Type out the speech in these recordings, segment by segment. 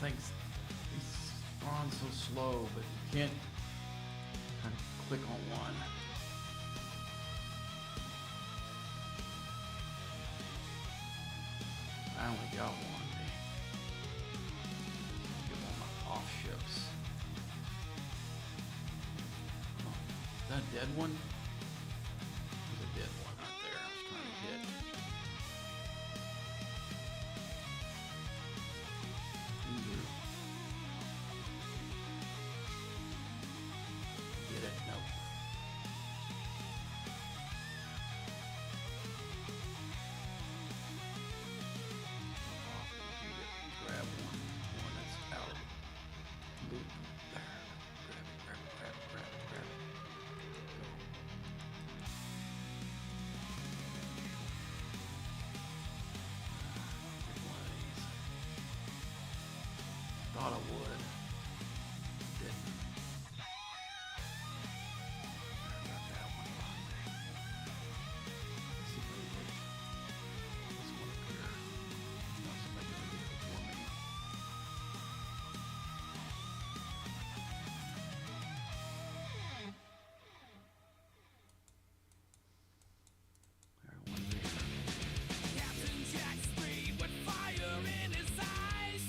things they spawn so slow, but you can't kind of click on one. I only got one. Get one of my off ships. Oh, is that a dead one? There's a dead one right there. I was trying to hit. Get it? Nope. Grab one that's out. Loop. There. Grab it. Go. Get one of these. Thought I would. Didn't. I got that one behind me. Let's see if I can get this one up here. No, somebody gonna get it before me. There, one there. Captain Jack Speed with fire in his eyes,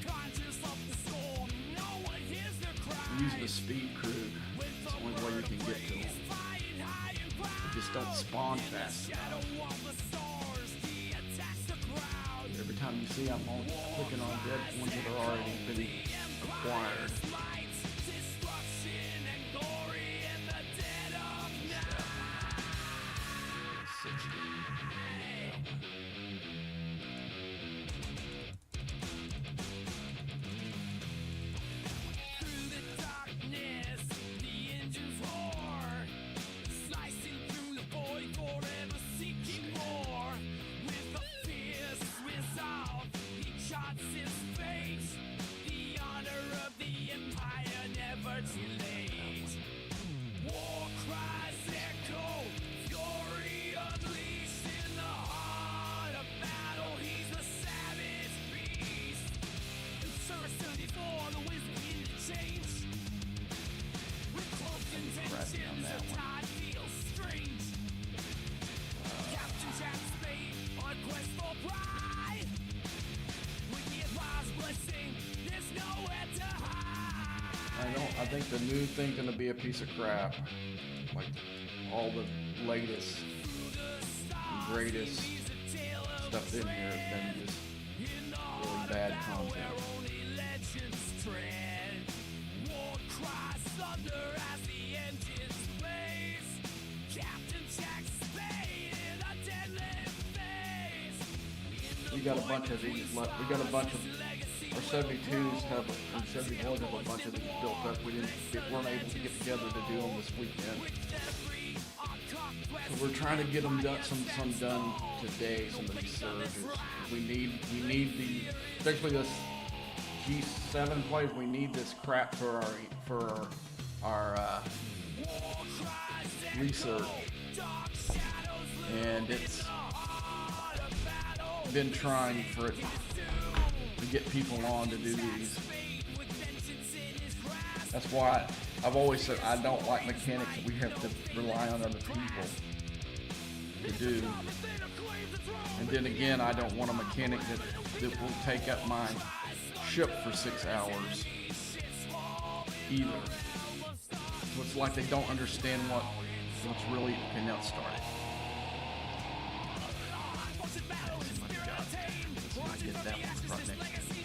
conscious of the storm, no one hears their cries. Use the speed crew. It's the only way you can get to them. They just don't spawn fast enough. Every time you see, I'm only clicking on dead ones that are already been acquired. Destruction and glory in the dead of night. 60. Through the darkness, the engines roar, slicing through the void, forever seeking more. With a fierce resolve, he charts his fate. The honor of the empire never too late. War cries echo, fury unleashed in the heart of battle. He's a savage beast. And Saracen before the wisdom begin to change. With cloaked intentions, that the one. tide feels strange. Captain Jack Spade on quest for pride. Wicked wise blessing, there's nowhere to hide. I think the new thing's gonna be a piece of crap. Like all the latest and greatest stuff in here has been just really bad content. War cries thunder as the engines blaze. Captain Jack Spade in a deadly phase. We got a bunch of these. We got a bunch of our 72s have, and 71s have a bunch of these built up. Weren't able to get together to do them this weekend. So we're trying to get them done, some done today. Some of these surges. We need the, especially this G7 plays. We need this crap for our research, and it's been trying for it to get people on to do these. That's why I've always said I don't like mechanics that we have to rely on other people to do. And then again, I don't want a mechanic that will take up my ship for 6 hours either. So it's like they don't understand what's really. Okay, now it's started. I get that one right next to me.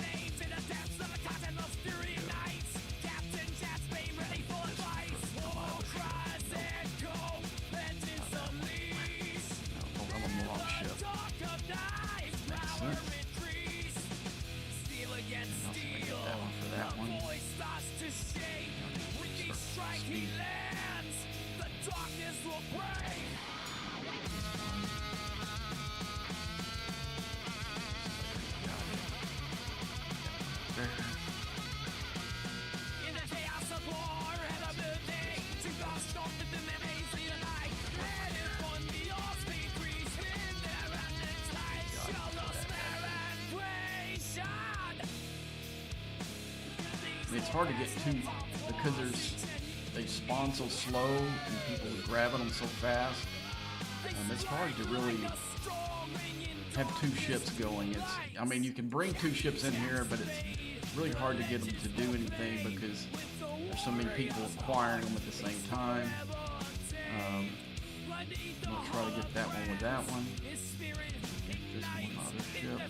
I'm on the wrong ship. Makes sense. And also I get that one for that one. Speed. The darkness will break. There. In the chaos of war and of the day, to God stop the memories in the night. Let it one be all speed breeze in there and the tide shall not spare and creation. it's hard to get to because they spawn so slow and people are grabbing them so fast. It's hard to really have two ships going. I mean, you can bring two ships in here, but it's really hard to get them to do anything because there's so many people acquiring them at the same time. I'm gonna try to get that one with that one. Get this one other ship.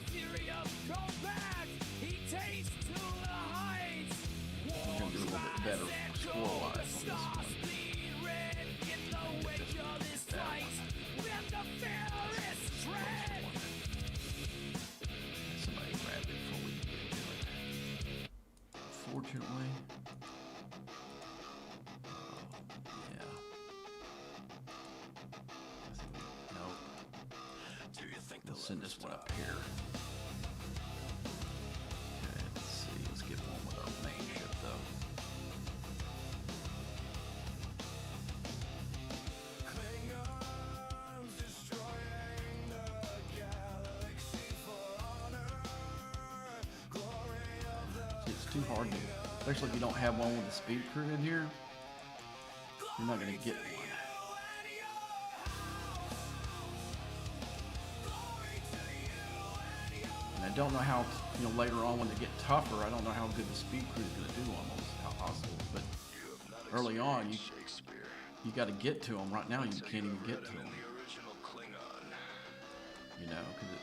We're gonna do a little bit better score-wise on this one. Get this one, get that one. Somebody grabbed it before we could do it. Fortunately. Yeah. Nope. Let's send this one up here. Okay, let's see. Let's get one with our main ship though. It's too hard to, especially if you don't have one with a speed crew in here, you're not going to get one. And I don't know how, later on when they get tougher, I don't know how good the speed crew is going to do on those hostiles, but early on, you got to get to them. Right now, you can't even get to them. Because they're...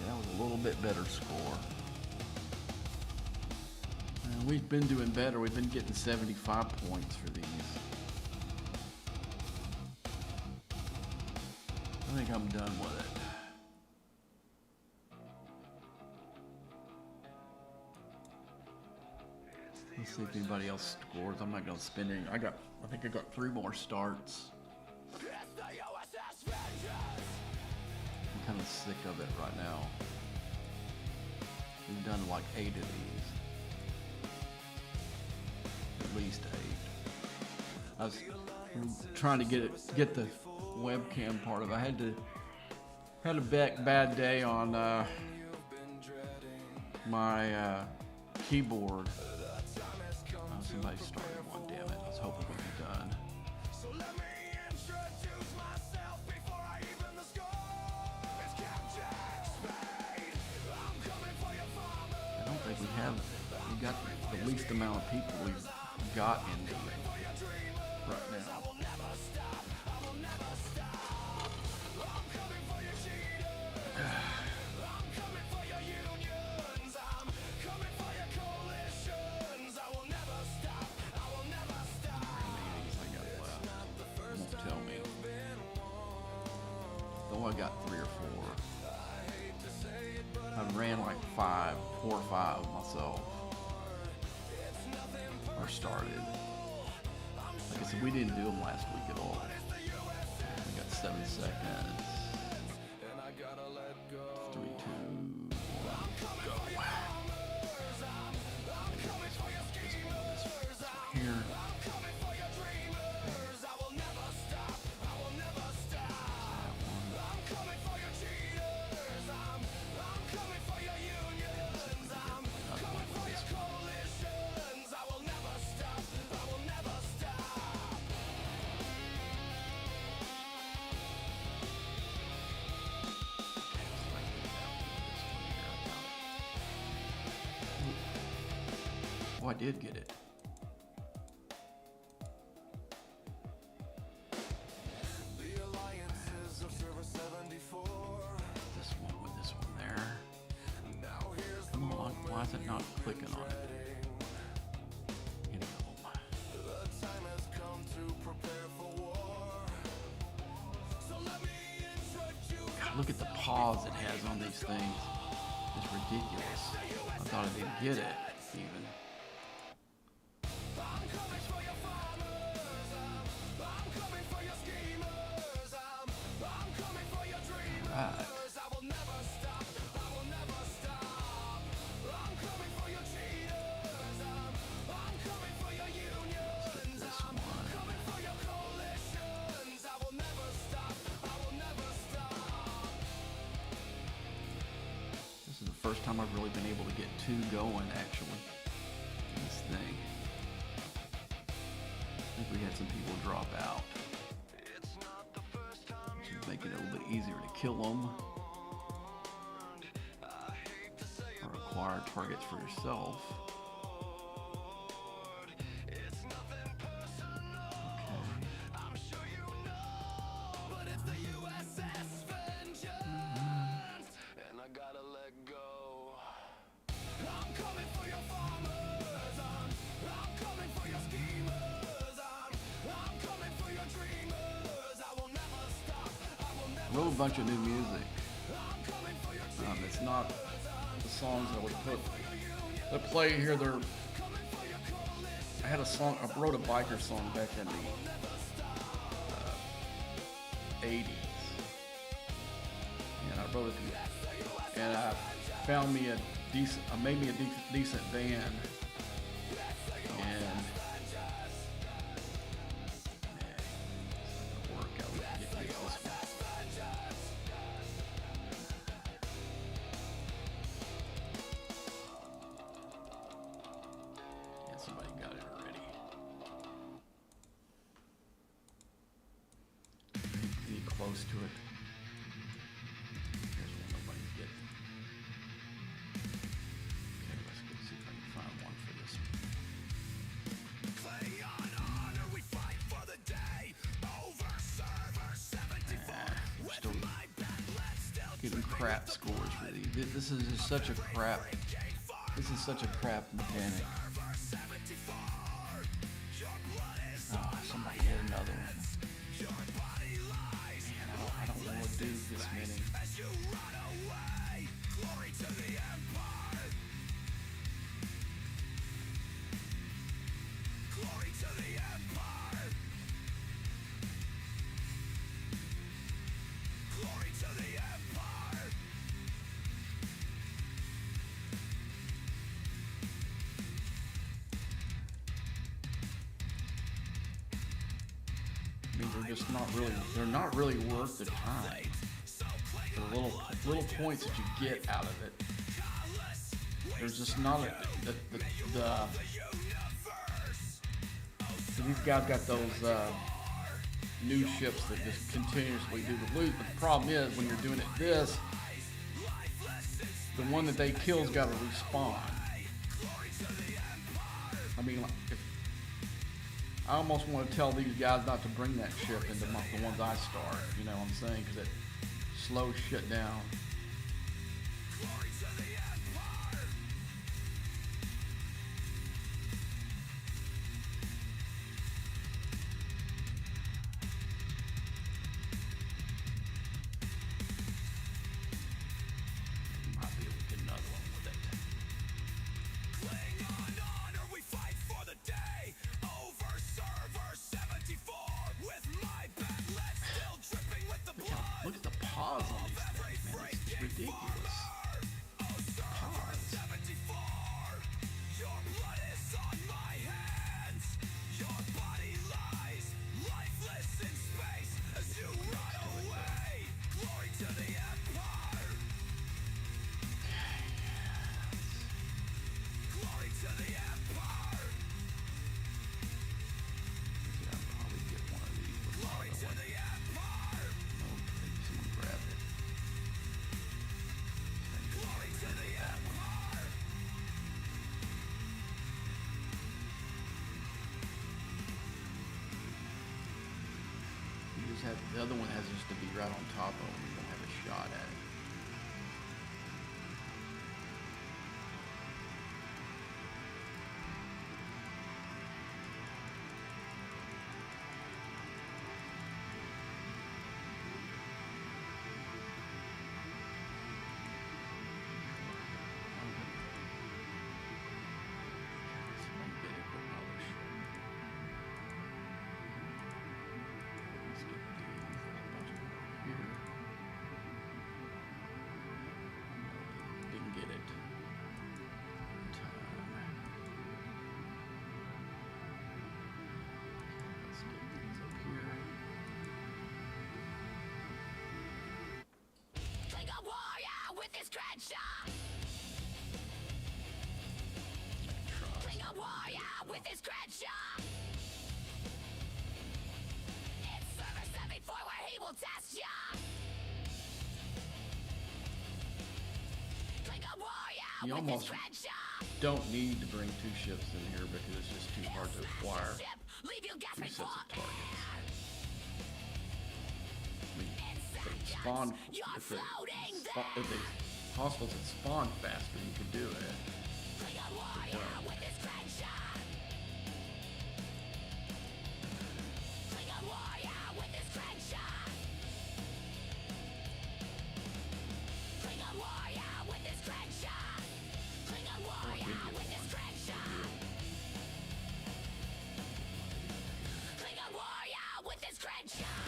That was a little bit better score. And we've been doing better. We've been getting 75 points for these. I think I'm done with it. Let's see if anybody else scores. I'm not gonna spend any. I think I got 3 more starts. I'm kind of sick of it right now. We've done like 8 of these. At least 8. I was trying to get the webcam part of it. I had a bad day on my keyboard. Somebody started one, damn it. I was hoping we'd be done. I don't think we got the least amount of people we've got in the right now. I got 3 or 4. I ran like 4 or 5 myself. Or started. Like I said, we didn't do them last week at all. We got 7 seconds. 3, 2, 1, go. This one here. Oh, I did get it. This one with this one there. Come on, why is it not clicking on it? God, look at the pause it has on these things. It's ridiculous. I thought I didn't get it even. first time I've really been able to get two going actually in this thing. I think we had some people drop out, which is making it a little bit easier to kill them or acquire targets for yourself. I wrote a bunch of new music. It's not the songs that would put that play here. I had a song. I wrote a biker song back in the 80s, and I wrote it, and I found me a decent. I made me a decent band, and somebody got it already. Any close to it? Here's one nobody's getting. Okay, let's go see if I can find one for this one. Play on honor, we fight for the day. Over server 74. We're still getting crap scores for these. This is just such a crap. This is such a crap mechanic. Oh, somebody hit another one. Man, I don't want to do this many. Glory to the Empire. Glory to the Empire. Glory to the Empire. I mean, they're not really worth the time. The little points that you get out of it. There's just not so these guys got those new ships that just continuously do the loot. But the problem is when you're doing it this, the one that they kill's got to respawn. I mean, I almost want to tell these guys not to bring that ship into the ones I start, you know what I'm saying? Because it slows shit down. Might be able to get another one with it. Cling on honor, we fight for the day. Over server 74 with my backlet still dripping with the blood. Look at the pause on these things, man. It's ridiculous. Pause. Your blood is on my hands. Your body lies lifeless in space as you run away. Glory to the Empire. Glory to the Empire. Yeah, I'll probably get one of these. Glory to the Empire. No, someone grabbed it. Glory to the Empire. You just have the other one has just to be right on top of it. You don't have a shot at it. With this dreadshot. Bring a warrior with his Crenshaw. It's Server 74 where he will test ya. Bring a warrior You with almost his Crenshaw. don't need to bring 2 ships in here because it's just too hard to acquire Ship, leave you 2 gasping sets for of targets. air. I mean, if they spawn, if they hostiles that spawn faster, you could do it. Bring a warrior with his Crenshaw. Bring a warrior with his Crenshaw. Bring a warrior with his Crenshaw. Bring a warrior with his Crenshaw. Bring a warrior with his Crenshaw.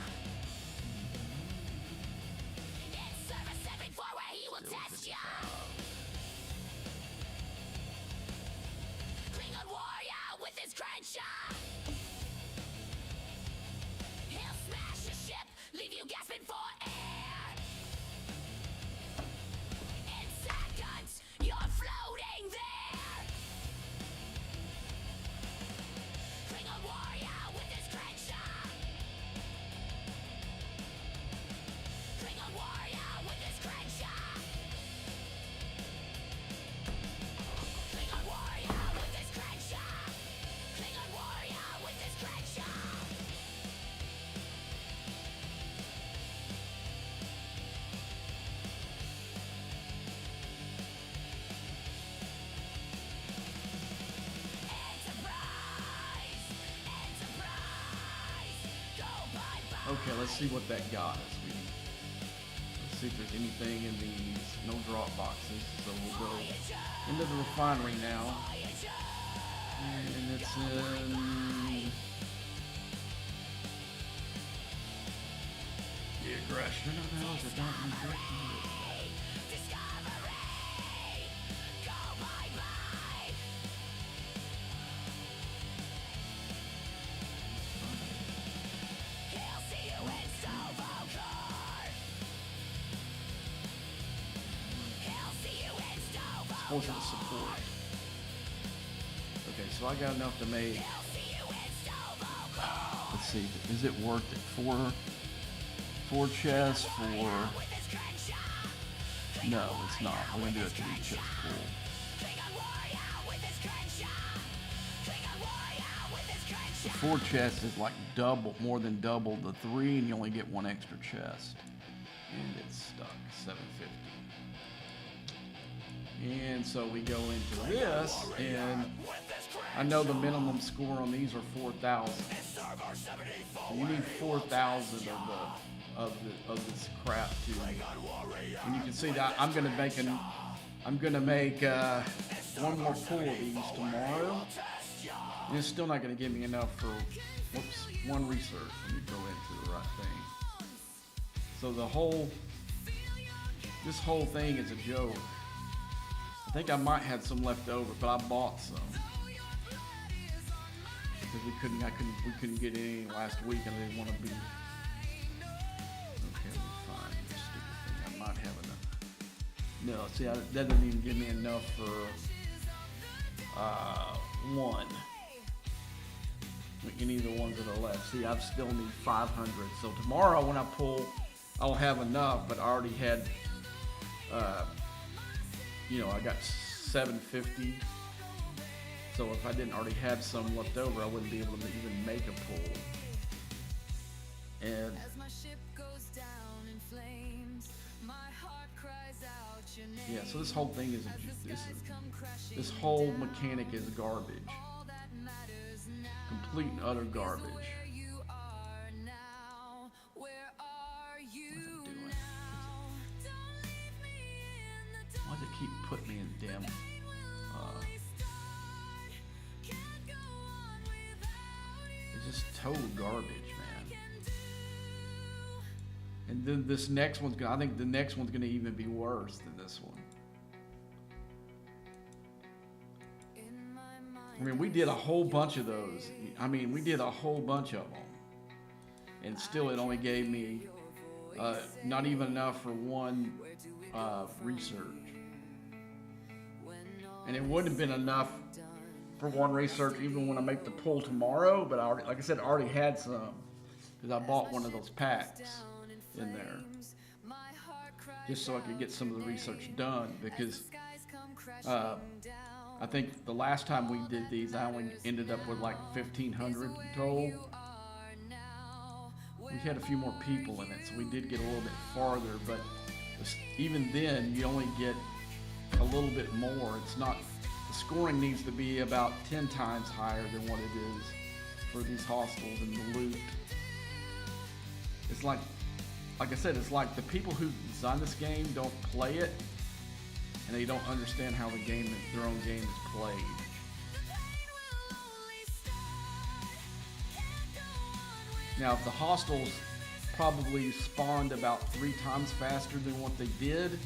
It's Server 74 where he will test ya. Klingon warrior with his Crenshaw. He'll smash your ship, leave you gasping for air. In seconds, you're floating there. Klingon warrior with his Crenshaw. Klingon warrior with his Crenshaw. Klingon warrior with his Crenshaw. Klingon warrior with his Crenshaw. Enterprise, go bye-bye. Okay, let's see what that got us. Let's see if there's anything in these. No drop boxes, so we'll go into the refinery now. And it's in the aggression. What the hell is it? Not the aggression. Discovery, go bye-bye. He'll see you in Stovokar. He'll see you in Stovokar. Portion of support. Okay, so I got enough to make. He'll see you in Stovokar. Let's see, is it worth it? Four chests for. With his Crenshaw. No, it's not. We're gonna do a 3 chest pool. Klingon warrior with his Crenshaw. Klingon warrior with his The Crenshaw. 4 chests is like more than double the 3, and you only get 1 extra chest. And it's stuck, 750. And so we go into this, and I know the minimum score on these are 4,000. So you need 4,000 of this crap to. And you can see that I'm gonna make one more pool of these tomorrow. And it's still not gonna give me enough for 1 research. Let me go into the right thing. So this whole thing is a joke. I think I might have some left over, but I bought some because we couldn't get any last week, and I didn't want to be. Okay, we're fine. This stupid thing. I might have enough. No, see, that doesn't even give me enough for 1. Any of the ones that are left. See, I still need 500. So tomorrow when I pull, I'll have enough. But I already had. I got 750. So if I didn't already have some left over, I wouldn't be able to even make a pull. And As my ship goes down in flames, my heart cries out your name. yeah, so this whole thing is this whole mechanic is garbage. All that matters now. Complete and utter garbage. Where you are now. Where are you What's it doing? now? Don't leave me in the dark. Why does it keep putting me in damn? Can't go on without you. It's just total garbage, man. And then this next one's gonna. I think the next one's gonna even be worse than this one. In my mind. I mean, we did a whole bunch of those. We did a whole bunch of them, and still it only gave me not even enough for 1 research, and it wouldn't have been enough for one research even when I make the pull tomorrow, but like I said, I already had some because I bought one of those packs in there just so I could get some of the research done, because I think the last time we did these, I only ended up with like 1,500 total. We had a few more people in it, so we did get a little bit farther, but even then, you only get a little bit more. It's not, the scoring needs to be about 10 times higher than what it is for these hostels and the loot. It's like I said, it's like the people who design this game don't play it, and they don't understand how their own game is played. Now, if the hostels probably spawned about 3 times faster than what they did,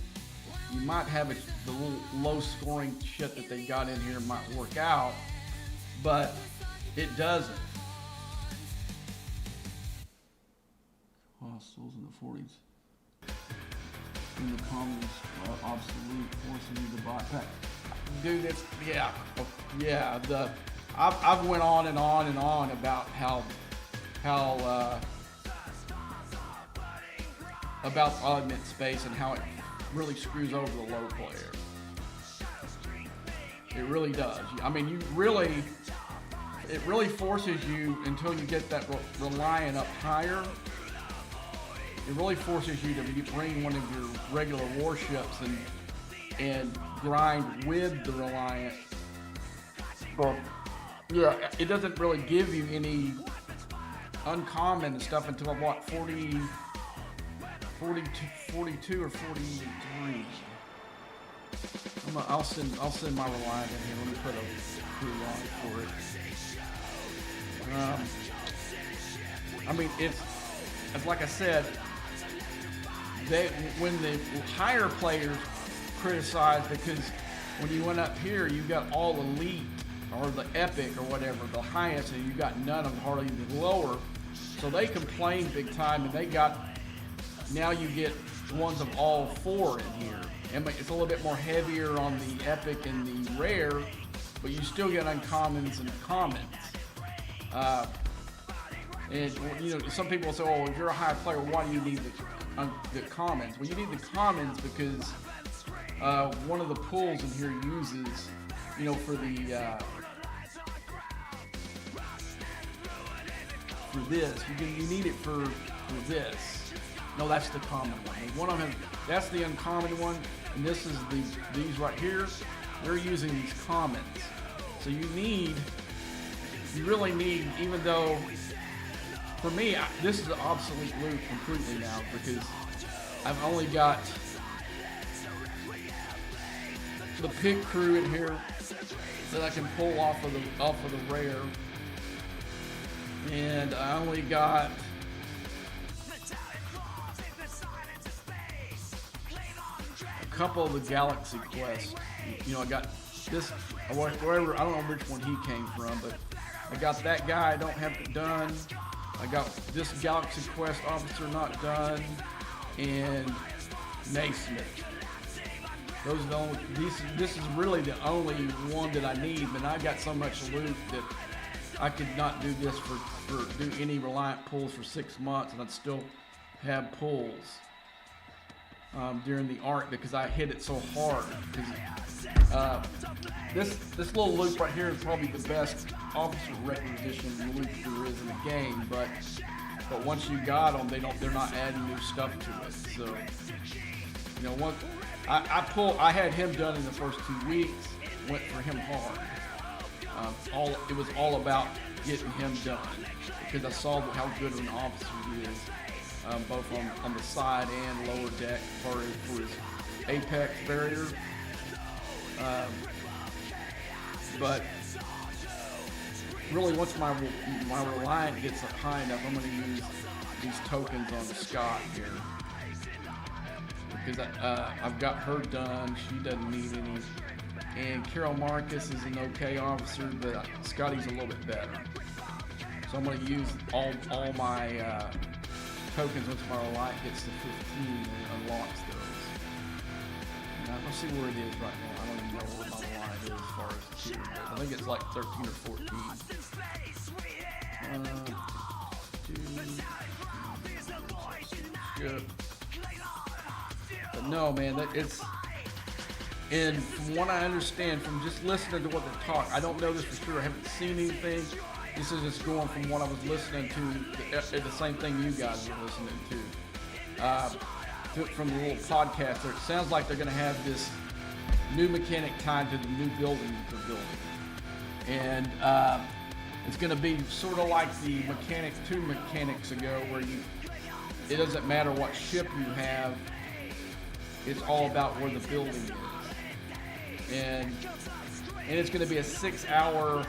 you might have the little low scoring shit that they got in here might work out, but it doesn't. Hostels in the 40s. In the comments are obsolete, forcing you to buy pack. Dude, it's, yeah. I've went on and on and on about about augment space and how it really screws over the low player. It really does. I mean, it really forces you, until you get that Reliant up higher, it really forces you to bring one of your regular warships and grind with the Reliant. But yeah, it doesn't really give you any uncommon stuff until about 42 or 43. I'll send my Reliant in here. Let me put a crew on for it. I mean, it's like I said, when the higher players criticize, because when you went up here, you got all elite or the epic or whatever, the highest, and you got none of hardly the lower. So they complained big time, and now you get ones of all 4 in here. And it's a little bit more heavier on the epic and the rare, but you still get uncommons and commons. And you know, some people say, "Oh, if you're a high player, why do you need the commons?" Well, you need the commons because one of the pools in here uses, you know, for this. You need it for this. No, that's the common one. One of them, that's the uncommon one, and this is these right here. They're using these commons. So you really need, even though, for me, this is an obsolete loot completely now, because I've only got the pig crew in here that I can pull off of the rare, and I only got a couple of the Galaxy quests. You know, I got this, wherever, I don't know which one he came from, but I got that guy I don't have it done. I got this Galaxy Quest officer not done, and Naismith. Those are the only, this is really the only one that I need, but I got so much loot that I could not do this do any Reliant pulls for 6 months, and I'd still have pulls during the arc because I hit it so hard. This little loop right here is probably the best officer requisition loop there is in the game, but once you got them, they're not adding new stuff to it. So, you know, I had him done in the first 2 weeks, went for him hard. It was all about getting him done because I saw how good of an officer he is, both on the side and lower deck for his apex barrier. But really, once my Reliant gets up high enough, I'm going to use these tokens on Scott here. Because I've got her done, she doesn't need any. And Carol Marcus is an okay officer, but Scotty's a little bit better. So I'm going to use all my tokens once my Reliant gets to 15 and unlocks those. Now, let's see where it is right now. I don't even know where my Reliant is as far as the tier goes. I think it's like 13 or 14. Good. But no, man, it's. And from what I understand, from just listening to what they talk, I don't know this for sure. I haven't seen anything. This is just going from what I was listening to, the same thing you guys were listening to. From the little podcast there, it sounds like they're going to have this new mechanic tied to the new building that they're building. And it's going to be sort of like the mechanics 2 mechanics ago, where it doesn't matter what ship you have, it's all about where the building is. And it's going to be a 6-hour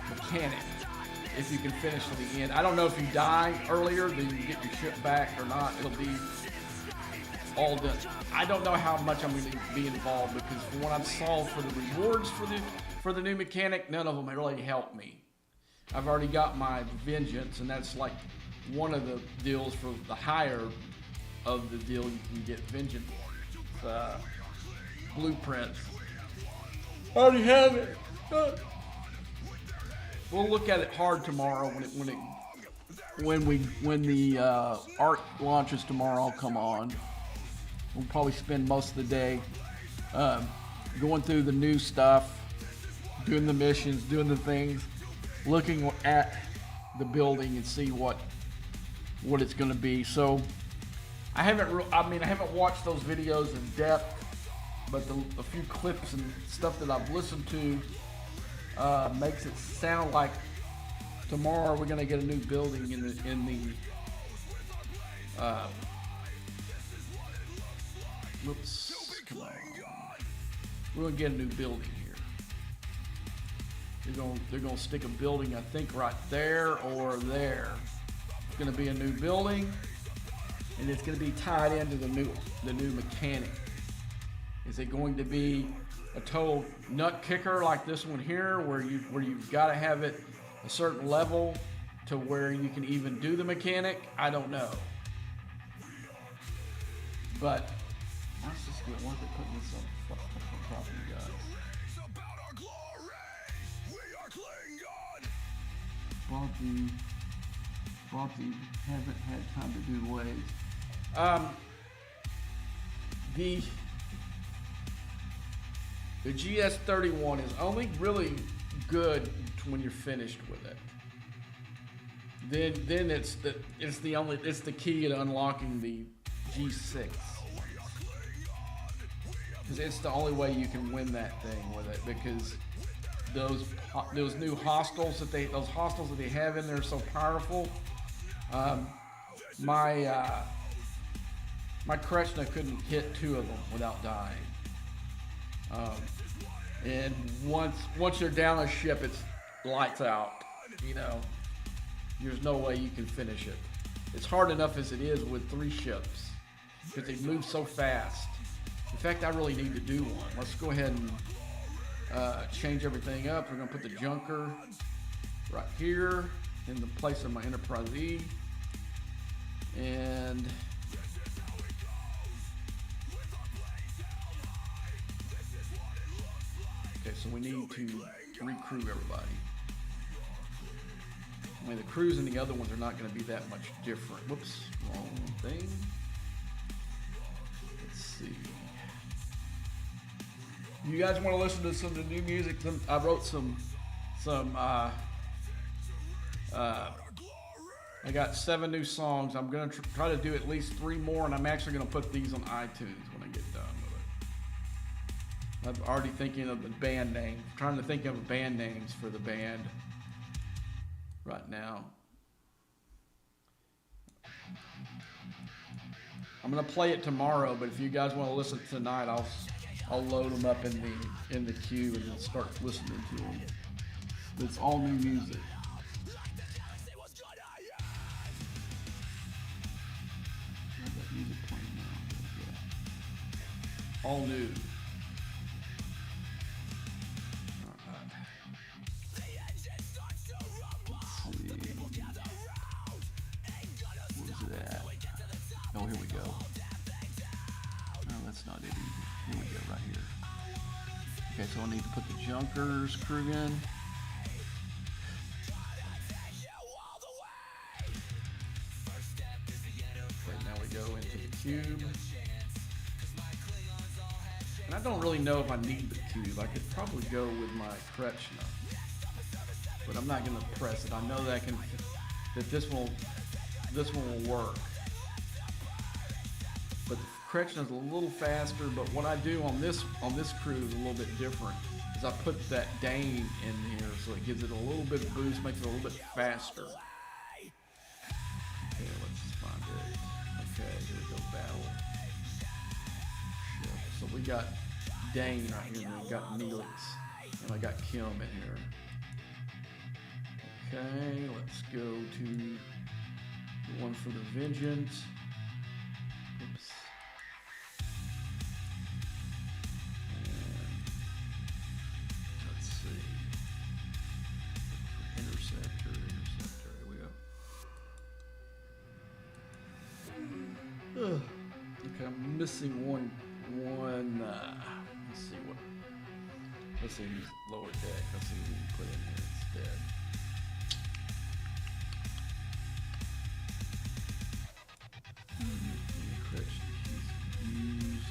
mechanic if you can finish to the end. I don't know if you die earlier, then you get your ship back or not. It'll be all done. I don't know how much I'm going to be involved, because from what I saw for the rewards for the new mechanic, none of them really helped me. I've already got my vengeance, and that's like one of the deals for the higher of the deal. You can get vengeance blueprints. I already have it. We'll look at it hard tomorrow when the art launches tomorrow. I'll come on. We'll probably spend most of the day going through the new stuff, doing the missions, doing the things, looking at the building and see what it's going to be. So I haven't watched those videos in depth, but a few clips and stuff that I've listened to makes it sound like tomorrow we're going to get a new building in the come on. We're going to get a new building here. They're going to stick a building, I think, right there or there. It's going to be a new building, and it's going to be tied into the new mechanic. Is it going to be a total nut kicker like this one here, where you've got to have it a certain level to where you can even do the mechanic? I don't know. But let's just get one at putting this on top of you guys. Bobby haven't had time to do waves. The GS31 is only really good when you're finished with it. Then it's the key to unlocking the G6. Because it's the only way you can win that thing with it, because those new hostiles that they have in there are so powerful. My Kreshna couldn't hit 2 of them without dying. And once you're down a ship, it's lights out. You know, there's no way you can finish it. It's hard enough as it is with 3 ships, because they move so fast. In fact, I really need to do one. Let's go ahead and change everything up. We're gonna put the Junker right here in the place of my Enterprise E. And okay, so we need to recrew everybody. I mean, the crews and the other ones are not going to be that much different. Whoops, wrong thing. Let's see. You guys want to listen to some of the new music? I wrote some. I got 7 new songs. I'm going to try to do at least 3 more, and I'm actually going to put these on iTunes when I get done with it. I'm already thinking of the band name. I'm trying to think of band names for the band right now. I'm going to play it tomorrow, but if you guys want to listen tonight, I'll load them up in the queue and then start listening to them. It's all new music. All new. Where's it at? Oh, here we go. No, that's not it either. Here we go, right here. Okay, so I need to put the Junkers crew in. Okay, now we go into the cube. And I don't really know if I need the cube. I could probably go with my Krechna, but I'm not gonna press it. I know that this one will work. But the Krechna's a little faster. But what I do on this crew is a little bit different. Is I put that Dane in here, so it gives it a little bit of boost, makes it a little bit faster. Okay, let's find it. Okay, here we go, battle. So we got Dane right here, and we got Neelix, and I got Kim in here. Okay, let's go to the one for the Vengeance. Oops. And let's see. Interceptor, here we go. Okay, I'm missing one. Let's see who's lower deck. Let's see who we can put in here instead. He's used.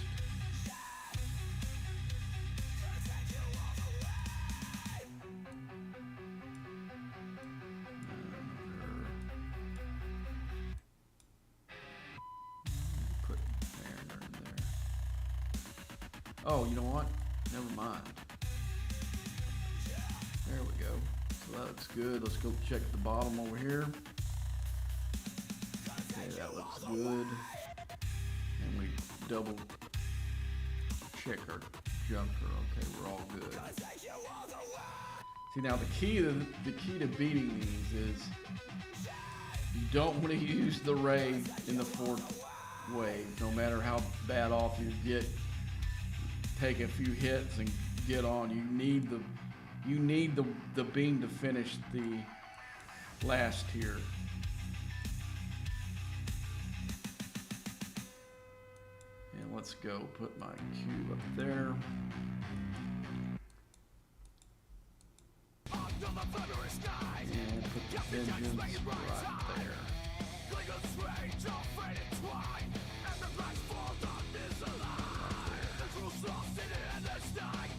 Put Mariner in there. Oh, you know what? Never mind. There we go. So that looks good. Let's go check the bottom over here. Okay, that looks good. And we double check our junker. Okay, we're all good. See, now the key to beating these is you don't want to use the ray in the fourth wave. No matter how bad off you get, take a few hits and get on. You need the beam to finish the last tier. And let's go put my cube up there. And put the Vengeance right there.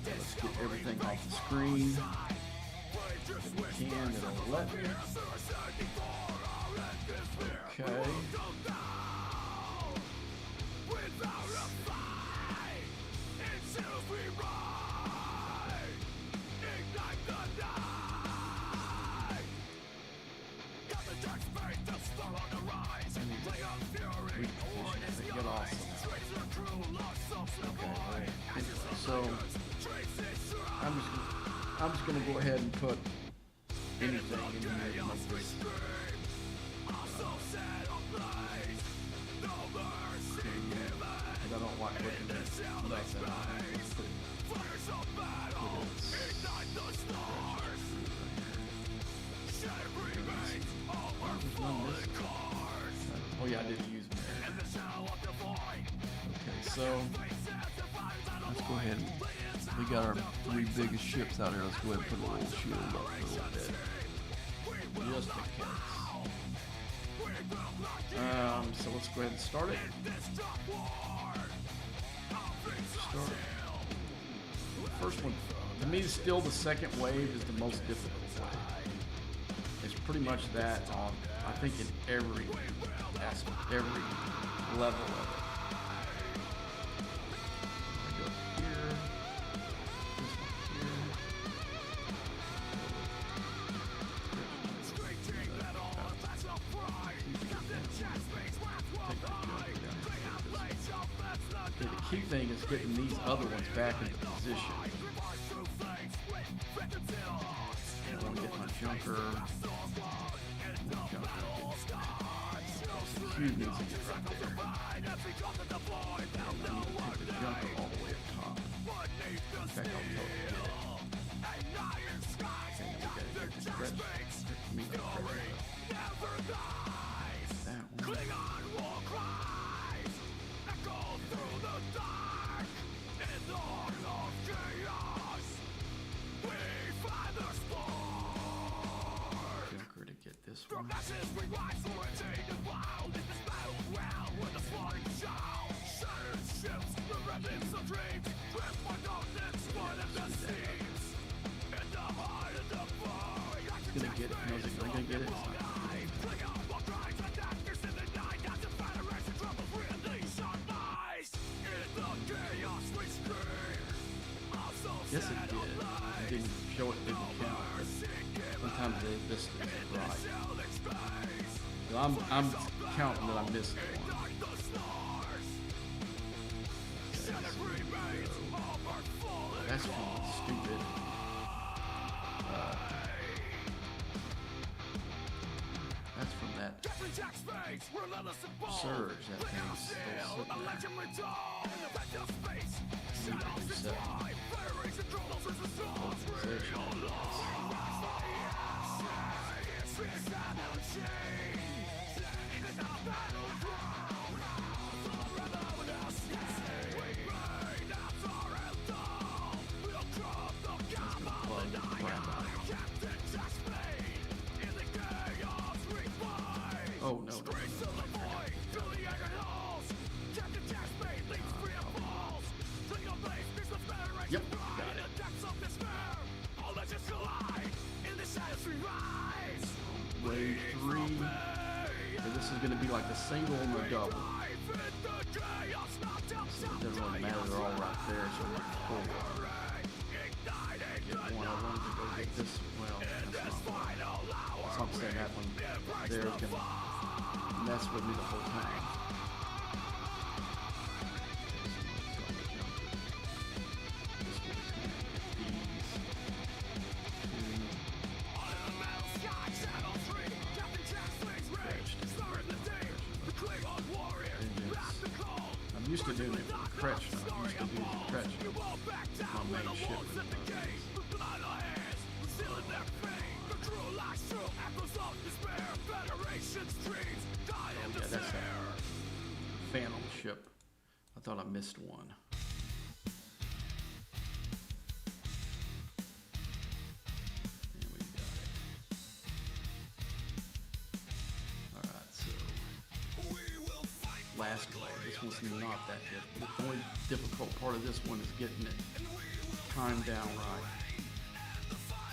Let's get everything off the screen. If we can, it'll let me. Okay. Get awesome. Okay, so I'm just gonna go ahead and put anything in here to make this. I don't like looking at nothing. Oh yeah, I didn't use them there. Okay, so let's go ahead and we got our 3 biggest ships out here. Let's go ahead and put a little shield up for a little bit. Just in case. So let's go ahead and start it. Start. First one, to me, still the second wave is the most difficult wave. It's pretty much that on, I think, in every aspect, every level of it. I go here, this one here. Okay, the key thing is getting these other ones back into position. I want to get my junker. The cube needs to get right there. And I need to take the junker all the way up top. In fact, I'll totally get it. And we gotta get the stretch. Meet the stretch. That one. It's gonna get it. No, is it gonna get it? It's not. Yes, it did. It didn't show it didn't count. Sometimes this isn't right. So I'm counting that I missed one. That's fucking stupid. That's from that surge. That thing's still sitting there. Oh no. Yep, got it. Wave 3. So this is going to be like a single and a double. So it doesn't really matter, they're all right there, so I'm like 4. Get one of them to go get this. Well, that's not saying that one there is going to mess with me the whole time. I'm used to doing it with the Kretsch. I'm used to doing the Kretsch. My main ship. Yeah, that's a Phantom ship. I thought I missed one. And we got it. Alright, so last one. This one's not that difficult. The only difficult part of this one is getting it timed down right.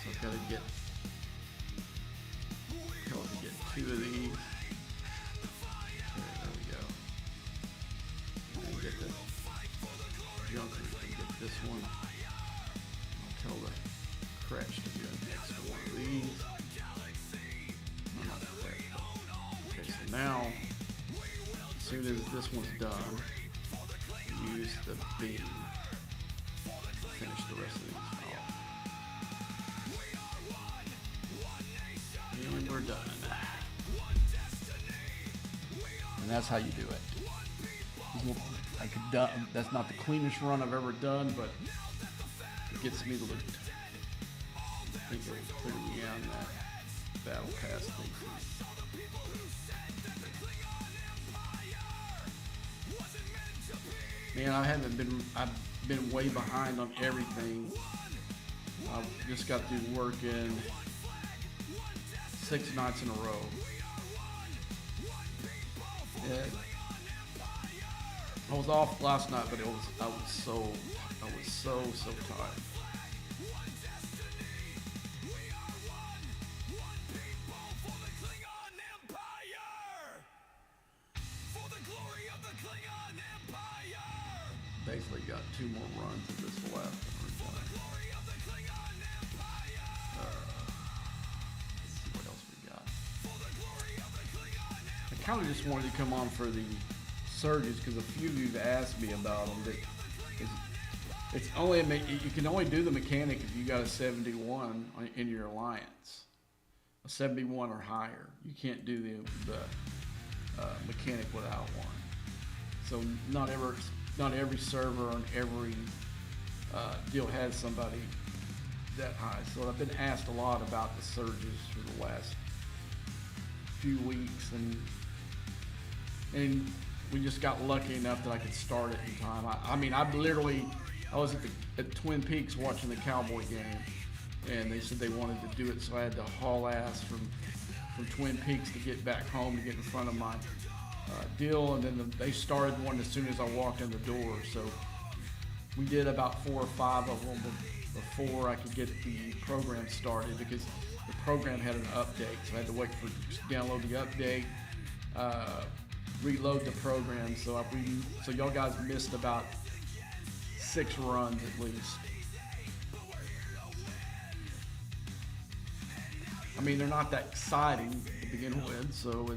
So I've got to get 2 of these. There we go. And get the junker and get this one. I'll tell the Kretsch to do the next one of these. Okay, so now, as soon as this one's done, use the beam. Finish the rest of these off. And we're done. And that's how you do it. That's not the cleanest run I've ever done, but it gets me loot. I think it will clear me on that battle pass thing. Man, I've been way behind on everything. I've just got through working 6 nights in a row. Yeah. I was off last night, but I was so tired. Basically got 2 more runs of this left. Let's see what else we got. I kind of just wanted to come on for the surges because a few of you have asked me about them. It's only you can only do the mechanic if you got a 71 in your alliance, a 71 or higher. You can't do the mechanic without one. So not every server on every deal has somebody that high. So I've been asked a lot about the surges for the last few weeks, and we just got lucky enough that I could start it in time. I was at Twin Peaks watching the Cowboy game, and they said they wanted to do it, so I had to haul ass from from Twin Peaks to get back home to get in front of my deal, and then they started one as soon as I walked in the door. So we did about 4 or 5 of them before I could get the program started, because the program had an update, so I had to wait for download the update, reload the program. So y'all guys missed about 6 runs at least. I mean, they're not that exciting to begin with, so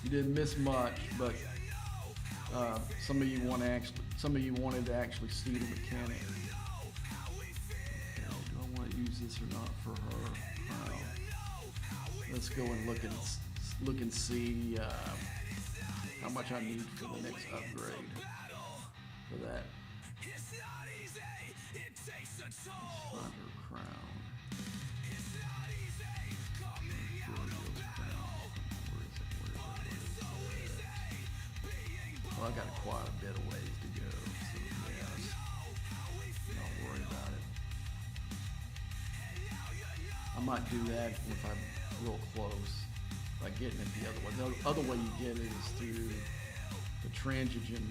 you didn't miss much. But some of you wanted to actually see the mechanic. Okay, do I want to use this or not for her? Let's go and look and see how much I need for the next upgrade for that. Find her crown. Well, I got quite a bit of ways to go, so yes, don't worry about it. I might do that if I'm real close by getting it the other way. The other way you get it is through the transigen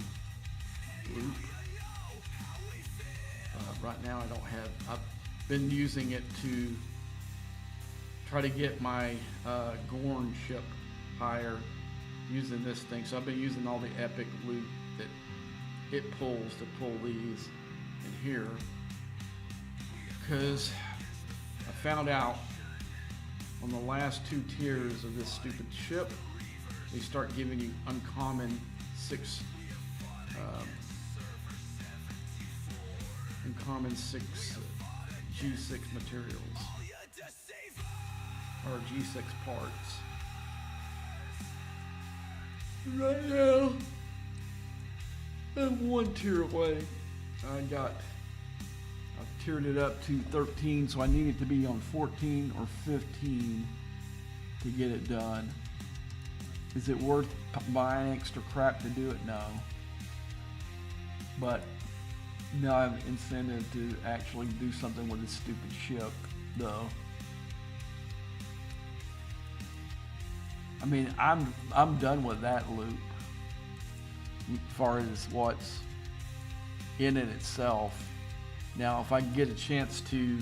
loop. Right now I don't have, I've been using it to try to get my Gorn ship higher using this thing. So I've been using all the epic loot that it pulls to pull these in here, because I found out on the last 2 tiers of this stupid ship, they start giving you uncommon 6 G6 materials, or G6 parts. Right now, I'm 1 tier away. I've tiered it up to 13, so I need it to be on 14 or 15 to get it done. Is it worth buying extra crap to do it? No. But now I have incentive to actually do something with this stupid ship, though. I mean, I'm done with that loop as far as what's in it itself. Now, if I can get a chance to,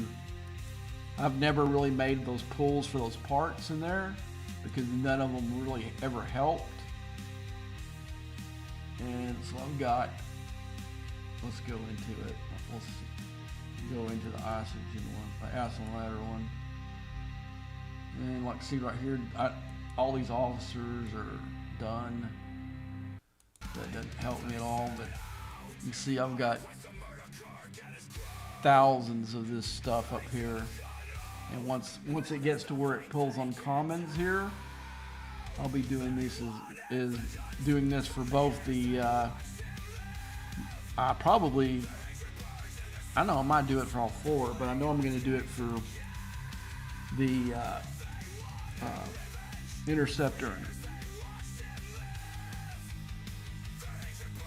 I've never really made those pulls for those parts in there because none of them really ever helped. And so I've got, let's go into it. Let's go into the oxygen one, the acid ladder one. And like, see right here, all these officers are done. That doesn't help me at all, but you see I've got thousands of this stuff up here. And once it gets to where it pulls on commons here, I'll be doing this is doing this for both the I know I might do it for all 4, but I know I'm going to do it for the Interceptor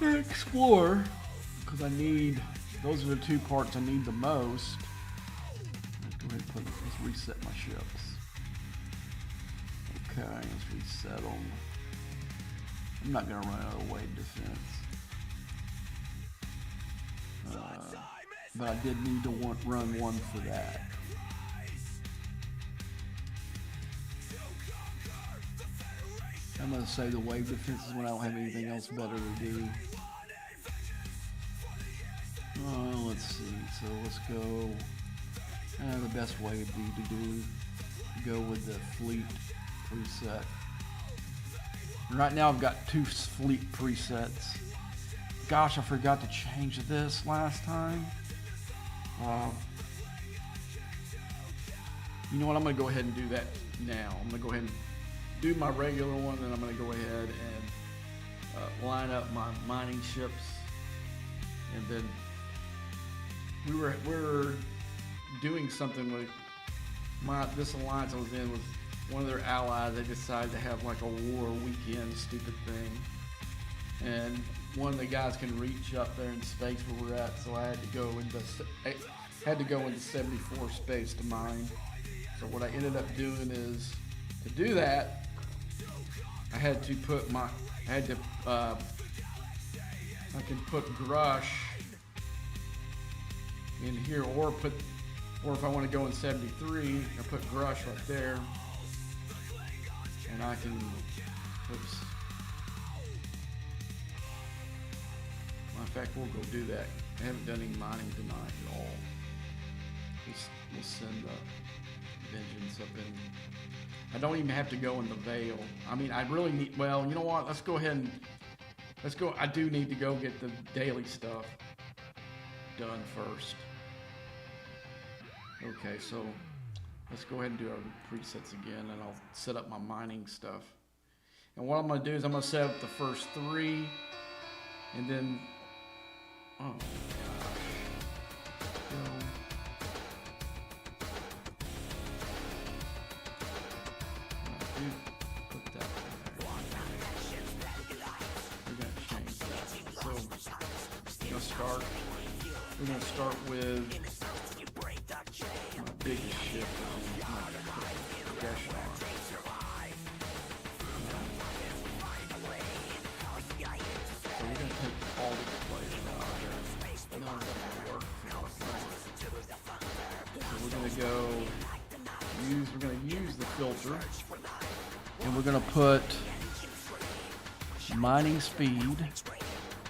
and Explorer, because I need, those are the 2 parts I need the most. Let's go ahead and let's reset my ships. Okay, let's reset them. I'm not going to run out of wave defense. But I did need to run one for that. I'm going to say the wave defense is when I don't have anything else better to do. Let's see. So let's go. The best way would be to go with the fleet preset. Right now I've got 2 fleet presets. Gosh, I forgot to change this last time. You know what? I'm going to go ahead and do that now. I'm going to go ahead and do my regular one, and I'm going to go ahead and line up my mining ships. And then we're doing something with this alliance I was in with one of their allies. They decided to have like a war weekend stupid thing, and one of the guys can reach up there in space where we're at, so I had to go into 74 space to mine. So what I ended up doing is To do that, I had to put my, I can put Grush in here, or if I want to go in 73, I put Grush right there, and I can, oops. In fact, we'll go do that. I haven't done any mining tonight at all. We'll send the Vengeance up in. I don't even have to go in the Veil. I mean, I really need, well, you know what? Let's go ahead and, let's go. I do need to go get the daily stuff done first. Okay, so let's go ahead and do our presets again, and I'll set up my mining stuff. And what I'm going to do is I'm going to set up the first 3, and then, oh, put that in there. We're going to change that. So we're going to start with my biggest shift. So we're going to take all the players out of there. None of them will work. So we're going to use the filter, and we're going to put mining speed,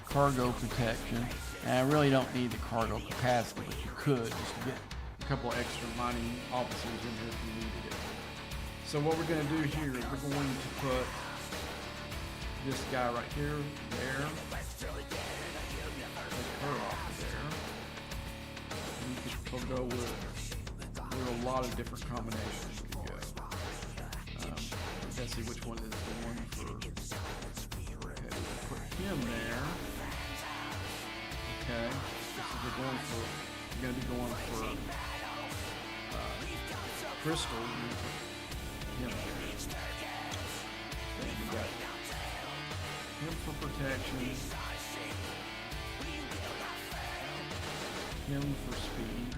cargo protection, and I really don't need the cargo capacity, but you could just to get a couple of extra mining officers in here if you needed it. So what we're going to do here is we're going to put this guy right here, there, take her off of there. And you can go with a lot of different combinations you can go. Let's see which one is the one for, okay, we'll put him there. Okay, this is we're going to be going for Crystal. Him there. So we got him for protection, him for speed,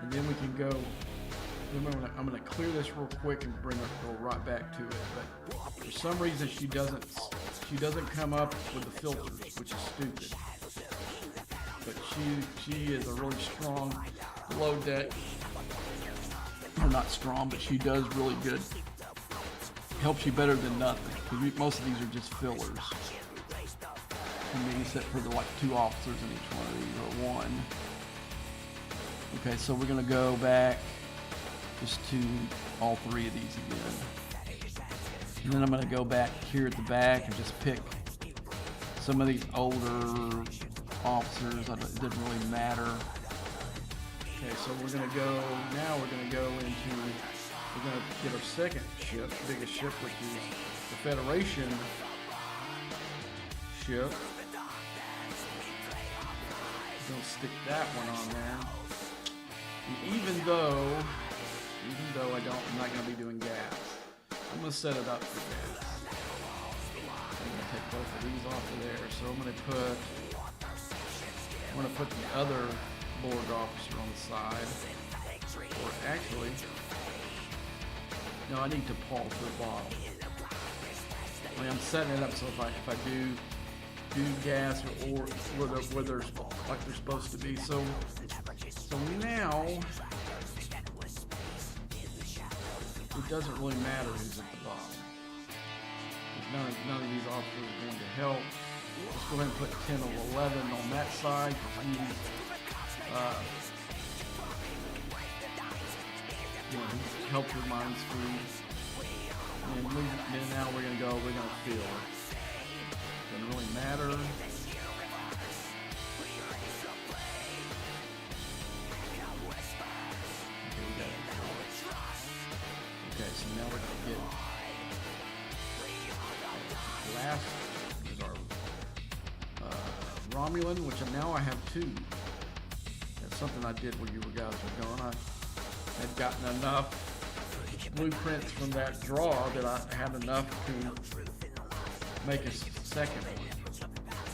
and then we can go. I'm going to clear this real quick and go right back to it. But for some reason she doesn't come up with the filters, which is stupid. But she is a really strong low deck. Or not strong, but she does really good. Helps you better than nothing, because most of these are just fillers. I mean, except for the 2 officers in each one of these, or 1. Okay, so we're gonna go back just to all 3 of these again. And then I'm gonna go back here at the back and just pick some of these older officers. It doesn't really matter. Okay, so we're gonna go into, we're gonna get our second ship, biggest ship, which is the Federation ship. Gonna stick that one on there. And even though I'm not gonna be doing gas, I'm gonna set it up for gas. I'm gonna take both of these off of there. So I'm gonna put the other board officer on the side. Or actually, no, I need to pull to the bottom. I mean, I'm setting it up so if I do gas or where they're like they're supposed to be. So now it doesn't really matter who's at the bottom. None of these officers are going to help. Let's go ahead and put 10 or 11 on that side. Help your mind speed. And then now we're going to feel. Doesn't really matter. Okay, so now we're going to get last is our Romulan, which now I have 2. That's something I did when you guys were gone. I had gotten enough blueprints from that draw that I had enough to make a second one.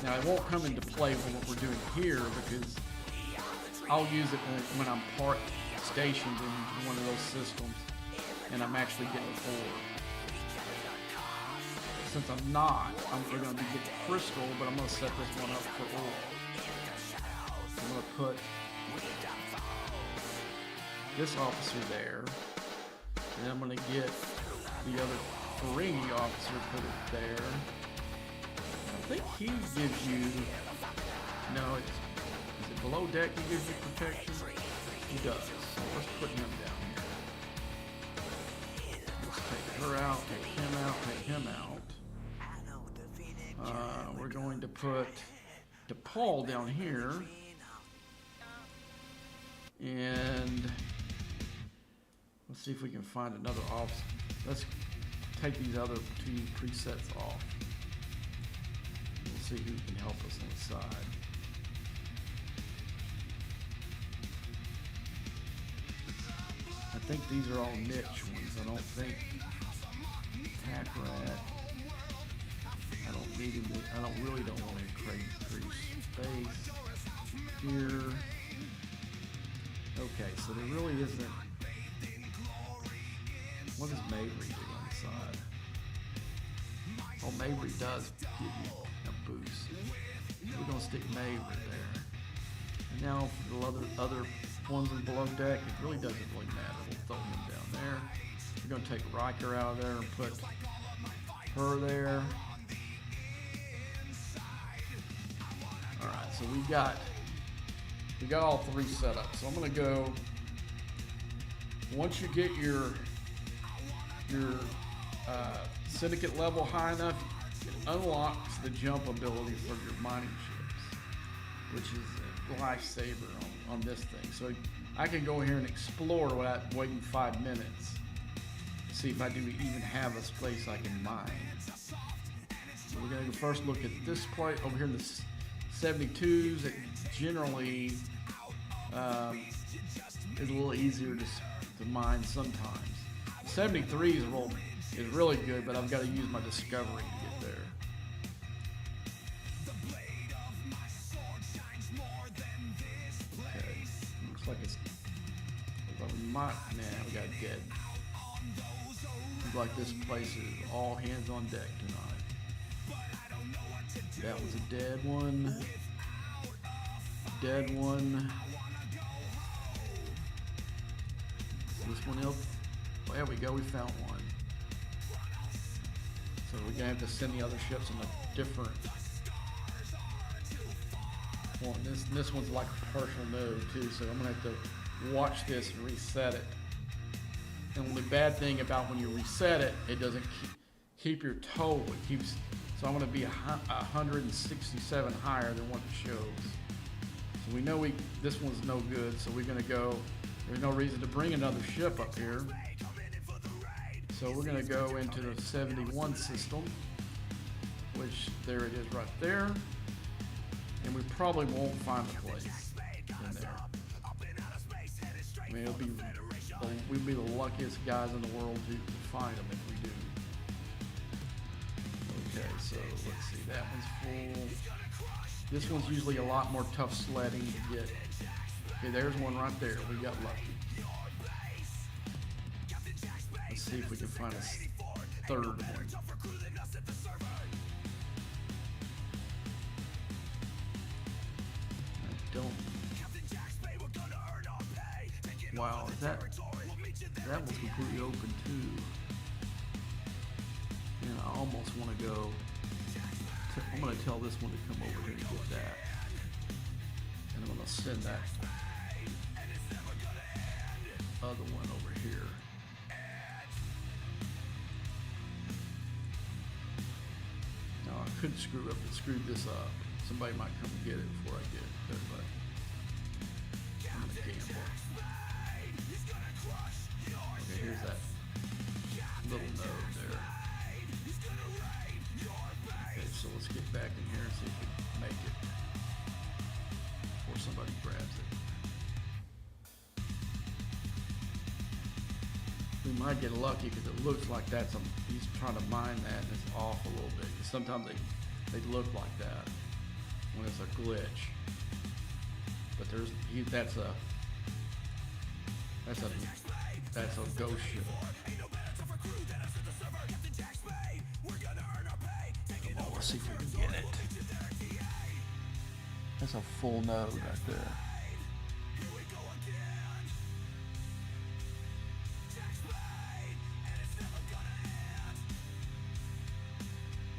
Now it won't come into play with what we're doing here because I'll use it when I'm stationed in one of those systems, and I'm actually getting ore. Since I'm not, we're going to be getting crystal, but I'm going to set this one up for ore. I'm going to put this officer there, and then I'm going to get the other Ferengi officer, put it there. I think he gives you, no, is it below deck he gives you protection? He does. So let's put him down here. Let's take her out, take him out, take him out. We're going to put DePaul down here. And let's see if we can find another officer. Let's take these other two presets off. We'll see who can help us on the side. I think these are all niche ones. I don't think Pack Rat. I really don't want to increase space here. Okay, so there really isn't. What does Mabry do on the side? Oh, Mabry does give you a boost. We're gonna stick Mabry there. And now for the other ones in below deck, it really doesn't really matter. We'll throw him down there. We're gonna take Riker out of there and put her there. All right, so we got all three set up. So I'm gonna go. Once you get your syndicate level high enough, it unlocks the jump ability for your mining ships, which is a lifesaver on this thing. So I can go here and explore without waiting 5 minutes. See if I do even have a place I can mine. So we're gonna first look at this place over here in the 72s. It generally is a little easier to mine sometimes. 73 is really good, but I've got to use my discovery to get there. Okay, looks like it's. We got dead. Looks like this place is all hands on deck tonight. That was a dead one. Dead one. This one else. Well, there we go. We found one. So we're gonna have to send the other ships on a different one. This one's like a partial node too, so I'm gonna have to watch this and reset it. And the only bad thing about when you reset it, it doesn't keep your total. It keeps. So I'm gonna be 167 higher than what it shows. So we know this one's no good. So we're gonna go. There's no reason to bring another ship up here. So we're gonna go into the 71 system, which there it is right there. And we probably won't find a place in there. I mean, we'll be the luckiest guys in the world to find them if we do. Okay, so let's see, that one's full. This one's usually a lot more tough sledding to get. Okay, there's one right there. We got lucky. Let's see if we can find a third one. I don't. Wow, that was completely open too. And I almost want to go. I'm going to tell this one to come over here and get that. And I'm going to send that other one over here. Now I could screw this up. Somebody might come and get it before I get it, but I'm going to gamble. Okay, here's that little node there. Okay, so let's get back in here and see if we can make it before somebody grabs it. We might get lucky because it looks like he's trying to mine that and it's off a little bit. Sometimes they look like that when it's a glitch. But that's a That's a ghost ship. Come on, let's see if we can get it. That's a full node right there.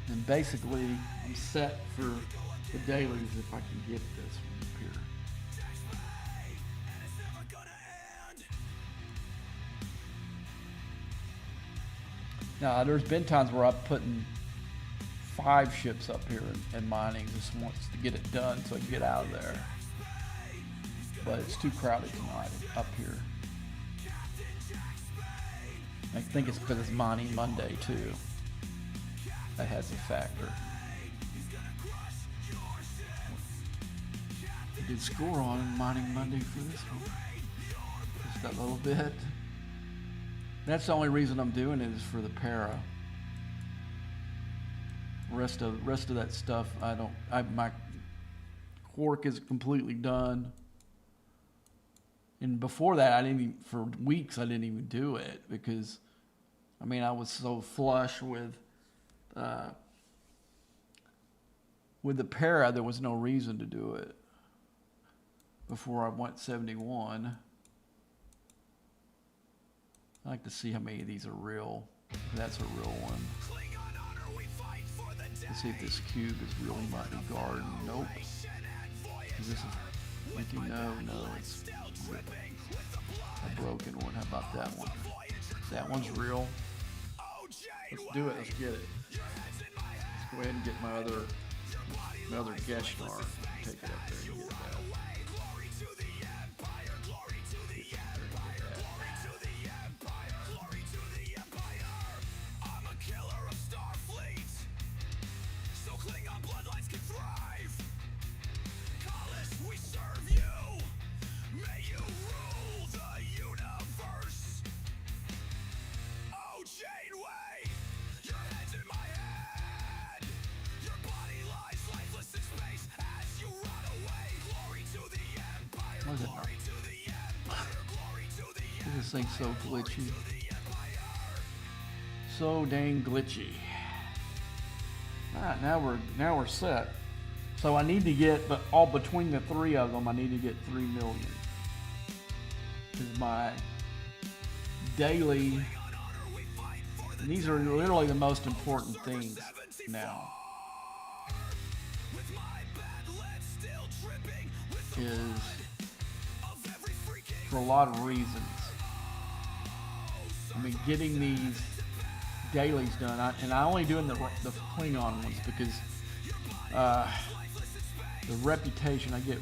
And basically, I'm set for the dailies if I can get this from up here. Now, there's been times where I've put 5 ships up here and mining just wants to get it done so I can get out of there. But it's too crowded tonight up here. I think it's because it's mining Monday too. That has a factor. I did score on mining Monday for this one. Just that little bit. That's the only reason I'm doing it is for the para. Rest of that stuff, my quark is completely done. And before that, for weeks I didn't even do it because, I mean, I was so flush with the para, there was no reason to do it before I went 71. I like to see how many of these are real. That's a real one. Let's see if this cube is really mighty garden. Nope. Is this no, it's a broken one. How about that one? That one's real. Let's do it. Let's get it. Let's go ahead and get my other Geshnar. Take it up there and get that. This thing's so glitchy. So dang glitchy. Alright, now we're set. So I need to get, but all between the 3 of them, I need to get 3 million. Is my daily. And these are literally the most important things now. Is for a lot of reasons. I mean, getting these dailies done, and I only doing the Klingon ones because the reputation, I get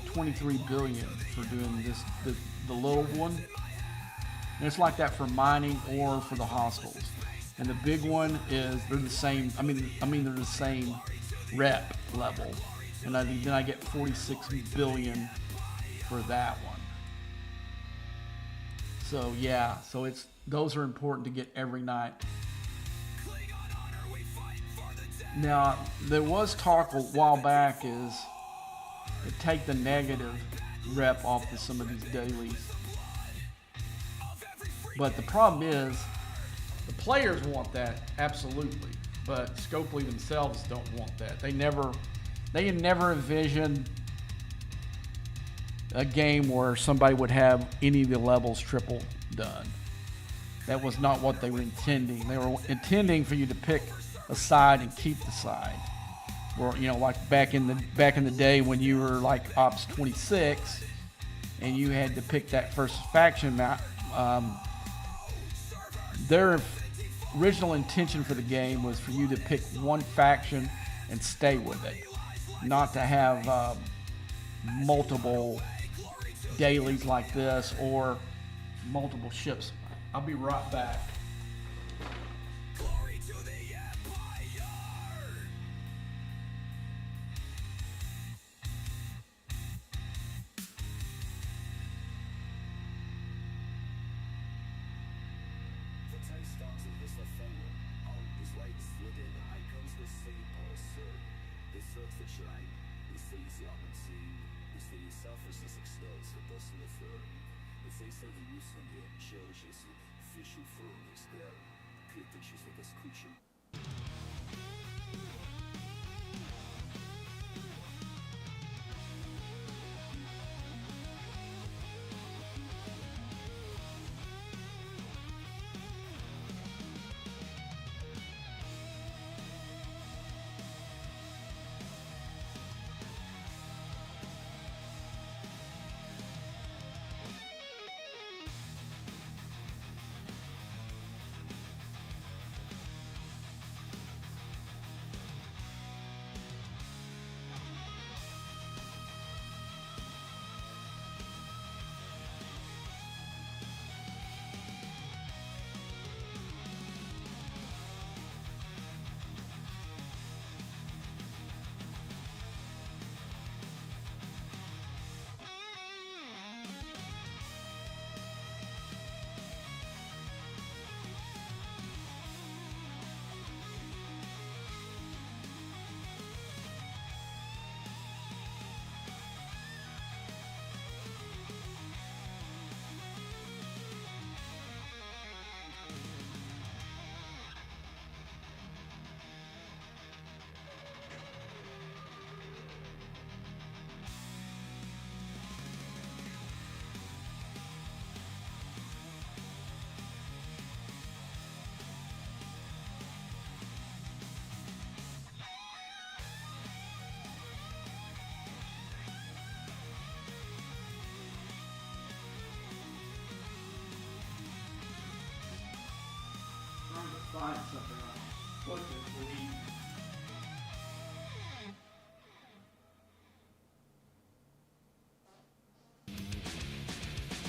23 billion for doing this, the little one. And it's like that for mining or for the hospitals. And the big one is they're the same. I mean they're the same rep level, and then I get 46 billion for that one. So yeah, so those are important to get every night. Now there was talk a while back is to take the negative rep off of some of these dailies, but the problem is the players want that absolutely, but Scopely themselves don't want that. They never envisioned a game where somebody would have any of the levels triple done. That was not what they were intending. They were intending for you to pick a side and keep the side. Or, you know, like back in the day when you were like Ops 26 and you had to pick that first faction map. Their original intention for the game was for you to pick one faction and stay with it, not to have multiple dailies like this or multiple ships. I'll be right back. Selfishness explodes, the dust in the floor. It says that find something I'll put this week.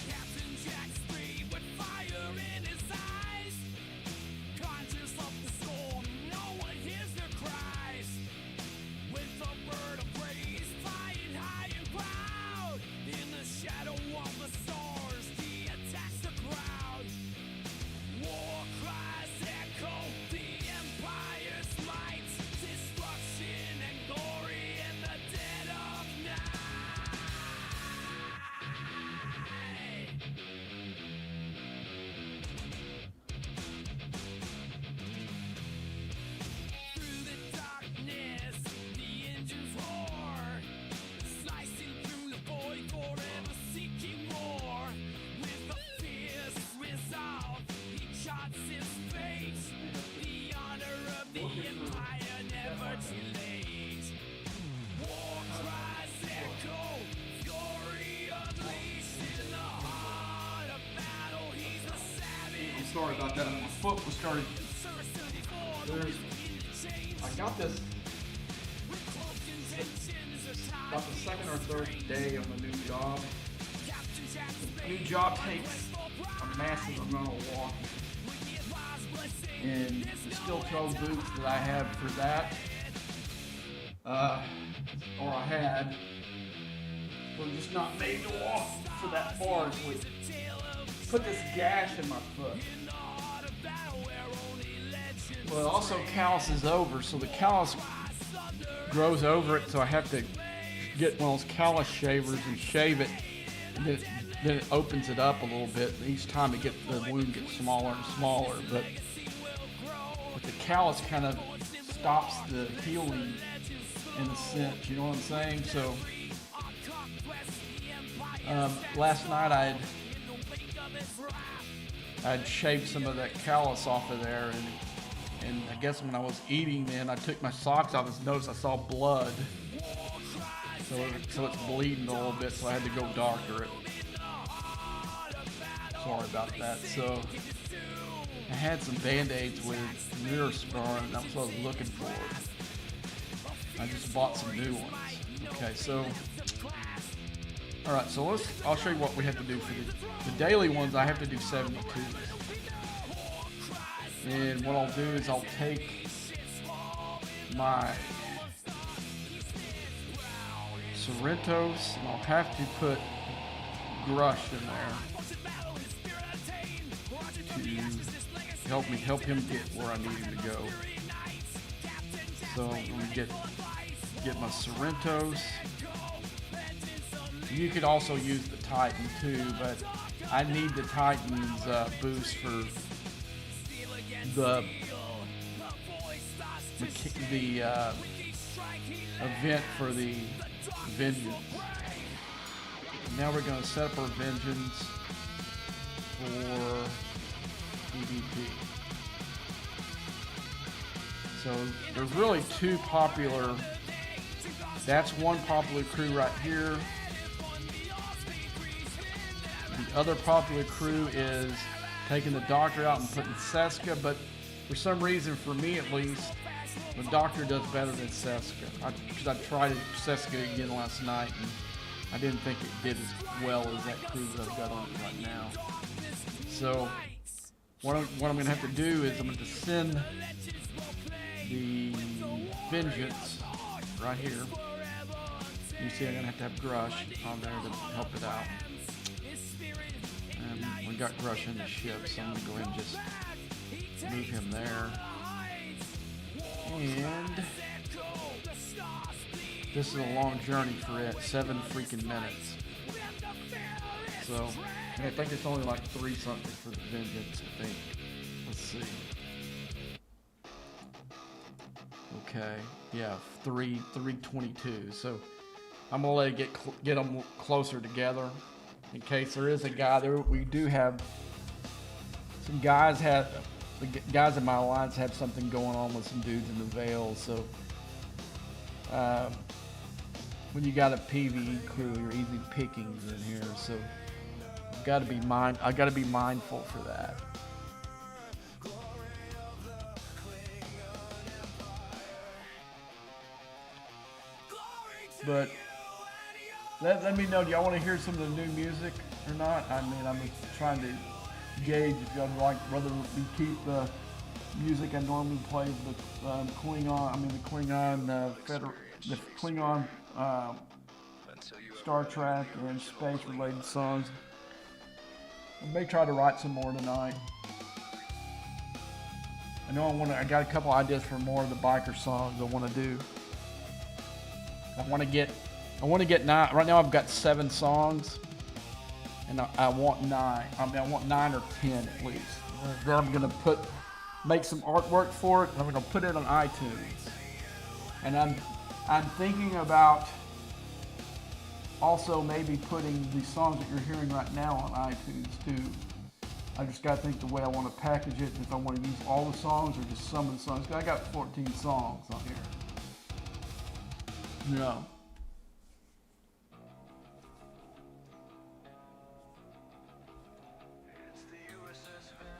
Captain Jack Speed with fire in his eyes, conscious of the storm, no one hears their cries. With a bird of praise flying high and proud, in the shadow of the stars, he attacks the crowd. War cries echo the empire's might, destruction and glory in the dead of night. Through the darkness, the engines roar, slicing through the void, forever seeking more. With a fierce resolve, he charts his fate. The honor of the empire never too late. War cries echo, fury unleashed in the heart of battle. He's a savage. I'm sorry about that. My foot was started. I got this about the second or third day of my new job. The new job takes a massive amount of walking. And the steel toe boots that I have for that, or I had, were just not made to walk for that far. So we put this gash in my foot. Well, it also calluses over, so the callus grows over it, so I have to get one of those callus shavers and shave it, and then it opens it up a little bit. And each time the wound gets smaller and smaller, but the callus kind of stops the healing in a sense, you know what I'm saying? So last night I'd shaved some of that callus off of there, and I guess when I was eating, then I took my socks off and noticed I saw blood. So it's bleeding a little bit, so I had to go doctor it. Sorry about that. So I had some Band-Aids with Neurospar, and that was what I was looking for. I just bought some new ones. Okay, so all right, so I'll show you what we have to do for the daily ones. I have to do 72. And what I'll do is I'll take my Sorrentos and I'll have to put Grush in there to help him get where I need him to go. So I'm gonna get my Sorrentos. You could also use the Titan too, but I need the Titan's boost for the event for the Vengeance. Now we're going to set up our Vengeance for PvP. So there's really two popular. That's one popular crew right here. The other popular crew is taking the Doctor out and putting Seska, but for some reason, for me at least, the Doctor does better than Seska. Because I tried Seska again last night, and I didn't think it did as well as that crew that I've got on it right now. So what I'm going to have to do is I'm going to send the Vengeance right here. You see I'm going to have Grush on there to help it out. And we got Grush in the ship, so I'm going to go ahead and just move him there. And this is a long journey for it, 7 freaking minutes. So I think it's only like 3 something for the Vengeance, I think. Let's see. Okay, yeah, 322. So I'm gonna let it get them closer together in case there is a guy there. We do have some guys the guys in my alliance have something going on with some dudes in the Veil. So when you got a PvE crew, you're easy pickings in here. So I got to be mindful for that. But let me know. Do y'all want to hear some of the new music or not? I mean, I'm trying to gauge if y'all like whether we keep the music I normally play, the Klingon. I mean, the Klingon the Klingon Star Trek and space-related songs. I may try to write some more tonight. I know I got a couple ideas for more of the biker songs I want to do. I want to get 9. Right now I've got 7 songs, and I want 9. I mean, I want 9 or 10 at least. Then I'm gonna make some artwork for it, and I'm gonna put it on iTunes. And I'm thinking about also maybe putting the songs that you're hearing right now on iTunes too. I just gotta think the way I want to package it, if I want to use all the songs or just some of the songs. I got 14 songs on here. No.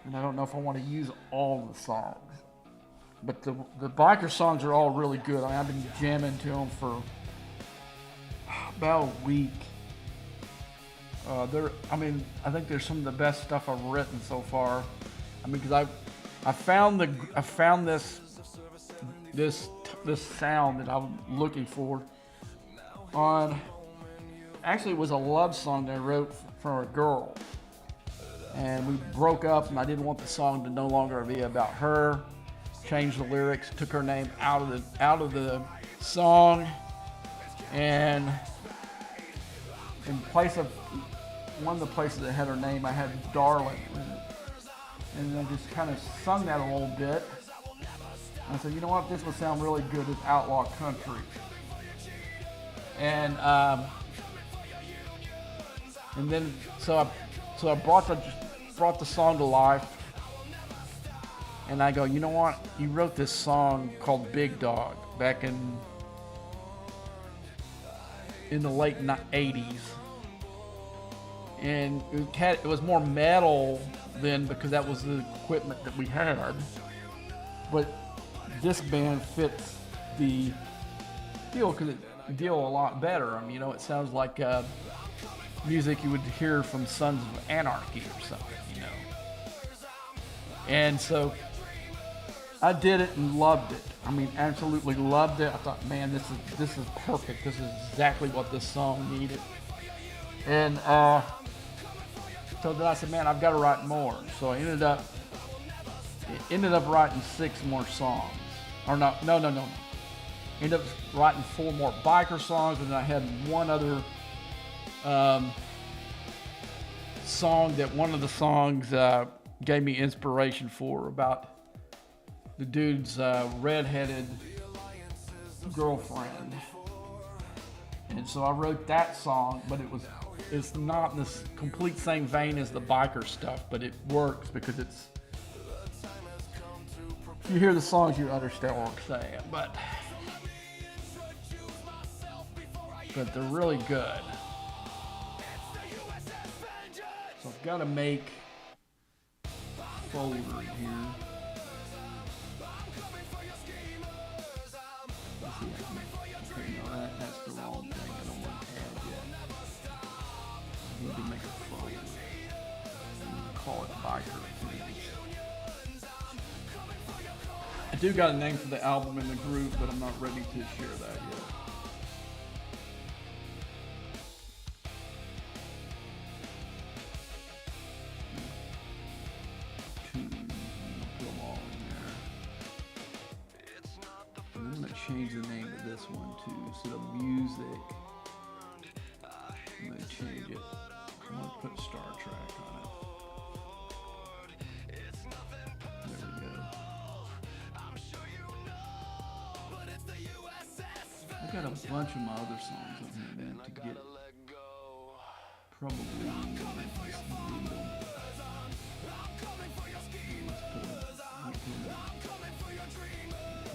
And I don't know if I want to use all the songs. But the biker songs are all really good. I mean, I've been jamming to them for about a week. I think they're some of the best stuff I've written so far. I mean, because I found this sound that I'm looking for on. Actually, it was a love song that I wrote for a girl, and we broke up, and I didn't want the song to no longer be about her. Changed the lyrics, took her name out of the song, and in place of one of the places that had her name, I had Darling, and I just kind of sung that a little bit. And I said, you know what, this would sound really good as outlaw country. And then so I brought the song to life. And I go, you know what? You wrote this song called Big Dog back in the late 80s. And it was more metal then because that was the equipment that we had. But this band fits the deal because it deal a lot better. I mean, you know, it sounds like music you would hear from Sons of Anarchy or something, you know. And so I did it and loved it. I mean, absolutely loved it. I thought, man, this is perfect. This is exactly what this song needed. And so then I said, man, I've got to write more. So I ended up writing 6 more songs. Or no. Ended up writing 4 more biker songs, and then I had one other song that one of the songs gave me inspiration for, about the dude's redheaded girlfriend. And so I wrote that song, but it's not in this complete same vein as the biker stuff, but it works because it's, if you hear the songs, you understand what I'm saying, but they're really good. So I've got to make a folder here. Let's see, okay, no, that's the wrong thing. I don't want to add yet. I need to make a folder. Call it biker. I do got a name for the album in the group, but I'm not ready to share that yet. I'm going to change the name of this one too. Instead of music, I'm going to change it. I'm going to put Star Trek on it. There we go. I got a bunch of my other songs on here, man, to get. Probably just read them.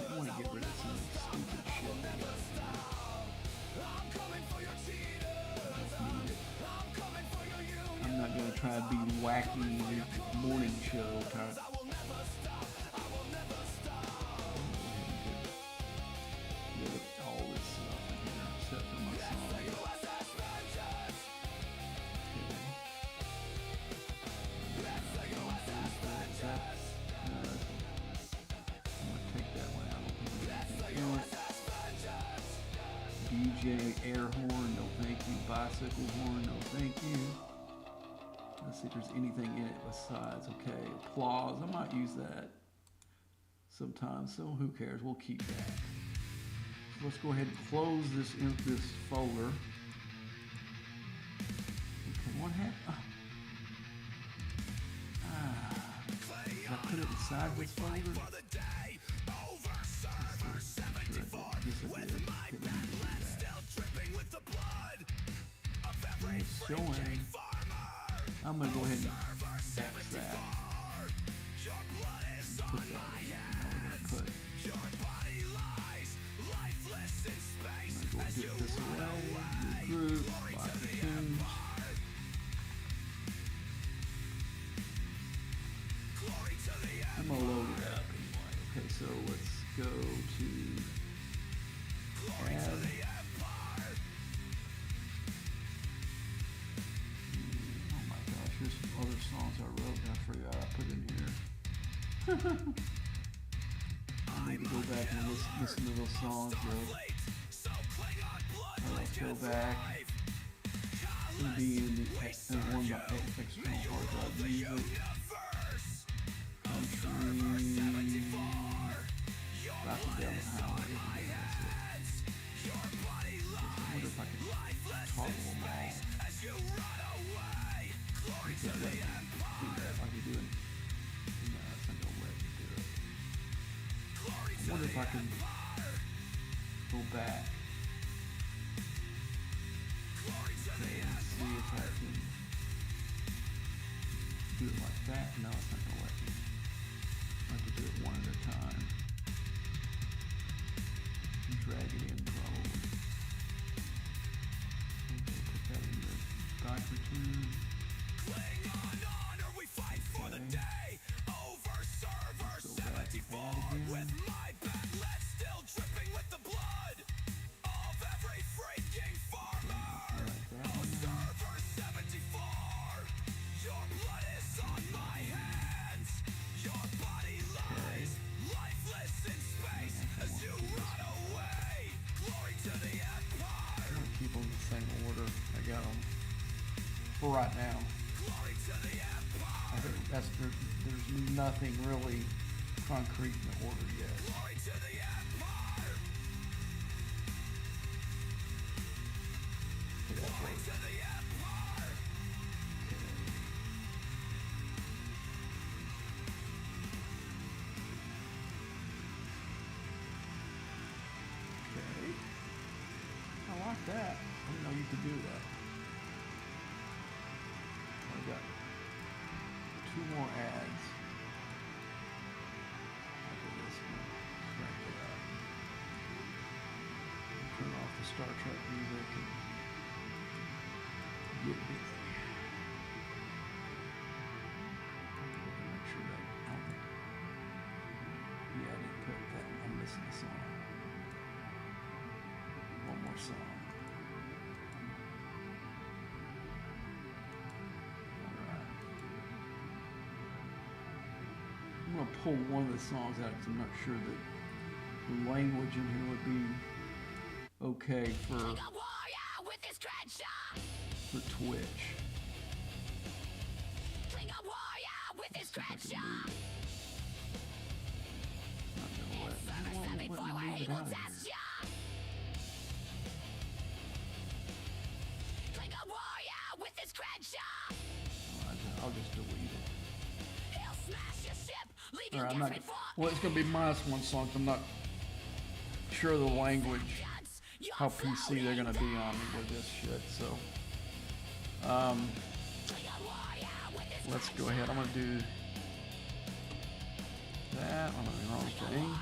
I want to get rid of some stupid shit that I got here. I'm not going to try to be wacky morning show type. All this stuff in here, except for my getting air horn, no thank you. Bicycle horn, no thank you. Let's see if there's anything in it besides. Okay, applause. I might use that sometimes, so who cares? We'll keep that. So let's go ahead and close this folder. Okay, what happened? I put it inside this folder. It's showing. I'm gonna go ahead and X that. Put that. I'm gonna go get this away. New group. Lock the tunes. I'm gonna load it up anyway. Okay, so let's go to add. Oh my gosh, here's some other songs I wrote and I forgot I put in here. I need to go back and listen to those songs, though. Let's go back. It's gonna be in one of my external hard drive music. Dropping down the highway. I wonder if I can toggle them all. I could let me do that like you do it. No, it's not gonna let me do it. I wonder if I can go back. Okay, let's see if I can do it like that. No, it's not gonna let me. I have to do it one at a time. Drag it in probably. Okay, put that in the doctor tune. Okay. Let's go back to that again. For right now, I think there's nothing really concrete in the order yet. Okay, that's right. Okay. I like that. I didn't know you could do that. I've got 2 more ads. After this one, crank it up. Turn off the Star Trek music and get busy. Make sure that yeah, I didn't put that. I'm missing a song. One more song. I'm going to pull one of the songs out because I'm not sure that the language in here would be okay for Twitch. I'll just delete it. Alright, I'm not. Well, it's gonna be -1 song. I'm not sure of the language, how PC they're gonna be on me with this shit. So, let's go ahead. I'm gonna do that. I'm on the wrong thing.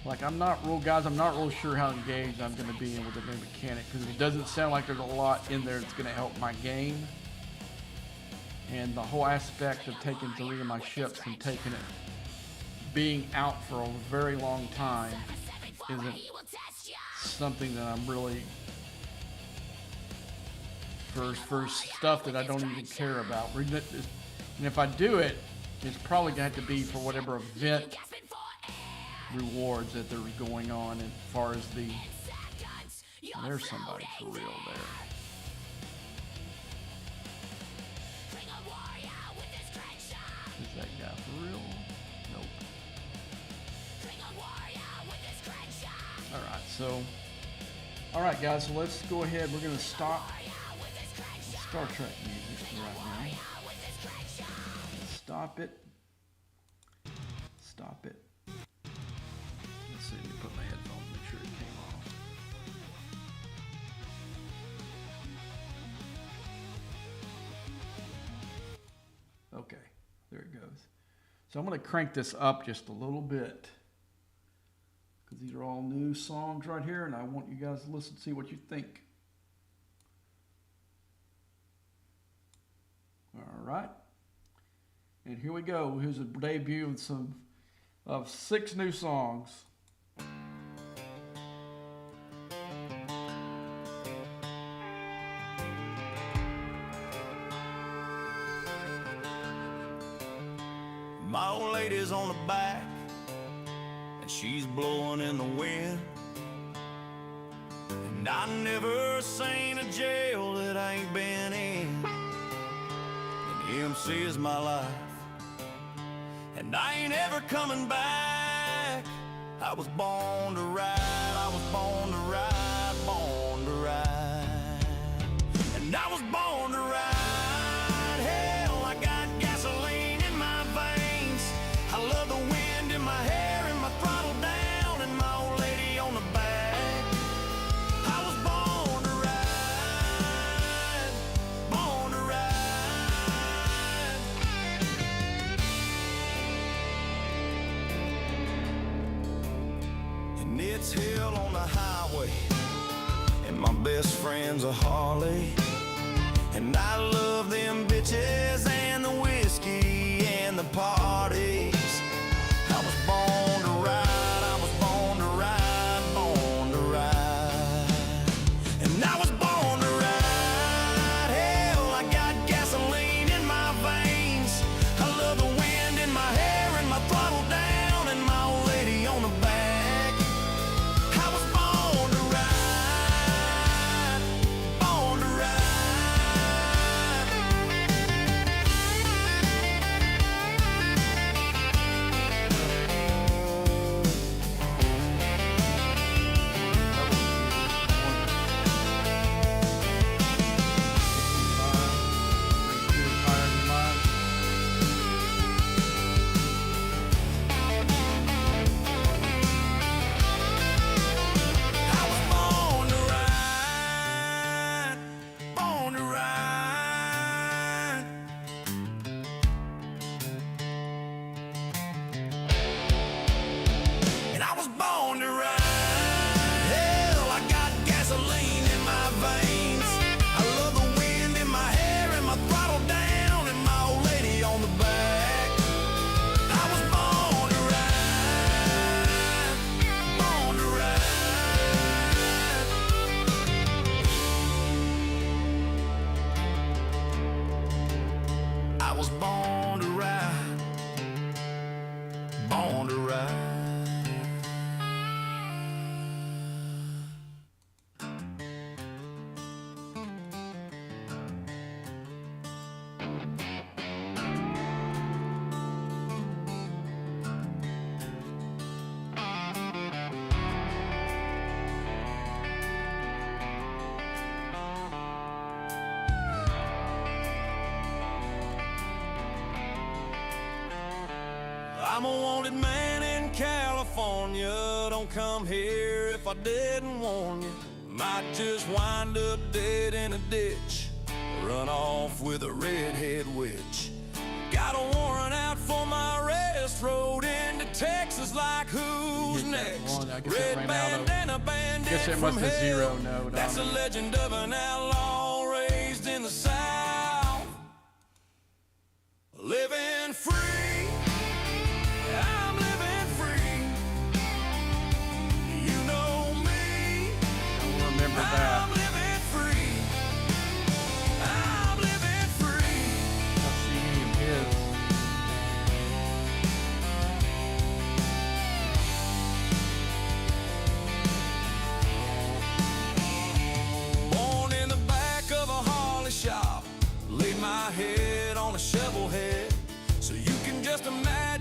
Like, I'm not real sure how engaged I'm gonna be in with the new mechanic, because it doesn't sound like there's a lot in there that's gonna help my game. And the whole aspect of taking 3 of my ships and taking it, being out for a very long time, isn't something that I'm really, for stuff that I don't even care about. And if I do it, it's probably going to have to be for whatever event rewards that they're going on as far as the. There's somebody for real there. Is that guy for real? Nope. All right, guys. So let's go ahead. We're gonna stop Star Trek music right now. Stop it. Stop it. Let's see. Let me put my headphones. Make sure it came off. Okay, there it goes. So I'm going to crank this up just a little bit because these are all new songs right here, and I want you guys to listen, see what you think. All right, and here we go. Here's a debut of 6 new songs. My old lady's on the back, and she's blowing in the wind. And I never seen a jail that I ain't been in. And MC is my life, and I ain't ever coming back. I was born to ride, I was born to ride, born to ride. And I was born to ride. Hell, I got gasoline in my veins. I love the wind in my hair and my throttle down and my old lady on the back. I was born to ride, born to ride. And it's hell on the highway, and my best friend's a Harley. And I love them bitches and the whiskey and the parties. I was born to ride, I was born to ride, born to ride. And I was born to ride. Hell, I got gasoline in my veins. I love the wind in my hair and my throttle down and my old lady on the back. I was born to ride, born to ride. I was born to ride, born to ride. And I was born to ride. Hell, I got gasoline in my veins. I love the wind in my hair and my throttle down and my old lady on the back. I was born to ride, born to ride. I was born to ride, born to ride. I'm a wanted man in California. Don't come here if I didn't warn you. Might just wind up dead in a ditch, run off with a redhead witch. Got a warrant out for my arrest, rode into Texas like who's You get that next? one, I guess that Red ran out of- bandana bandit guess that from must have hell. zero note That's on a it. legend of an outlaw raised in the South. Living free, I'm living free. You know me, Don't remember that. I'm living free. I'm living free. I'll see any of his.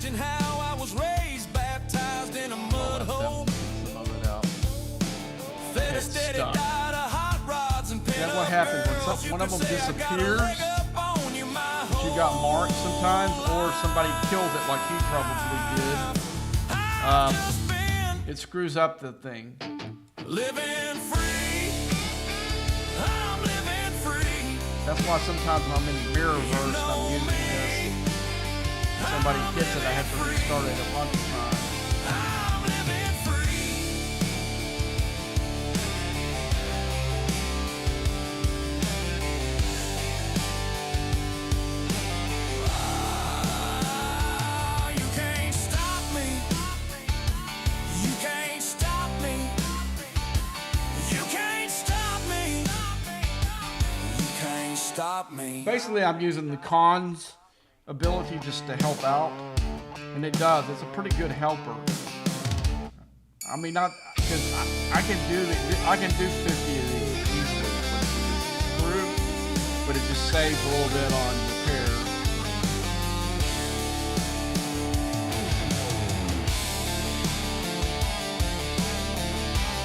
watching how I was raised, baptized in a mud hole. Some of it out. Fed a It's steady stuck. diet of hot rods and That's what happens when one of them disappears. You got marked sometimes, or somebody kills it like he probably did. It screws up the thing. Living free, I'm living free. That's why sometimes when I'm in mirror reverse, I'm using this. If somebody hits it, I have to restart it a bunch of times. I'm living free. You can't stop me. You can't stop me. You can't stop me. You can't stop me. Basically, I'm using the cons ability just to help out, and it does. It's a pretty good helper. I mean, not because I can do 50 of these easily through, but it just saves a little bit on repair.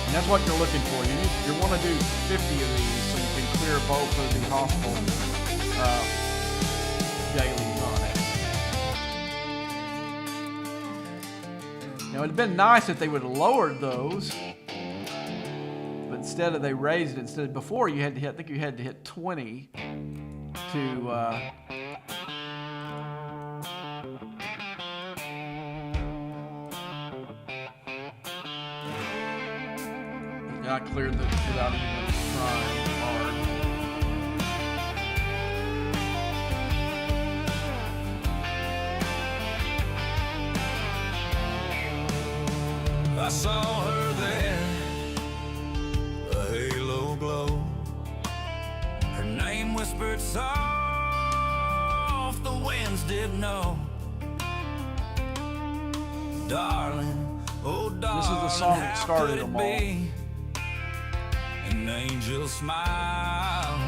And that's what you're looking for. You want to do 50 of these so you can clear both of the hospital dailies on it. Now it'd have been nice if they would have lowered those, but instead of they raised it. Instead of before you had to hit, I think you had to hit 20 to I cleared this without even trying hard. I saw her there, a halo glow. Her name whispered soft, the winds did know. Darling, oh darling, This is the song that how started could it them all. be? An angel smile,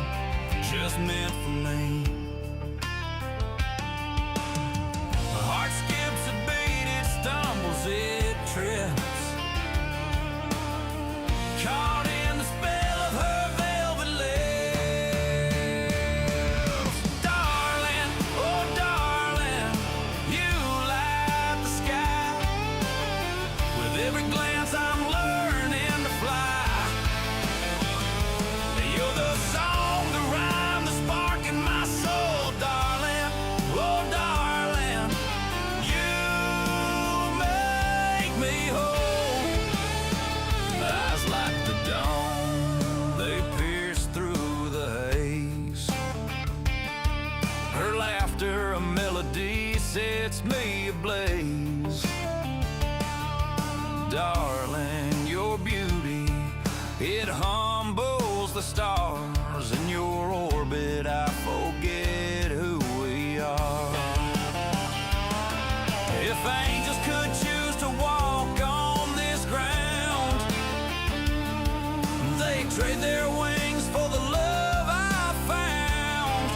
just meant for me. My heart skips a beat, it stumbles, it trips. Caught in the spell of her velvet lips. Darling, oh darling, you light the sky. With every glance I'm learning to fly. You're the song, the rhyme, the spark in my soul, darling. Oh darling, you make me whole. Eyes like the dawn, they pierce through the haze. Her laughter, a melody, sets me ablaze. Darling, your beauty, it humbles the stars. In your orbit, I forget who we are. If angels could choose to walk on this ground, they'd trade their wings for the love I found.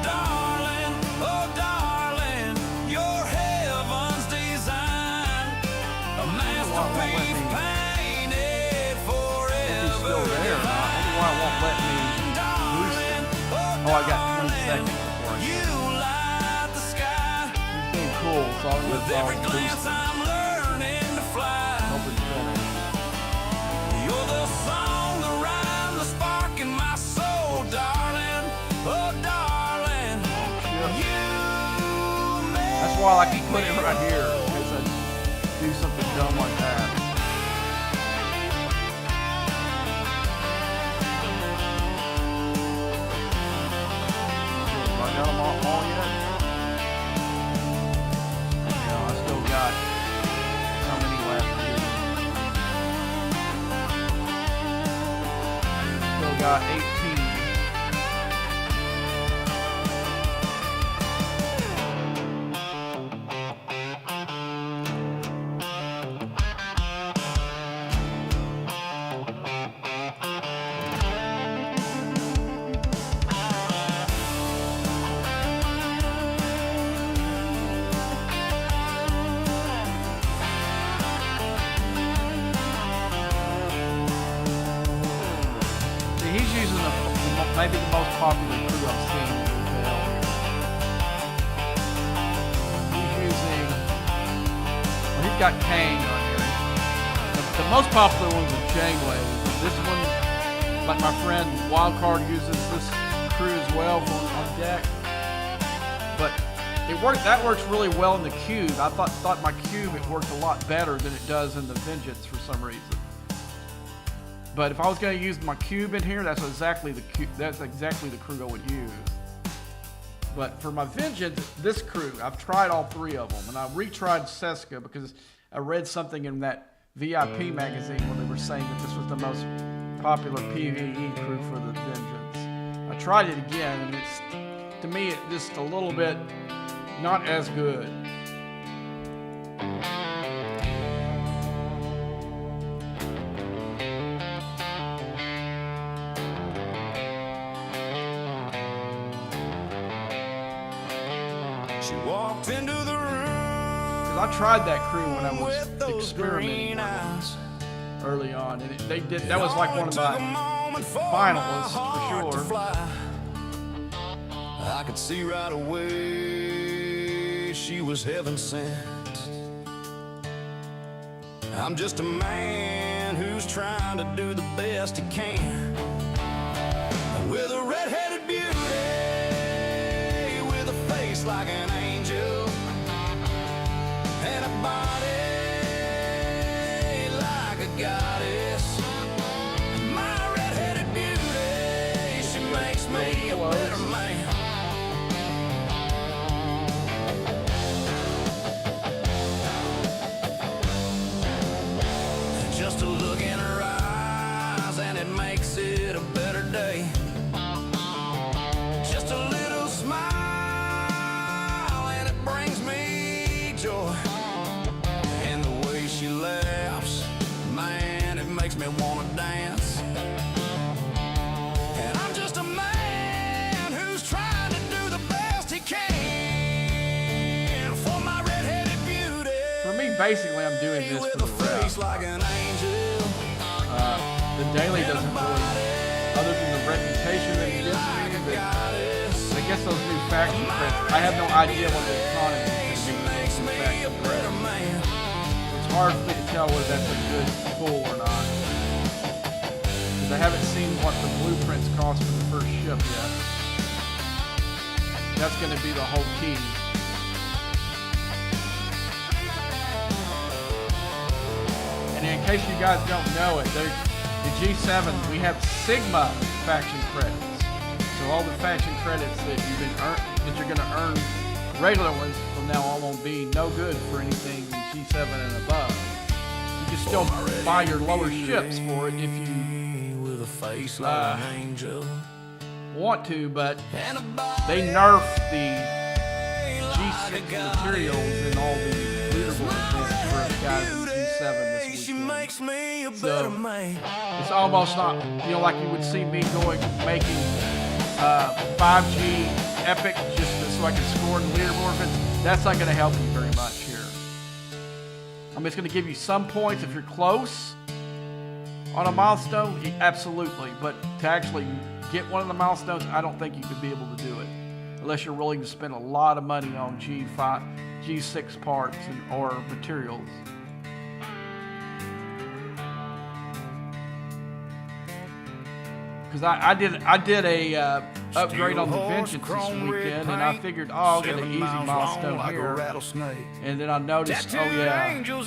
Darling, oh darling, your heaven's design, a masterpiece painted forever. It's still there. I wonder why it won't let me boost it. Oh, I got 20 seconds before I You light the sky. It's being cool, so I'll With every boost glance it. I'm learning to fly. Hope it's finished. You're the song, the rhyme, the spark in my soul, darling. Oh, darling. You That's why I like to put it right here, in case I do something dumb like that. I got them all yet? No, I still got how many left here? Still got 18. maybe the most popular crew I've seen in Bell. He's using, well, he's got Kane on here. The most popular one's a Janeway. This one, like my friend Wildcard uses this crew as well on deck. But that works really well in the cube. I thought my cube, it worked a lot better than it does in the Vengeance for some reason. But if I was going to use my cube in here, that's exactly the crew I would use. But for my Vengeance, this crew, I've tried all three of them, and I retried Seska because I read something in that VIP magazine where they were saying that this was the most popular PvE crew for the Vengeance. I tried it again, and it's, to me, it's just a little bit not as good. She walked into the room. Because I tried that crew when I was experimenting with them early on, and that was like one of my finalists for sure. I could see right away she was heaven sent. I'm just a man who's trying to do the best he can. With a red-headed beauty, with a face like an angel, and a body like a goddess. My red-headed beauty, she makes me a better man. Just a look in her eyes and it makes it a better day. Just a little smile and it brings me joy. And the way she laughs, man, it makes me want to dance. And I'm just a man who's trying to do the best he can for my red-headed beauty. For me, basically, I'm doing this for the rest. Like an angel. The daily doesn't really, other than the reputation that it gives me, but I guess those new faction credits, I have no idea what the economy is going to be with those new faction credits. It's hard for me to tell whether that's a good pull or not. Because I haven't seen what the blueprints cost for the first ship yet. That's going to be the whole key. And in case you guys don't know it, the G7, we have Sigma faction credits. So all the faction credits that you're going to earn, regular ones from now on, won't be no good for anything G7 and above. You can still buy your lower ships for it if you want to, but they nerf the G6 materials in all the leaderboard events for us guys in G7 this weekend. So it's almost not, like you would see me making 5G epic just so I can score in leaderboard events. That's not going to help you very much here. I mean, it's going to give you some points if you're close on a milestone, absolutely. But to actually get one of the milestones, I don't think you could be able to do it unless you're willing to spend a lot of money on G5, G6 parts or materials. Because I did a upgrade on the Vengeance this weekend, and I figured, I'll get an easy milestone here. And then I noticed, Vengeance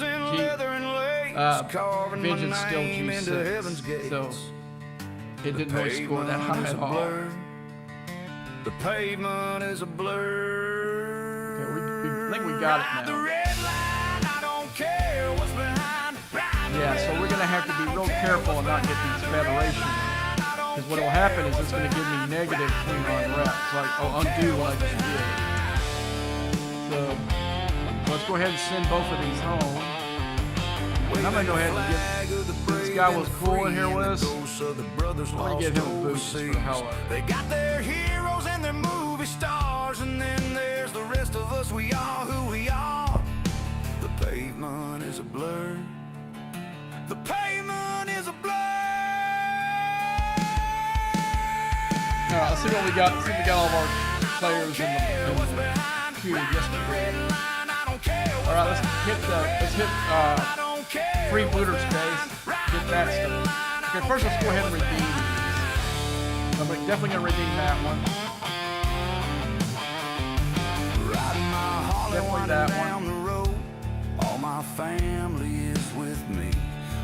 still G6, so it didn't really score that high at all. The pavement is a blur. Okay, I think we got it now. Yeah, so we're gonna have to be real careful and not get these federations. Because what will happen is it's going to give me negative 3 reps. Like, I'll undo what I just did. So, let's go ahead and send both of these home. And I'm going to go ahead and get, this guy was cool in here with us. I'm going to get him a boost just for the hell of it. They got their heroes and their movie stars, and then there's the rest of us, we are who we are. The pavement is a blur. The pavement is a blur. Now see what we got. See if we got all of our players in the queue yesterday. All right, let's hit freebooter space. Get that stuff. Okay, first let's go ahead and redeem these. I'm definitely gonna redeem that one. Definitely that one. All my family is with me.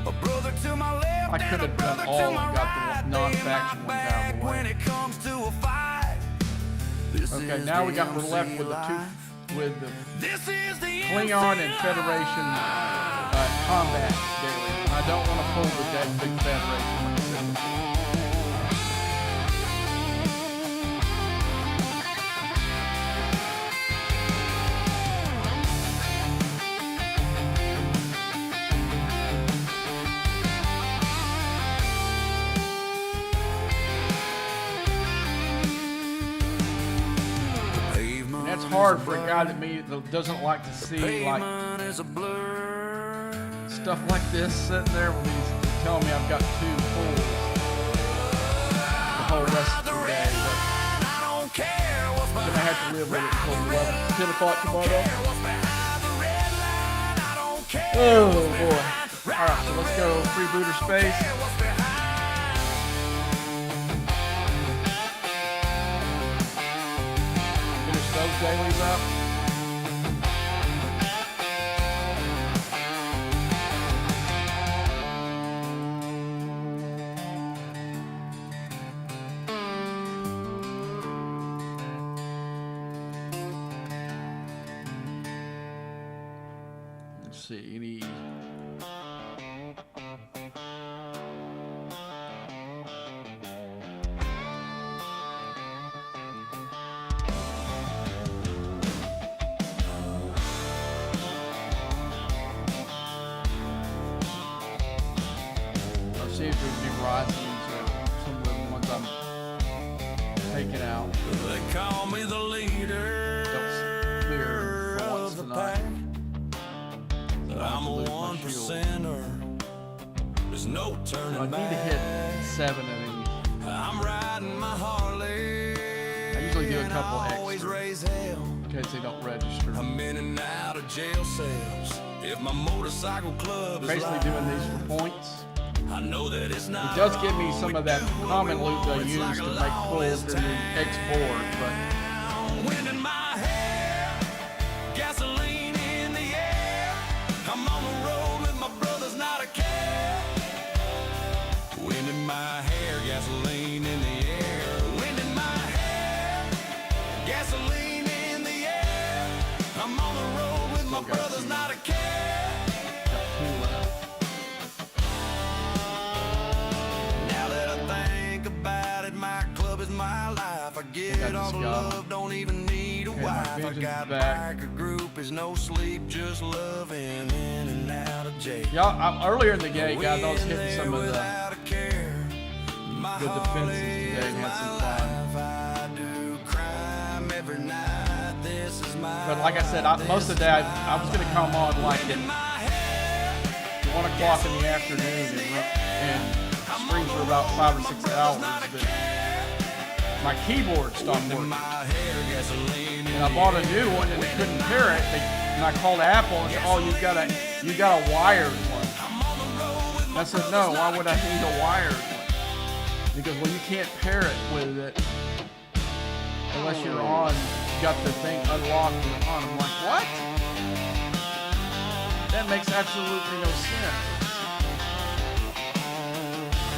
A brother to my left, I could have done all and got the non-faction ones out of the when way. it comes to a fight. Okay, now we're left with the Klingon and Federation combat daily. I don't want to pull the dead big Federation. It's hard for a guy that doesn't like to see like stuff like this sitting there when he's telling me I've got 2 pulls the whole rest of the day. But I'm gonna have to live with it until 10 o'clock tomorrow. Oh boy! All right, so let's go freebooter space. Those dailies up. Let's see, any see if there's any risings or some of the ones I'm taking out. They call me the leader Don't clear for once tonight. I'm a 1%er. There's no turning I need to back. hit 7 of these. I'm riding my Harley. I usually do a couple Always extra raise hell. in case they don't register. I'm in and out of jail cells. If my motorcycle club is Basically doing these for points. I know that it's not It does give me wrong. some We of that do what common we loot want. I It's use like to a make lawless pulls in the town. X-board, but Wind in my hair, gasoline in the air. I'm on the road with my brothers, not a care. Wind in my hair, gasoline in the air. Wind in my hair, gasoline in the air. I'm on the road with my got brothers, two. not a care. got 2 left. Now that I think about it, my club is my life. I get got all the this guy. love, don't even need a Okay, my wife. I vengeance got is back. biker group, is no sleep, just loving in and out of jail. Y'all, earlier in the game, guys, I was hitting some of the Without a care. My defenses Harley today is and had some my fun. life. I do crime every night. This is my But like I said, most of the day I was going to come on like at 1 o'clock in the afternoon and stream for about 5 or 6 hours. But my keyboard stopped working. And I bought a new one and they couldn't pair it. And I called Apple and said, "Oh, you got a wired one." And I said, "No, why would I need a wired one?" Because well, you can't pair it with it unless you're on. You got the thing unlocked and on. I'm like, what? That makes absolutely no sense.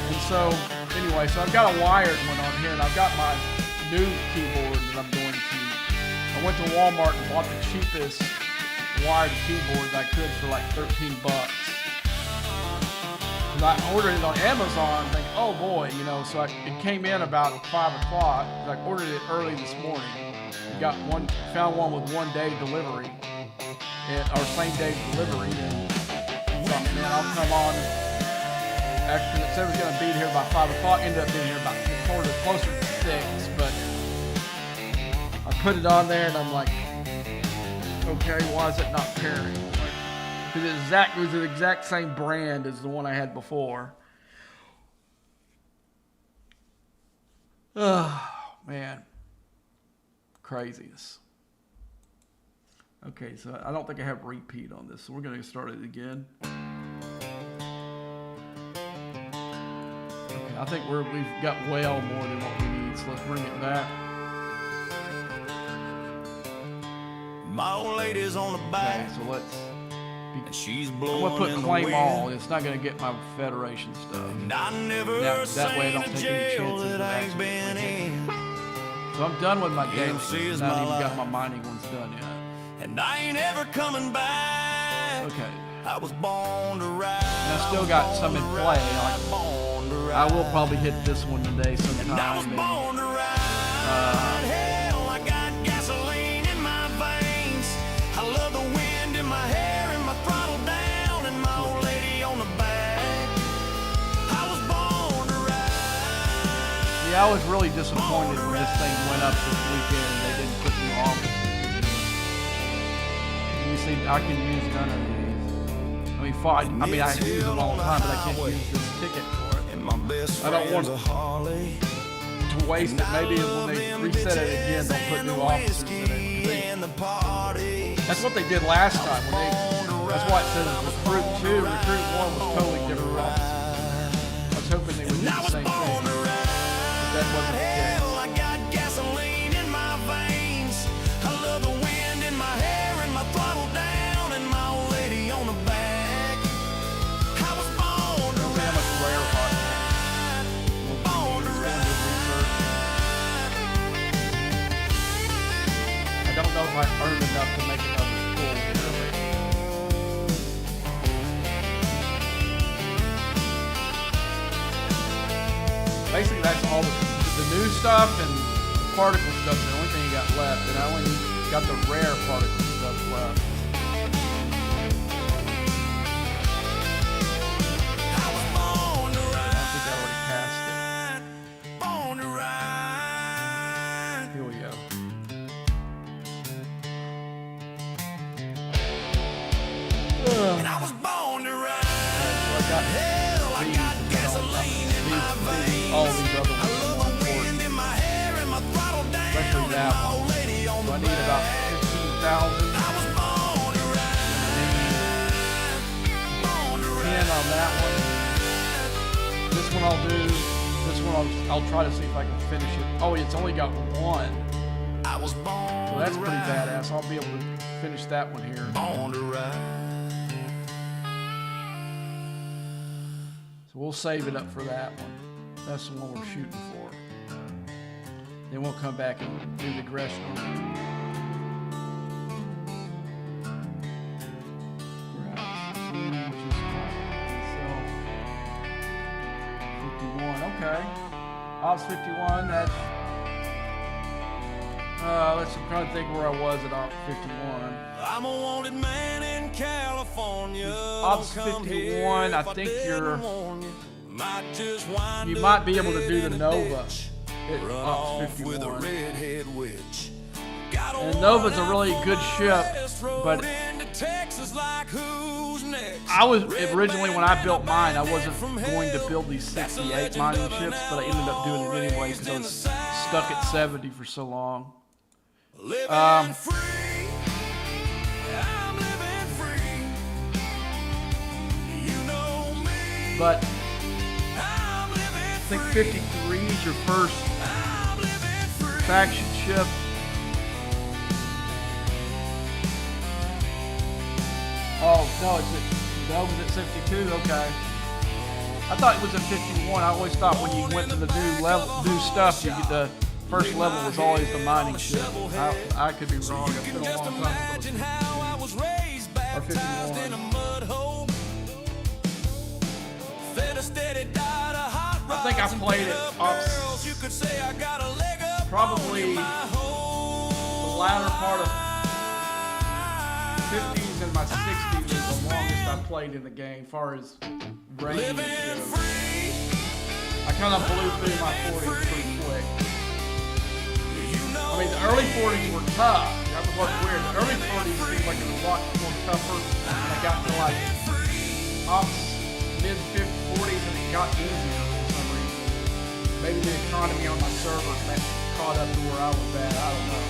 And so, anyway, so I've got a wired one on here, and I've got my new keyboard that I'm going to. I went to Walmart and bought the cheapest wired keyboard that I could for like $13. And I ordered it on Amazon, thinking, oh boy, you know, so it came in about 5 o'clock. I ordered it early this morning. Found one with 1 day delivery, or same day delivery, and thought, man, I'll come on. After it said it was going to be here by 5 o'clock, ended up being here about closer to 6, but I put it on there and I'm like, okay, why is it not pairing? Because it was the exact same brand as the one I had before. Man, craziness. Okay, so I don't think I have repeat on this, so we're gonna start it again. Okay, I think we've got well more than what we need, so let's bring it back. My old lady's on the Okay, back, so let's. and she's I'm blowing gonna put in the claim wind. all. It's not gonna get my Federation stuff. And I never That way I seen don't a take any jail chances that of I ain't accidentally been hitting. in. So I'm done with my daily. EMC is Not my even got life. my mining ones done yet. And I ain't ever coming back. Okay. I was born to ride. And I still got some in play. Like, Born to ride. I will probably hit this one today And I was sometime. born to ride. Hell, I got gasoline in my veins. I love the wind in my hair and my throttle down and my old lady on the back. I was born to ride. Yeah, I was really disappointed when this thing went up this weekend and they didn't put new officers. You see, I can use none of these. I mean, I use them all the time, but I can't use this ticket for it. And my best I don't want friend's a Harley. to waste it. Maybe when they reset it again, they'll put new officers in it. And the party. That's what they did last time. That's why it says Recruit 2. Recruit 1 was totally different officers. I was hoping they would do the same thing. But that wasn't the case. Hell, I got gasoline in my veins. I love the wind in my hair and my throttle down and my old lady on the back. I was born to How much rare part. ride. Born to ride. I don't know if I earned enough to make another full really. Basically, that's all the new stuff and the particle stuff. The only thing you got left, and I only got the rare particle stuff left. I was born to I ride. think I already passed Born to ride. it. Here we go. And I was born to ride. So I got Hell, I these, got and gasoline in my veins. all these other I ones love are the important. wind in my hair and my throttle down. Especially that and my one. old lady on So I the need about back. 15,000. I was born to ride. Born to 10 on that one. This one I'll do. This one I'll try to see if I can finish it. Oh, it's only got one. I was born So that's to pretty ride. badass. I'll be able to finish that one here. Born to ride. So we'll save it up for that one. That's the one we're shooting for. Then we'll come back and do the aggression on it. Right. Which is so 51. Okay. Ops 51. That. I'm trying to think where I was at Ops 51. I'm a wanted man in California. Ops Don't come 51, here I if think didn't you're- warn you. Might just wind You up might be able to do dead the in a Nova ditch. at Run Ops off with a 51. redhead witch. Got a And Nova's a really warrant good out for ship, my west road but into Texas like who's next? I was Red originally when I man built and a mine, I bandit wasn't from going to hell. build these That's the 68 legend mining of an ships, but I ended up doing it outlaw anyway because I raised in was the stuck at South. 70 for so long. Living free. I'm living free. You know me. But I'm living I think free. 53 is your first I'm living free. faction ship. Oh, no, Nova's at 62, okay. I thought it was at 51. I always thought when you went to the new stuff, you get the first level was always the mining ship. I could be wrong. It's been a Just long time. imagine how I was raised, baptized in a mud hole. Fed a steady diet of hot I think I rods and played it pick-up Ops girls. You could say I got a leg up probably on my whole the latter part of 50s and my 60s is the longest I played in the game, far as range living goes. free. I kind of blew through my 40s pretty quick. You know I mean, the early 40s were tough. That was what's weird. The early 40s seemed like it was a lot more tougher. And I got to like Ops mid 40s and it got easier for some reason. Maybe the economy on my servers meant caught up to where I was at. I don't know.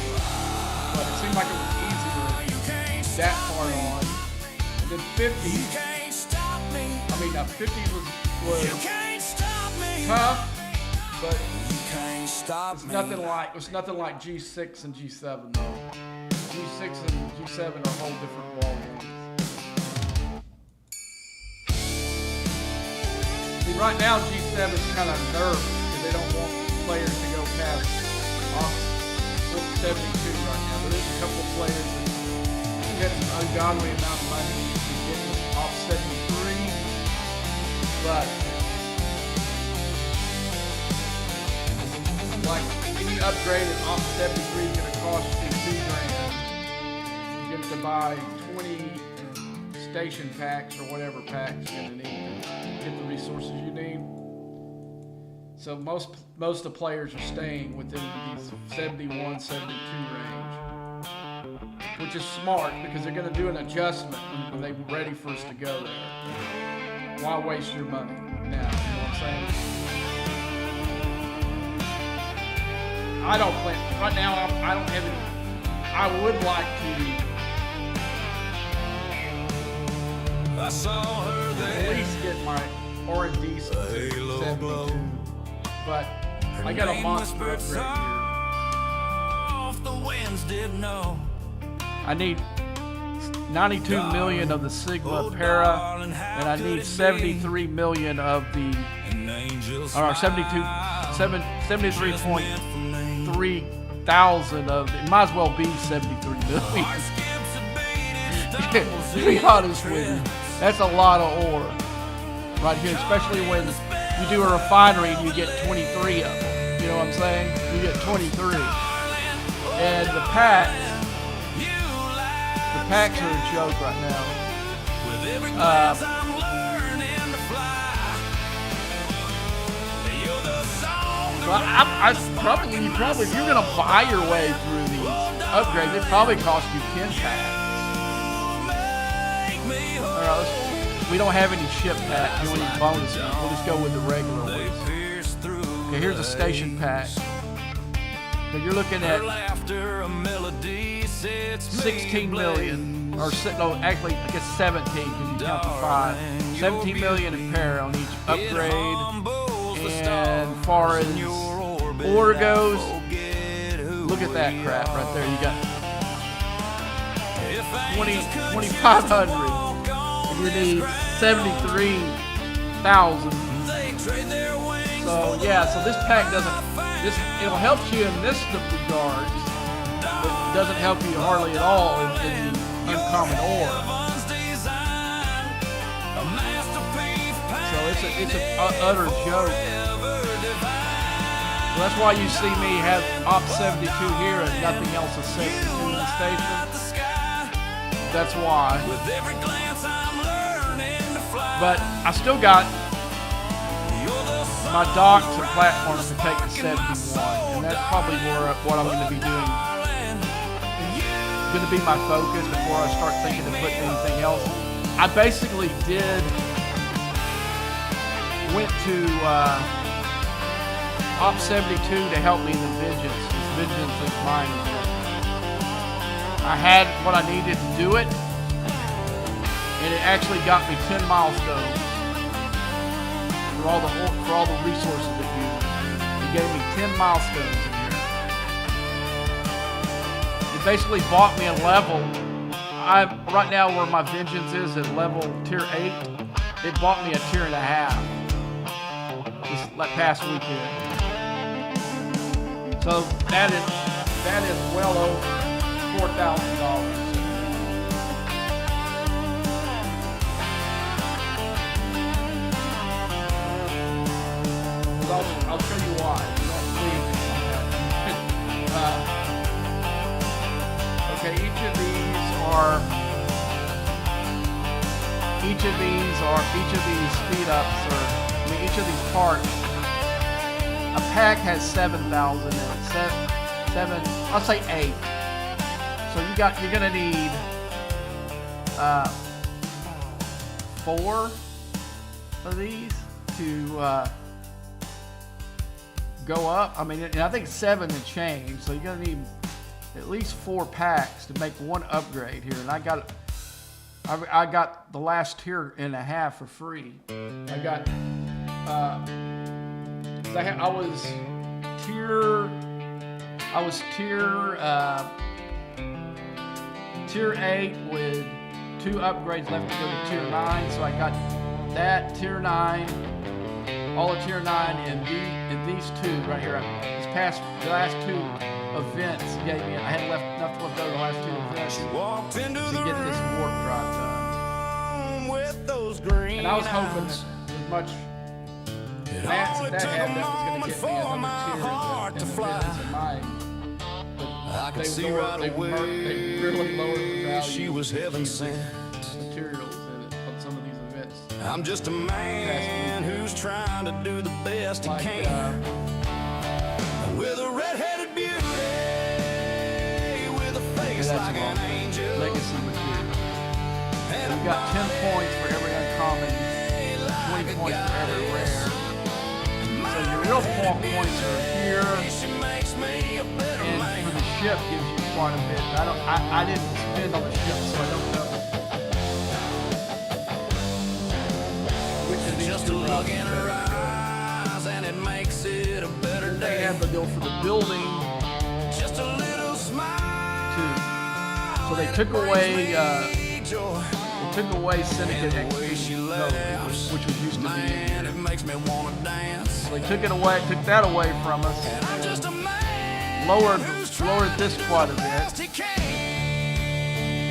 But it seemed like it was easier that far on. And then 50s, I mean, 50s was tough, but it's nothing like G6 and G7 though. G6 and G7 are whole different ballgames. See, right now G7 is kind of nervous because they don't want players to go past off 72 right now. But there's a couple of players that get an ungodly amount of money to get off 73, but like any upgrade at off 73 is going to cost you $2,000. You get to buy 20 station packs or whatever packs you're going to need to get the resources you need. So most of the players are staying within these 71, 72 range, which is smart because they're going to do an adjustment when they're ready for us to go there. Why waste your money now? You know what I'm saying? I don't plan right now. I don't have any. I would like to I saw her at there. least get my R&D 72, but I got a monster upgrade here. Off the winds did know. I need 92 million of the Sigma Para, and I need 73 million of the, or 73.3 thousand of it. Might as well be 73 million. To be honest with you, that's a lot of ore right here, especially when you do a refinery and you get 23 of them. You know what I'm saying? You get 23. And the packs are a joke right now. I probably, if you're gonna buy your way through these upgrades, it probably cost you 10 packs. All right, we don't have any ship packs. We don't need bonuses. We'll just go with the regular ones. Okay, here's a station pack. So you're looking at 16 million, or no, actually I guess 17 because you count the 5. 17 million in para on each upgrade. And far as ore goes, look at that crap right there. You got 2,500. And you need 73,000. So yeah, so this pack it'll help you in this regard, but it doesn't help you hardly at all in the uncommon ore. So it's an utter joke. So that's why you see me have Op 72 here and nothing else is 72 in the station. That's why. But I still got my docks and platforms to take to 71, and that's probably what I'm going to be doing. Going to be my focus before I start thinking of putting anything else. I basically went to Op 72 to help me in the Vengeance. This Vengeance is mine. I had what I needed to do it, and it actually got me 10 milestones for all the resources it used. It gave me 10 milestones in here. It basically bought me a level. Right now where my Vengeance is at level tier 8, it bought me a tier and a half this past weekend. So that is well over $4,000. I'll show you why. You don't believe me. Okay, each of these speed ups, each of these parts. A pack has 7,000 in it. Seven. I'll say 8. So you're gonna need 4 of these to go up. I mean, and I think 7 to change. So you're gonna need at least 4 packs to make one upgrade here. And I got the last tier and a half for free. I got, I was tier 8 with 2 upgrades left to go to tier 9. So I got that tier 9, all of tier 9, and these 2 right here. The last 2 events gave me. I had enough to go to the last 2 events to get this warp drive done. With those green And I was hoping that as much mats that had that was going to get me another tier in the business of mine. I could see right they away really lowered the value she was heaven sent. materials on some of these events. I'm just a man who's trying to do the best he Like, can. With a red-headed beauty, with a face that's like an angel. legacy material. We've got 10 points for every uncommon, 20 points for every rare. So your real points are here, She makes me a better and man. for the ship gives you quite a bit. I didn't spend on the ship, so I don't know which of these Just a two look routes in is her better. eyes, and it makes it a better They day. have the deal for the building Just a little smile. too. So they took away Joy. Syndicate And the way she laughs, which was used to be. man, it makes me wanna dance. So they took that away from us. I'm just a man Lowered who's trying this quite a the bit. best he can.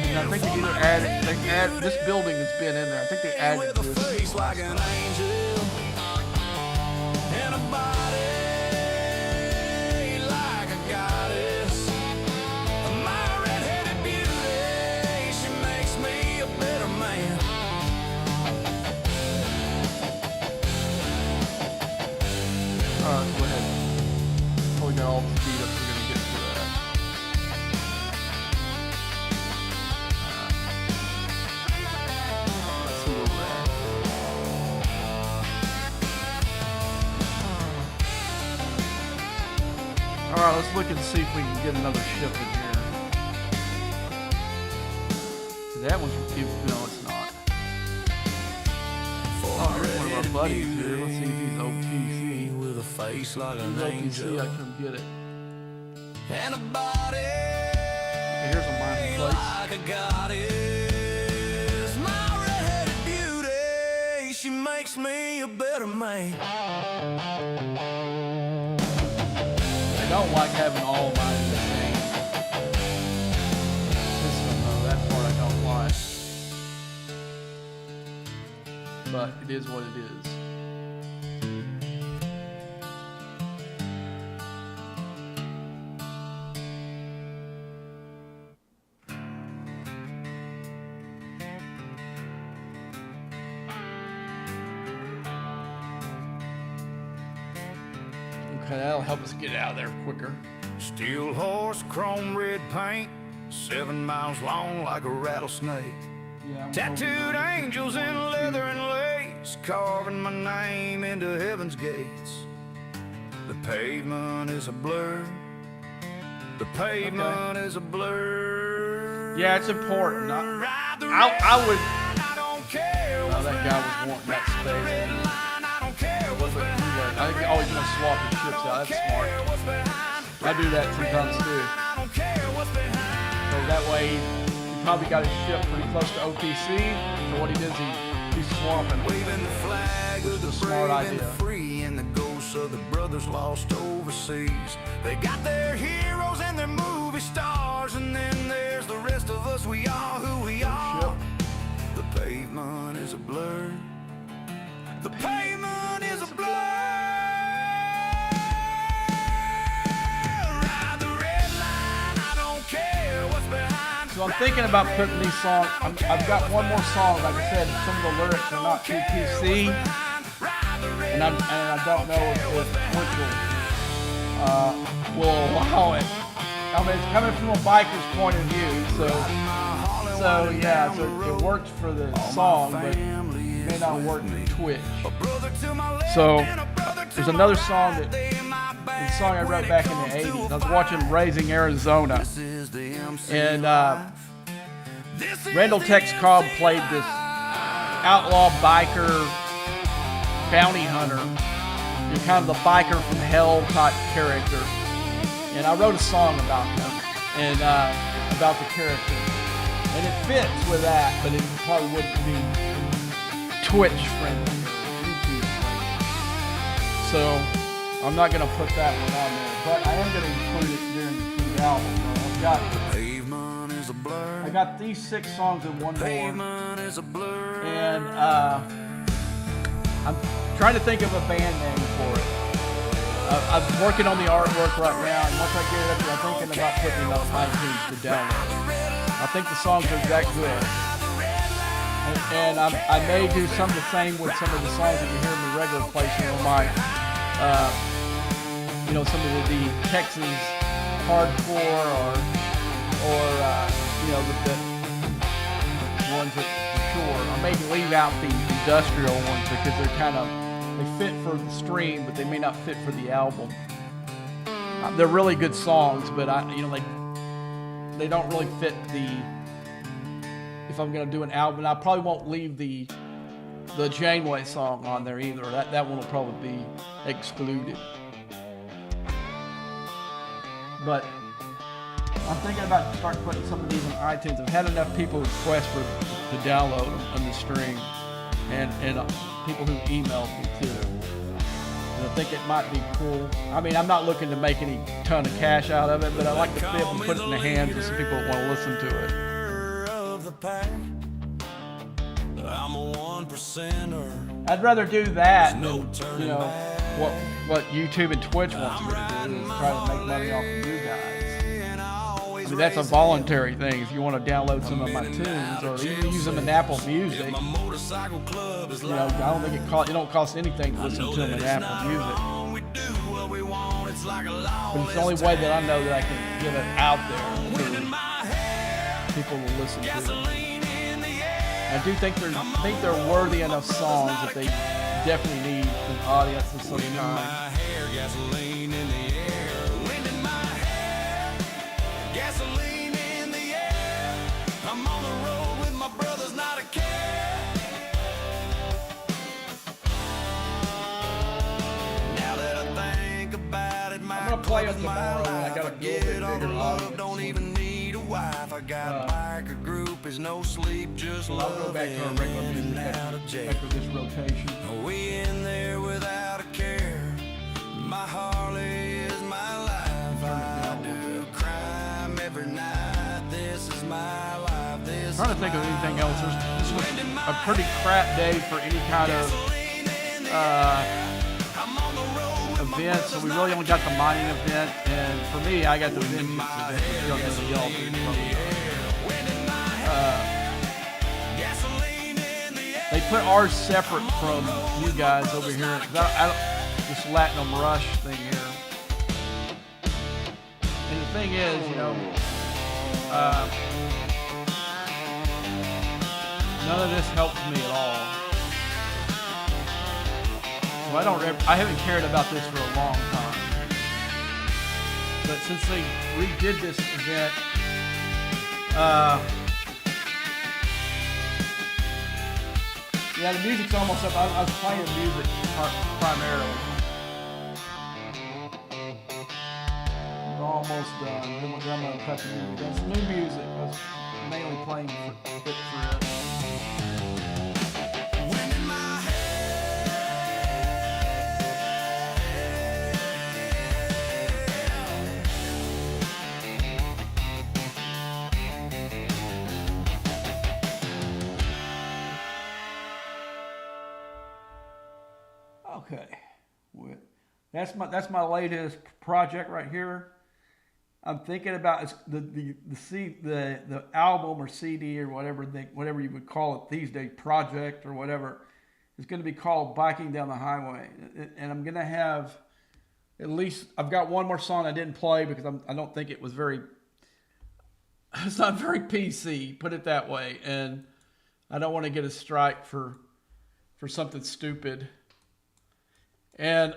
And I think they either added this building has been in there. I think they added With a this. face like an angel and a body like a goddess. My red-headed beauty, she makes me a better man. Alright, go ahead. Before we got all the speed up, we're gonna get to that. Let's see where we're at. Alright, let's look and see if we can get another ship in here. That one's, no, it's not. Oh, here's one of our buddies here. Let's see if he's OTC. With a face like an He's OTC, angel I come get it. and a body Okay, here's a mining place. like a goddess. My red-headed beauty, she makes me a better man. I don't like having all mine in the same system though. That part I don't like. But it is what it is. Okay, that'll help us get out of there quicker. Steel horse, chrome red paint, 7 miles long like a rattlesnake. Yeah, Tattooed angels in leather and lace, carving my name into heaven's gates. The pavement is a blur. The pavement is a blur. Yeah, it's important. I would. No, that guy was wanting that space. I think always gonna swap his ships out. That's smart. I do that sometimes too. So that way, he probably got his ship pretty close to OTC. So what he does, he's swapping. Waving the flag Which of is the a smart brave and idea. the free and the ghosts of the brothers lost overseas. They got their heroes and their movie stars, and then there's the rest of us. We are who we are. The pavement is a blur. The pavement is a blur. Ride the red line, I don't care what's behind. So I'm thinking about putting these songs. I've got one more song. Like I said, some of the lyrics are not too PC, and I don't know if Twitch will allow it. I mean, it's coming from a biker's point of view, so yeah, so it worked for the song, but it may not work for Twitch. So there's another song that the song I wrote back in the 80s. I was watching Raising Arizona, and Randall Tex Cobb played this outlaw biker bounty hunter, kind of the biker from hell type character. And I wrote a song about him and about the character. And it fits with that, but it probably wouldn't be Twitch friendly or YouTube friendly. So I'm not going to put that one on there, but I am going to include it during the album. I got these 6 songs and one more. And I'm trying to think of a band name for it. I'm working on the artwork right now, and once I get it up there, I'm thinking about putting it up on iTunes to download. I think the songs are that good. And I may do some of the same with some of the songs that you hear in the regular place. Some of the Texas hardcore or the ones that for sure. I may leave out the industrial ones because they fit for the stream, but they may not fit for the album. They're really good songs, but they don't really fit if I'm gonna do an album. I probably won't leave the Janeway song on there either. That one will probably be excluded. But I'm thinking about start putting some of these on iTunes. I've had enough people request to download them on the stream, and people who emailed me too. And I think it might be cool. I mean, I'm not looking to make any ton of cash out of it, but I like to be able to put it in the hands of some people that want to listen to it. I'd rather do that than what YouTube and Twitch wants me to do, is try to make money off of you guys. I mean, that's a voluntary thing. If you want to download some of my tunes or even use them in Apple Music, I don't think it don't cost anything to listen to them in Apple Music. But it's the only way that I know that I can get it out there for people to listen to. I do think they're worthy enough songs that they definitely need an audience of some kind. Gasoline in the air, wind in my hair, gasoline in the air. I'm on the road with my brothers, not a care. Now that I think about it, my I'm gonna play it tomorrow when I got a bigger audience. don't even need a wife. I got a biker group, is no sleep, just I'll love. go back to our regular music after this rotation. We in there without a care. My Harley is my life. I do crime every night. This is my life. I'm trying to think of anything else. This was a pretty crap day for any kind of event. So we really only got the mining event, and for me, I got the vengeance event. They put ours separate from you guys over here. This Latinum Rush thing here. And the thing is, none of this helps me at all. So I haven't cared about this for a long time. But since they redid this event, the music's almost up. I was playing music primarily. We're almost done. Then I'm going to cut the music. That's new music. I was mainly playing for it. Okay, that's my latest project right here. I'm thinking about the album or CD or whatever you would call it these days, project or whatever. It's going to be called Biking Down the Highway, and I'm going to have at least, I've got one more song I didn't play because I don't think it's not very PC, put it that way, and I don't want to get a strike for something stupid. And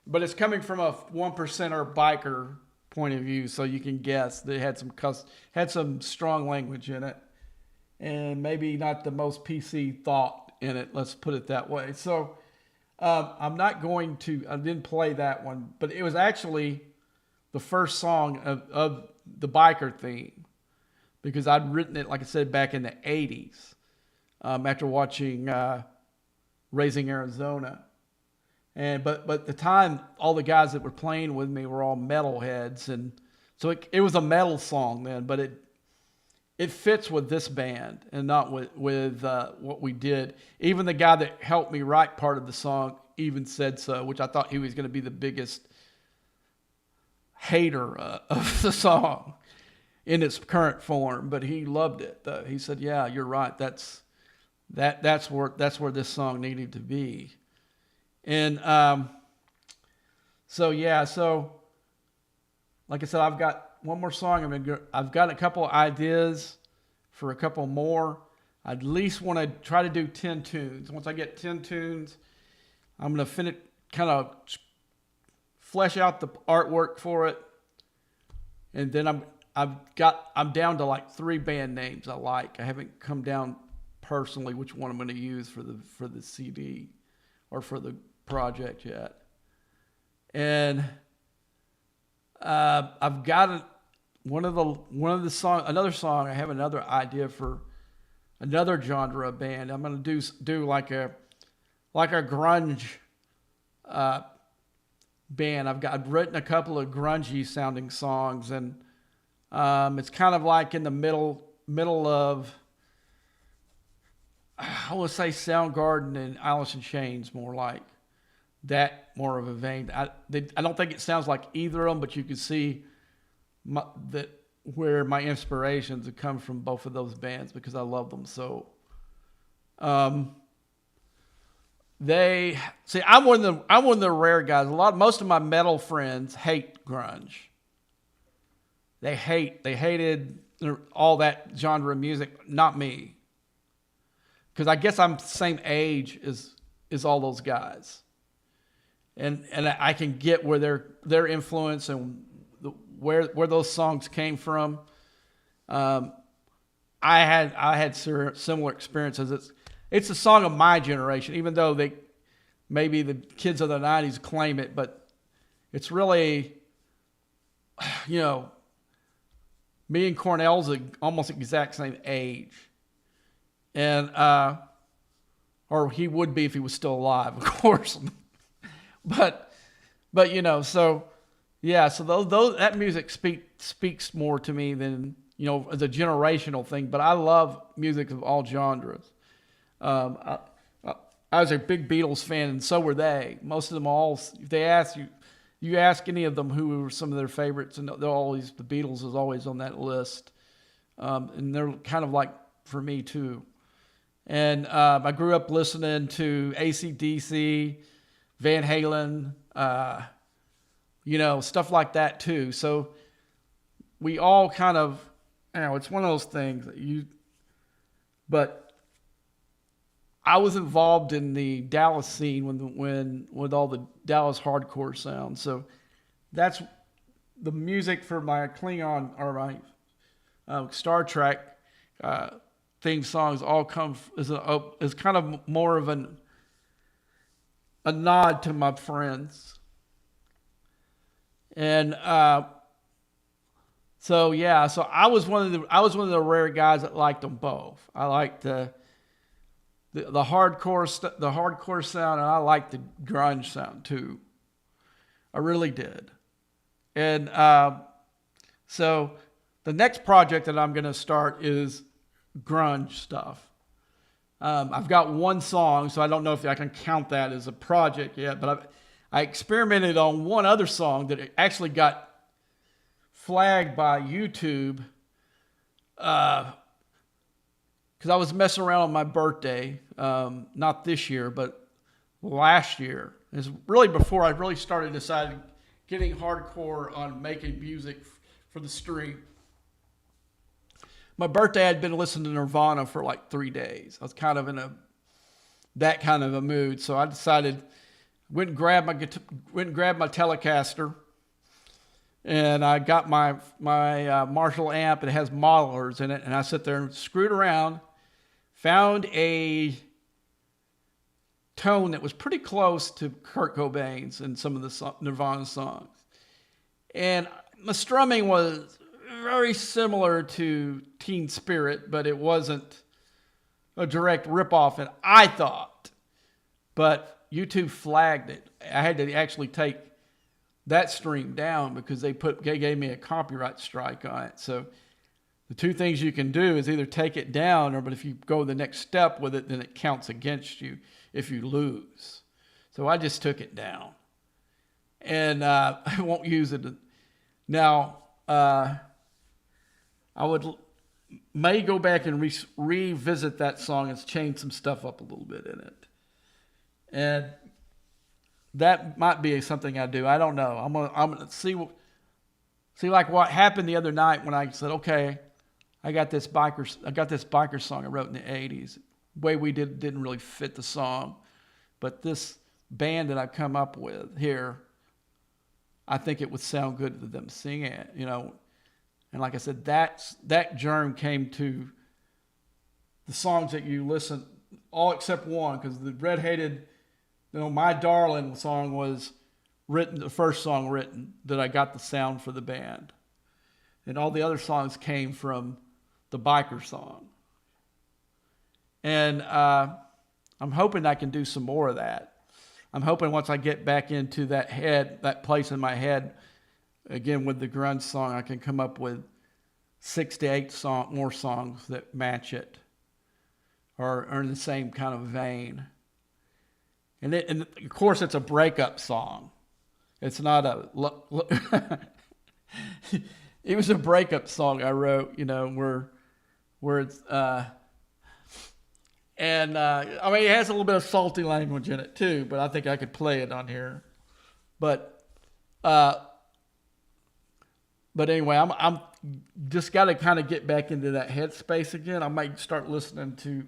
but it's coming from a 1%er biker point of view, so you can guess they had some strong language in it, and maybe not the most PC thought in it. Let's put it that way. So I'm not going to. I didn't play that one, but it was actually the first song of the biker theme because I'd written it, like I said, back in the '80s after watching Raising Arizona. But the time, all the guys that were playing with me were all metalheads, and so it was a metal song then, but it fits with this band and not with what we did. Even the guy that helped me write part of the song even said so, which I thought he was going to be the biggest hater of the song in its current form, but he loved it. He said, "Yeah, you're right. That's where this song needed to be." And so like I said, I've got one more song. I've got a couple ideas for a couple more. I at least want to try to do 10 tunes. Once I get 10 tunes, I'm going to finish, kind of flesh out the artwork for it, and then I'm down to like 3 band names I like. I haven't come down personally which one I'm going to use for the CD or for the project yet. And I've got another song. I have another idea for another genre of band. I'm gonna do like a grunge band. I've written a couple of grungy sounding songs, and it's kind of like in the middle of, I would say, Soundgarden and Alice in Chains, more like that, more of a vein. I don't think it sounds like either of them, but you can see where my inspirations have come from both of those bands because I love them so. I'm one of the rare guys. Most of my metal friends hate grunge. They hated all that genre of music. Not me, because I guess I'm the same age as all those guys. And I can get where their influence and where those songs came from. I had similar experiences. It's a song of my generation, even though maybe the kids of the '90s claim it, but it's really, me and Cornell's almost exact same age, and or he would be if he was still alive, of course. But so those that music speaks more to me than, as a generational thing. But I love music of all genres. I was a big Beatles fan, and so were they. Most of them all. If they ask you ask any of them who were some of their favorites, and the Beatles is always on that list. And they're kind of like for me too. And I grew up listening to AC/DC, Van Halen, stuff like that too. So we all kind of, it's one of those things but I was involved in the Dallas scene when with all the Dallas hardcore sound. So that's the music for my Klingon or my Star Trek theme songs all come is kind of more of a nod to my friends. And so I was one of the rare guys that liked them both. I liked the hardcore sound, and I liked the grunge sound too. I really did. And so the next project that I'm going to start is grunge stuff. I've got one song, so I don't know if I can count that as a project yet, but I experimented on one other song that actually got flagged by YouTube because I was messing around on my birthday, not this year, but last year. It's really before I really started deciding getting hardcore on making music for the stream. My birthday, I'd been listening to Nirvana for like 3 days. I was kind of in that kind of a mood. So I decided Went and grabbed my Telecaster, and I got my Marshall amp. It has modelers in it, and I sit there and screwed around, found a tone that was pretty close to Kurt Cobain's in some of the Nirvana songs. And my strumming was very similar to Teen Spirit, but it wasn't a direct ripoff, and I thought. But YouTube flagged it. I had to actually take that stream down because they gave me a copyright strike on it. So the two things you can do is either take it down, but if you go the next step with it, then it counts against you if you lose. So I just took it down, and I won't use it now. I may go back and revisit that song and change some stuff up a little bit in it, and that might be something I do. I don't know. I'm gonna see like what happened the other night when I said, okay, I got this biker song I wrote in the 80s. The way we didn't really fit the song, but this band that I've come up with here, I think it would sound good to them singing it, you know. And like I said, that germ came to the songs that you listen, all except one, because the Red Hated, you know, My Darling song was written, the first song written that I got the sound for the band. And all the other songs came from the biker song. And I'm hoping I can do some more of that. I'm hoping once I get back into that place in my head, again with the grunge song, I can come up with 6 to 8 more songs that match it or are in the same kind of vein. And of course, it's a breakup song. It's not it was a breakup song I wrote, you know, where it's, I mean, it has a little bit of salty language in it too, but I think I could play it on here. But anyway, I'm just got to kind of get back into that headspace again. I might start listening to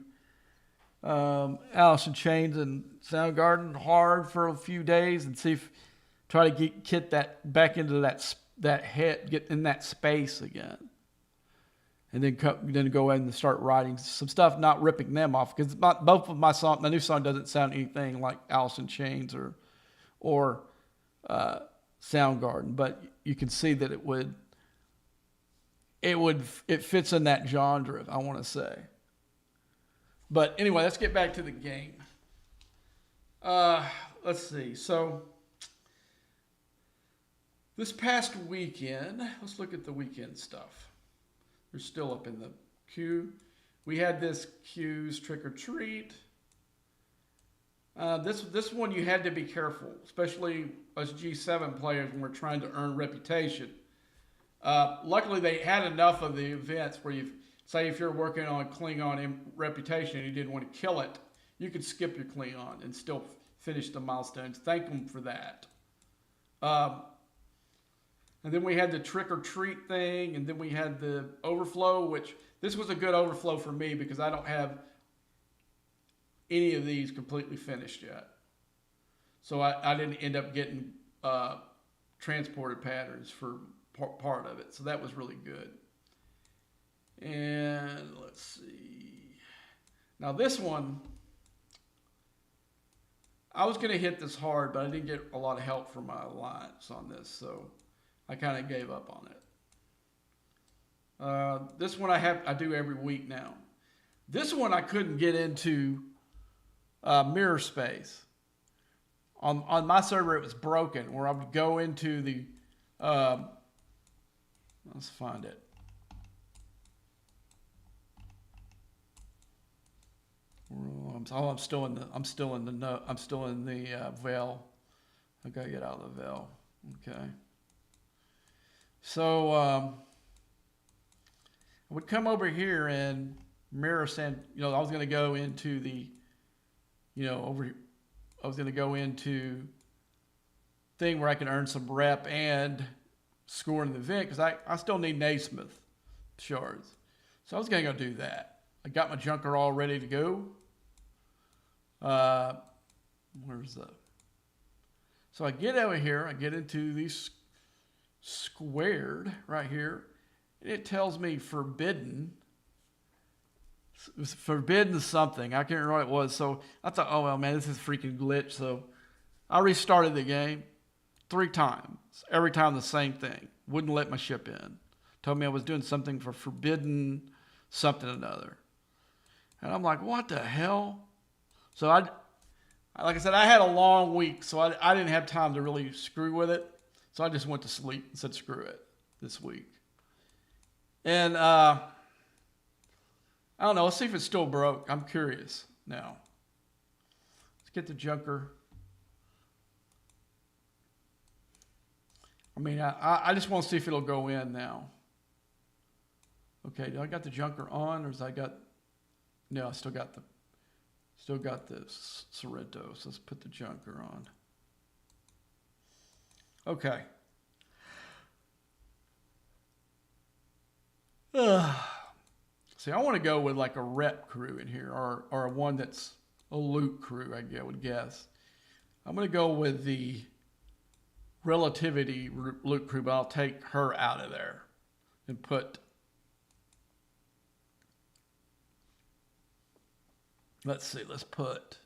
Alice in Chains and Soundgarden hard for a few days and try to get that back into that head, get in that space again. And then go ahead and start writing some stuff, not ripping them off, because both of my new song doesn't sound anything like Alice in Chains or Soundgarden, but you can see that it fits in that genre, I want to say. But anyway, let's get back to the game. Let's see. So this past weekend, let's look at the weekend stuff. They're still up in the queue. We had this Q's Trick or Treat. This one you had to be careful, especially us G7 players when we're trying to earn reputation. Luckily, they had enough of the events where say if you're working on Klingon reputation and you didn't want to kill it, you could skip your Klingon and still finish the milestones. Thank them for that. And then we had the trick or treat thing, and then we had the overflow, which this was a good overflow for me because I don't have any of these completely finished yet. So I didn't end up getting transported patterns for part of it. So that was really good. And let's see. Now this one, I was going to hit this hard, but I didn't get a lot of help from my alliance on this, so I kind of gave up on it. This one I do every week now. This one I couldn't get into mirror space. On my server it was broken, where I would go into the let's find it. I'm still in the veil. I gotta get out of the veil. Okay. So I would come over here and mirror send. You know, I was gonna go into the, I was gonna go into thing where I can earn some rep and score in the event because I still need Naismith shards. So I was gonna go do that. I got my junker all ready to go. Where's the? So I get over here, I get into these squared right here, and it tells me forbidden. It was forbidden something. I can't remember what it was. So I thought, oh, well, man, this is a freaking glitch. So I restarted the game 3 times. Every time the same thing. Wouldn't let my ship in. Told me I was doing something for forbidden something or another. And I'm like, what the hell? So like I said, I had a long week, so I didn't have time to really screw with it. So I just went to sleep and said, screw it this week. And I don't know. Let's see if it's still broke. I'm curious now. Let's get the junker. I mean, I just want to see if it'll go in now. Okay, do I got the junker on, or is I got? No, I still got the Sorrento. So let's put the junker on. Okay. See, I want to go with like a rep crew in here, or one that's a loot crew, I would guess. I'm going to go with the relativity loot crew, but I'll take her out of there and put, let's see, let's put,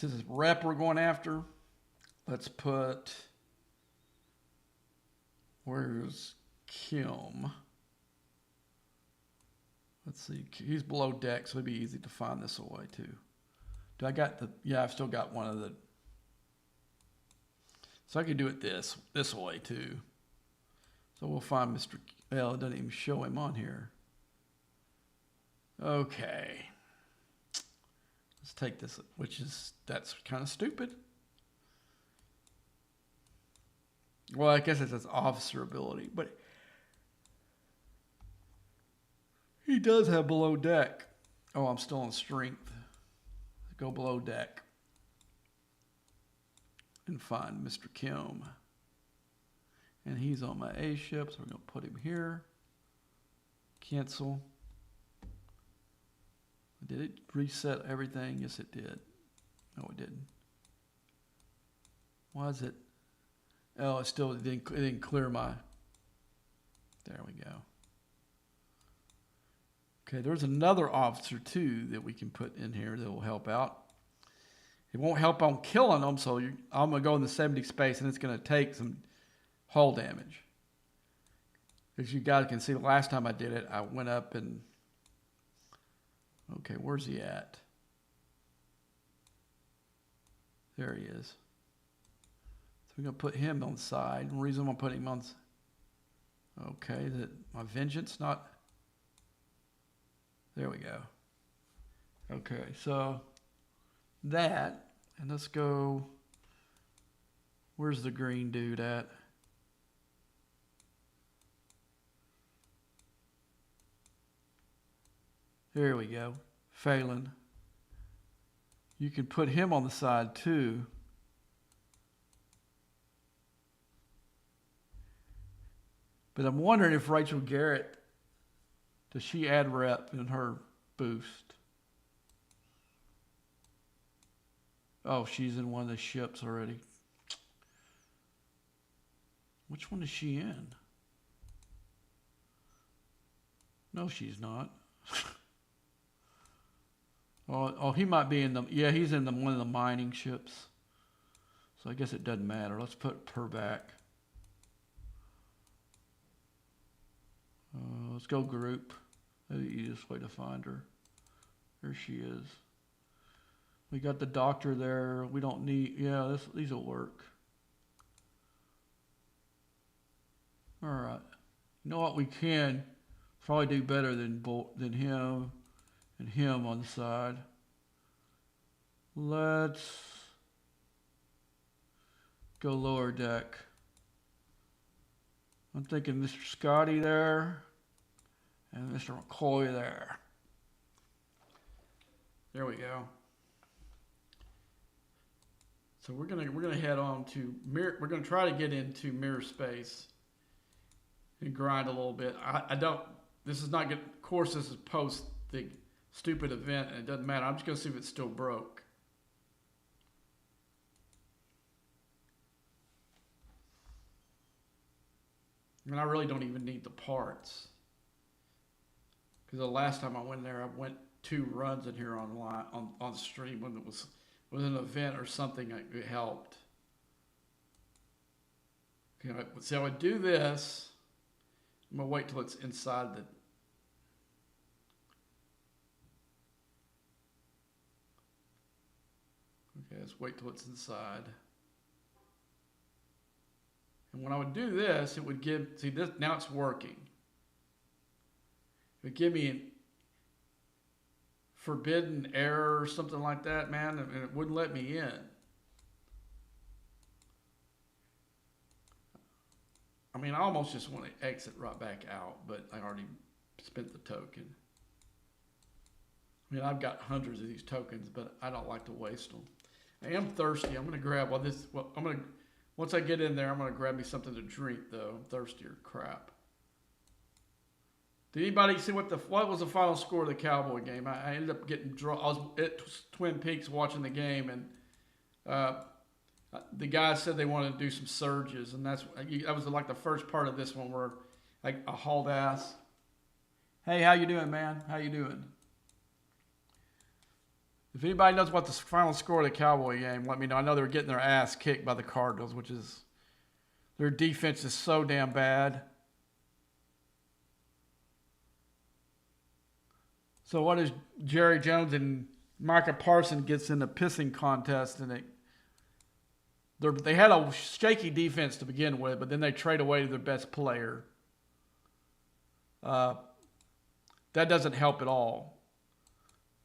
this is rep we're going after. Let's put, where's Kim? Let's see, he's below deck, so it'd be easy to find this away too. Do I got the, yeah, I've still got one of the, so I could do it this way too. So we'll find Mr. Well, it doesn't even show him on here. Okay. Let's take this, that's kind of stupid. Well, I guess it says officer ability, but he does have below deck. Oh, I'm still on strength. Go below deck and find Mr. Kim. And he's on my A ship, so we're going to put him here. Cancel. Did it reset everything? Yes, it did. No, it didn't. Why is it? Oh, it didn't clear my. There we go. Okay, there's another officer too that we can put in here that will help out. It won't help on killing them, so I'm going to go in the 70 space, and it's going to take some hull damage. As you guys can see, the last time I did it, I went up and... Okay, where's he at? There he is. So we're going to put him on the side. The reason I'm putting him on... Okay, that my vengeance not... There we go. Okay, so that, and let's go, where's the green dude at? There we go, Phelan. You can put him on the side too. But I'm wondering if Rachel Garrett, does she add rep in her boost? Oh, she's in one of the ships already. Which one is she in? No, she's not. Oh, he might be in the, yeah, he's in one of the mining ships. So I guess it doesn't matter. Let's put her back. Let's go group. That's the easiest way to find her. There she is. We got the doctor there. We don't need, yeah, these will work. All right. You know what? We can probably do better than him and him on the side. Let's go lower deck. I'm thinking Mr. Scotty there and Mr. McCoy there. There we go. So we're gonna head on to mirror. We're gonna try to get into mirror space and grind a little bit. I don't. This is not good. Of course, this is post the stupid event, and it doesn't matter. I'm just gonna see if it's still broke. I mean, I really don't even need the parts. Because the last time I went there, I went 2 runs in here on stream when it was an event or something. It helped. Okay, so I would do this. I'm gonna wait till it's inside the. Okay, let's wait till it's inside. And when I would do this, it would give. See this now it's working. It would give me an forbidden error or something like that, man, and it wouldn't let me in. I mean, I almost just want to exit right back out, but I already spent the token. I mean, I've got hundreds of these tokens, but I don't like to waste them. I am thirsty. I'm gonna grab once I get in there, I'm gonna grab me something to drink though. I'm thirsty or crap. Did anybody see what was the final score of the Cowboy game? I ended up getting drawn. I was at Twin Peaks watching the game, and the guys said they wanted to do some surges, and that was like the first part of this one where like I hauled ass. Hey, how you doing, man? How you doing? If anybody knows what the final score of the Cowboy game, let me know. I know they were getting their ass kicked by the Cardinals, which is their defense is so damn bad. So what is Jerry Jones and Micah Parsons gets in a pissing contest, and they had a shaky defense to begin with, but then they trade away their best player. That doesn't help at all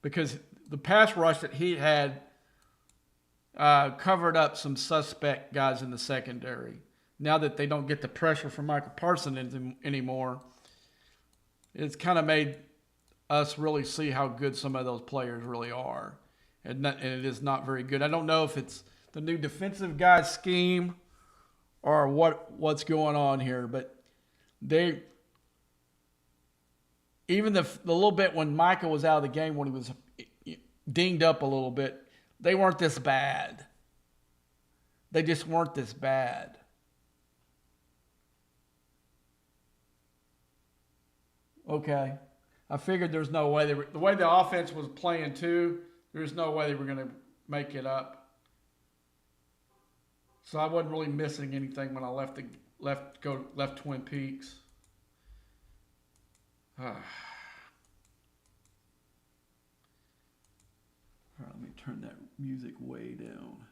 because the pass rush that he had covered up some suspect guys in the secondary. Now that they don't get the pressure from Micah Parsons anymore, it's kind of made us really see how good some of those players really are. And it is not very good. I don't know if it's the new defensive guy scheme or what's going on here, but even the little bit when Micah was out of the game, when he was dinged up a little bit, they weren't this bad. They just weren't this bad. Okay. I figured there's no way the way the offense was playing too, there's no way they were going to make it up. So I wasn't really missing anything when I left Twin Peaks. All right, let me turn that music way down.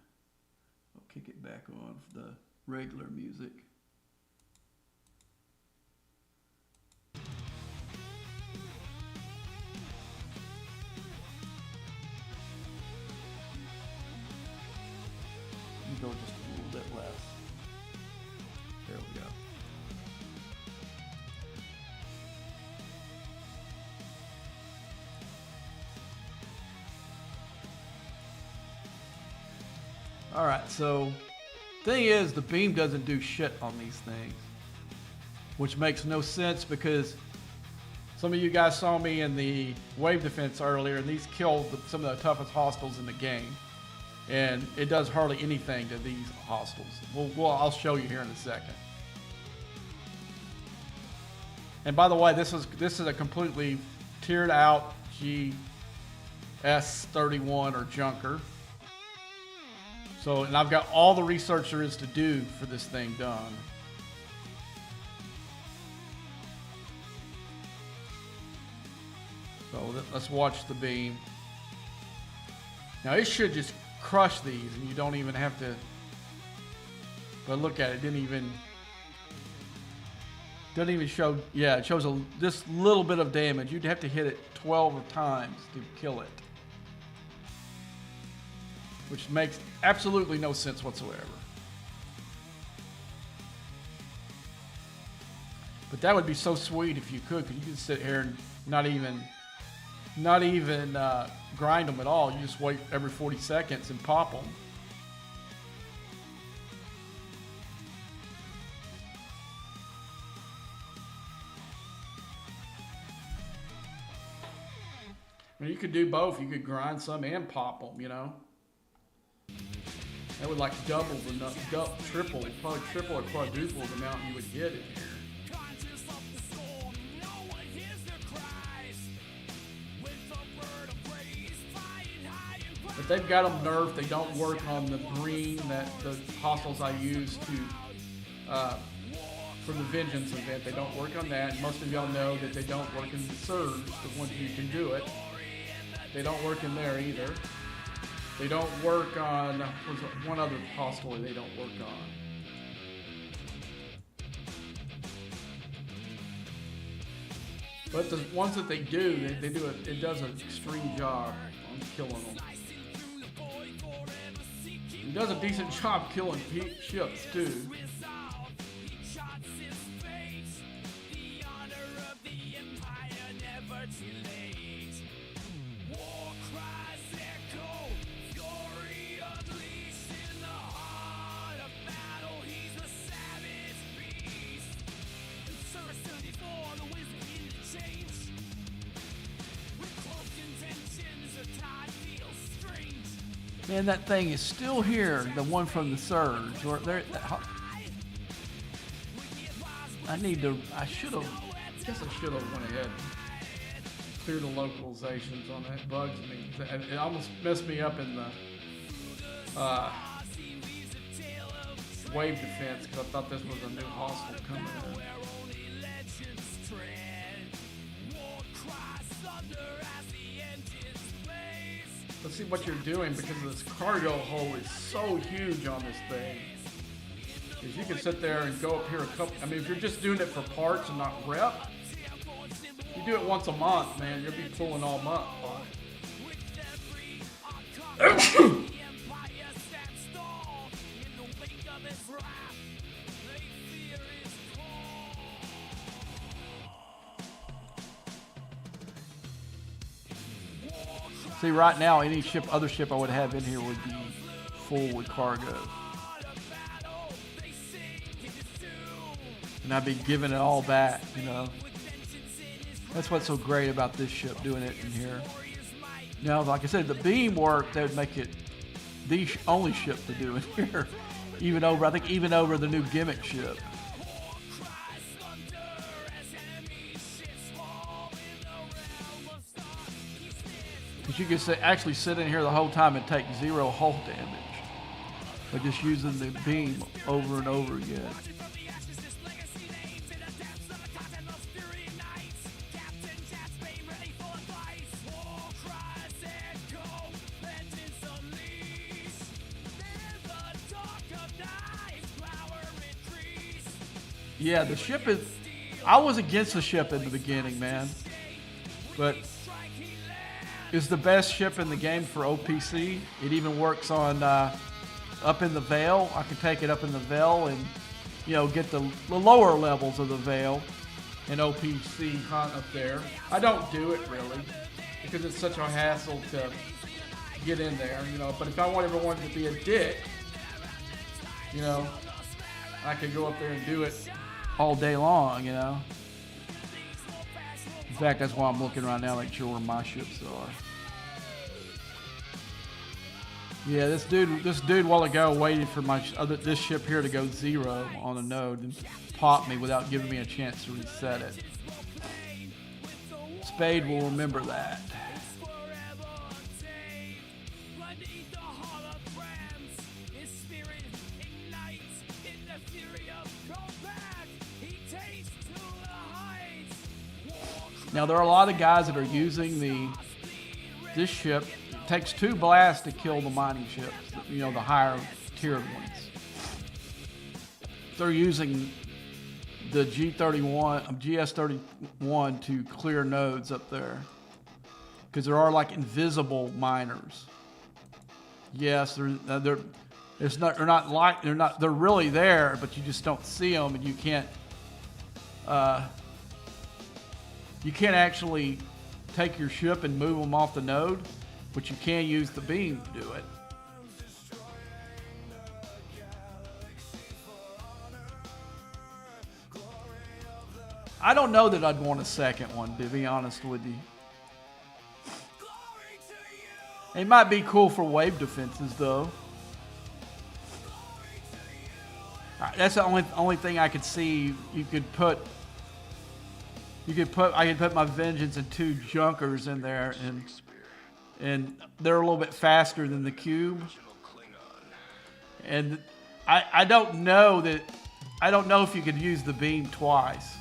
I'll kick it back on for the regular music. Go just a little bit less. There we go. All right, so thing is, the beam doesn't do shit on these things, which makes no sense because some of you guys saw me in the wave defense earlier, and these killed some of the toughest hostiles in the game. And it does hardly anything to these hostiles. I'll show you here in a second. And by the way, this is a completely tiered out GS31 or Junker. So, and I've got all the research there is to do for this thing done. So let's watch the beam. Now it should just crush these and you don't even have to, but look at it, doesn't even show. Yeah, it shows this little bit of damage. You'd have to hit it 12 times to kill it, which makes absolutely no sense whatsoever. But that would be so sweet if you could, because you could sit here and not even grind them at all. You just wait every 40 seconds and pop them. I mean, you could do both. You could grind some and pop them, you know. That would like double, triple, probably triple or quadruple the amount you would get in here. But they've got them nerfed. They don't work on the green that the hostiles I use to for the Vengeance event. They don't work on that. Most of y'all know that they don't work in the Surge, the ones you can do it. They don't work in there either. They don't work on, there's one other hostile they don't work on. But the ones that they do, they do it. It does an extreme job on killing them. It does a decent job killing ships too. Man, that thing is still here, the one from the Surge. Or there, I should have, I guess I should have went ahead and cleared the localizations on that. Bugs me. It almost messed me up in the wave defense because I thought this was a new hostile coming in. Let's see what you're doing because this cargo hold is so huge on this thing. Because you can sit there and go up here a couple. I mean, if you're just doing it for parts and not rep, you do it once a month, man. You'll be pulling all month on it. See, right now, any other ship I would have in here would be full with cargo. And I'd be giving it all back, you know. That's what's so great about this ship, doing it in here. Now, like I said, the beam work, that would make it the only ship to do in here. I think even over the new gimmick ship. You can actually sit in here the whole time and take 0 hull damage by just using the beam over and over again. Yeah, the ship is... I was against the ship in the beginning, man. But... it's the best ship in the game for OPC. It even works on up in the Veil. I can take it up in the Veil and, you know, get the lower levels of the Veil and OPC hunt up there. I don't do it really because it's such a hassle to get in there, you know. But if I want everyone to be a dick, you know, I could go up there and do it all day long, you know. In fact, that's why I'm looking right now, make sure where my ships are. Yeah, this dude a while ago waited for this ship here to go 0 on a node and popped me without giving me a chance to reset it. Spade will remember that. Now there are a lot of guys that are using this ship. It takes 2 blasts to kill the mining ships, you know, the higher tiered ones. They're using the GS31 to clear nodes up there because there are like invisible miners. Yes, they're really there, but you just don't see them, and you can't actually take your ship and move them off the node, but you can use the beam to do it. I don't know that I'd want a second one, to be honest with you. It might be cool for wave defenses, though. That's the only thing I could see. I could put my Vengeance and 2 Junkers in there, and and they're a little bit faster than the Cube. And I don't know if you could use the beam twice.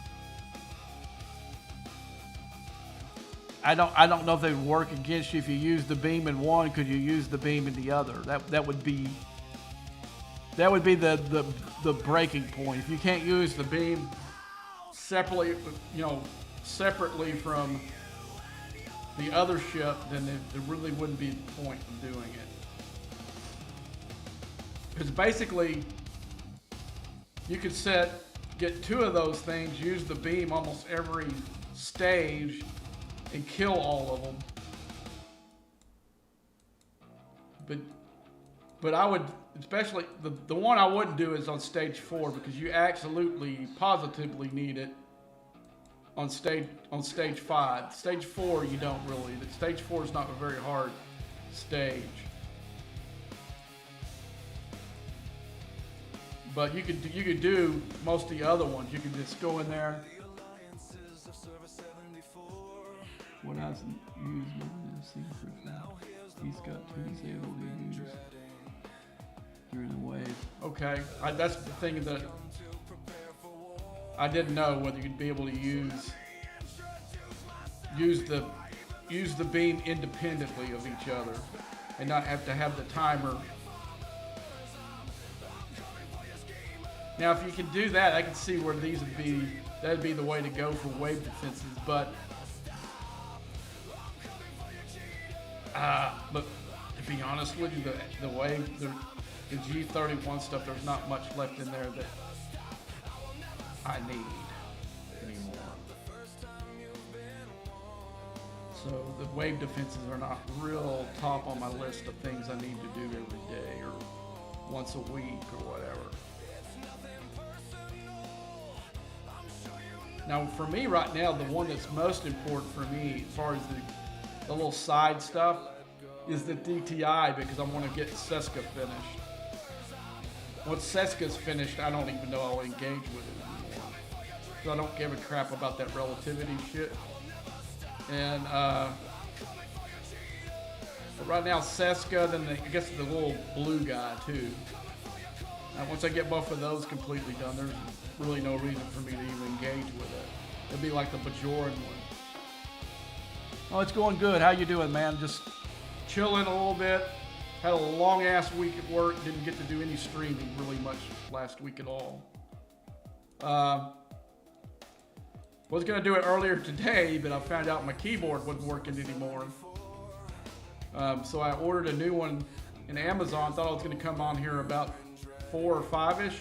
I don't know if they would work against you if you use the beam in one. Could you use the beam in the other? That would be the breaking point. If you can't use the beam separately from the other ship, then there really wouldn't be the point in doing it. Because basically, you could get 2 of those things, use the beam almost every stage, and kill all of them. But I would, especially the one I wouldn't do is on stage 4, because you absolutely positively need it on stage 5. Stage 4 you don't really. Stage 4 is not a very hard stage. But you could do most of the other ones. You could just go in there. What else use he's got 2 he's able to use during the wave. Okay, that's the thing that I didn't know, whether you'd be able to use the beam independently of each other and not have to have the timer. Now, if you can do that, I can see where that'd be the way to go for wave defenses, but to be honest with you, the wave, the G31 stuff, there's not much left in there that I need anymore. So the wave defenses are not real top on my list of things I need to do every day or once a week or whatever. Now for me right now, the one that's most important for me as far as the little side stuff is the DTI, because I want to get Seska finished. Once Seska's finished, I don't even know I'll engage with it anymore. So I don't give a crap about that relativity shit. And but right now Seska, then I guess the little blue guy too. Once I get both of those completely done, there's really no reason for me to even engage with it. It'd be like the Bajoran one. Oh, it's going good. How you doing, man? Just chilling a little bit. Had a long ass week at work. Didn't get to do any streaming really much last week at all. Was gonna do it earlier today, but I found out my keyboard wasn't working anymore. So I ordered a new one in Amazon. Thought I was gonna come on here about 4 or 5ish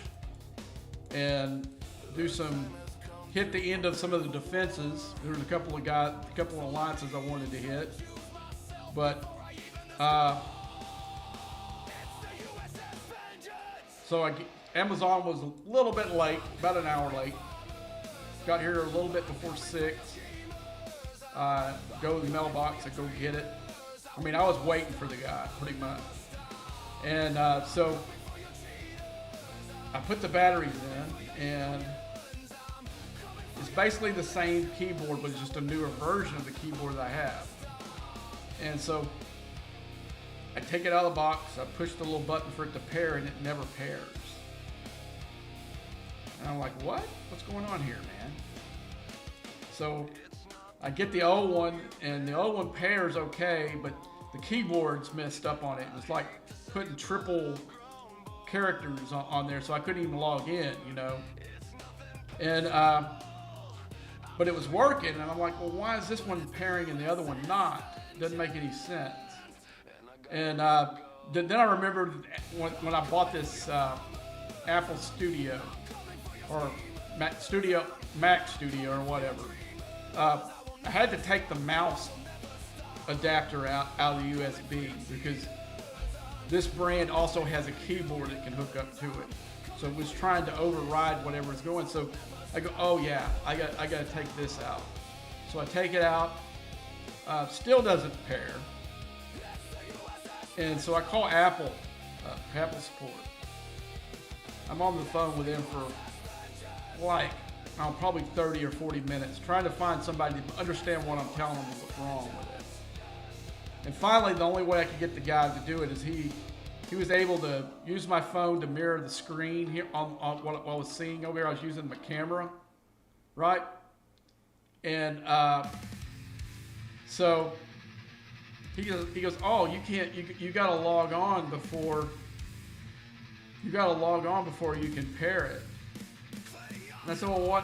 and do hit the end of some of the defenses. There was a couple of alliances I wanted to hit, but so Amazon was a little bit late, about an hour late. Got here a little bit before 6. Go to the mailbox, I go get it. I mean, I was waiting for the guy pretty much, and so I put the batteries in, and it's basically the same keyboard, but it's just a newer version of the keyboard that I have. And so I take it out of the box, I push the little button for it to pair, and it never pairs. And I'm like, what? What's going on here, man? So I get the old one, and the old one pairs okay, but the keyboard's messed up on it. It's like putting triple characters on there, so I couldn't even log in, you know. And but it was working, and I'm like, well, why is this one pairing and the other one not? Doesn't make any sense. And then I remembered when I bought this Apple Studio or Mac Studio or whatever. I had to take the mouse adapter out of the USB because this brand also has a keyboard that can hook up to it. So it was trying to override whatever's going. So I go, oh yeah, I got to take this out. So I take it out. Still doesn't pair. And so I call Apple support. I'm on the phone with them for like, probably 30 or 40 minutes trying to find somebody to understand what I'm telling them what's wrong with it. And finally, the only way I could get the guy to do it is he was able to use my phone to mirror the screen here on what I was seeing over here. I was using my camera, right? And so he goes, oh, you can't, you got to log on before you can pair it. And I said, well,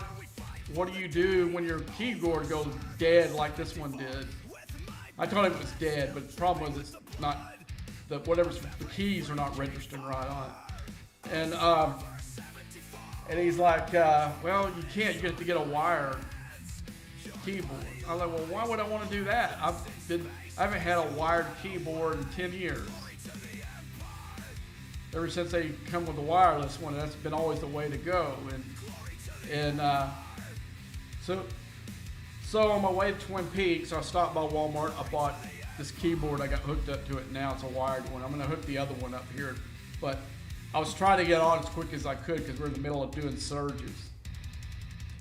what do you do when your keyboard goes dead like this one did? I told him it was dead, but the problem was it's not, the keys are not registering right on it. And he's like, well, you can't, you have to get a wired keyboard. I was like, well, why would I want to do that? I haven't had a wired keyboard in 10 years. Ever since they come with the wireless one, that's been always the way to go. So on my way to Twin Peaks, I stopped by Walmart. I bought this keyboard. I got hooked up to it now. It's a wired one. I'm going to hook the other one up here. But I was trying to get on as quick as I could because we're in the middle of doing surges.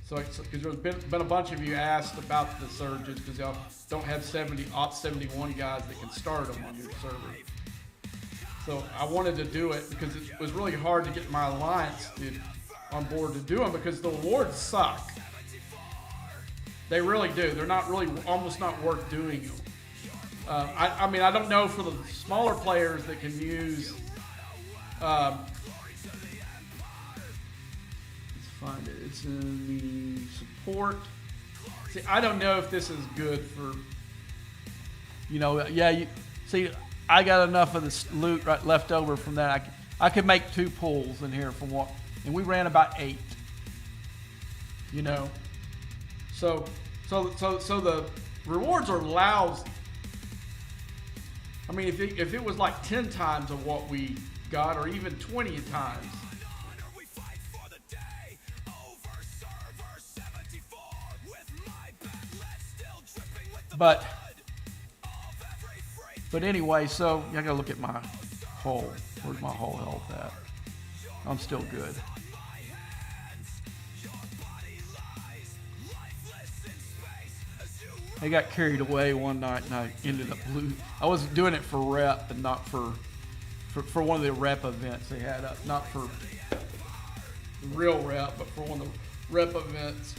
So because there's been a bunch of you asked about the surges because y'all don't have 71 guys that can start them on your server. So I wanted to do it because it was really hard to get my alliance on board to do them because the rewards suck. They really do. They're not really, almost not worth doing them. I mean, I don't know for the smaller players that can use. Let's find it. It's in the support. See, I don't know if this is good for. See, I got enough of this loot left over from that. I could make 2 pulls in here from what, and we ran about 8. So the rewards are lousy. I mean, if it was like 10 times of what we got, or even 20 times. But anyway, so I gotta look at my hull. Where's my hull health at? I'm still good. I got carried away one night and I ended up losing. I was doing it for rep and not for one of the rep events they had up. Not for real rep, but for one of the rep events.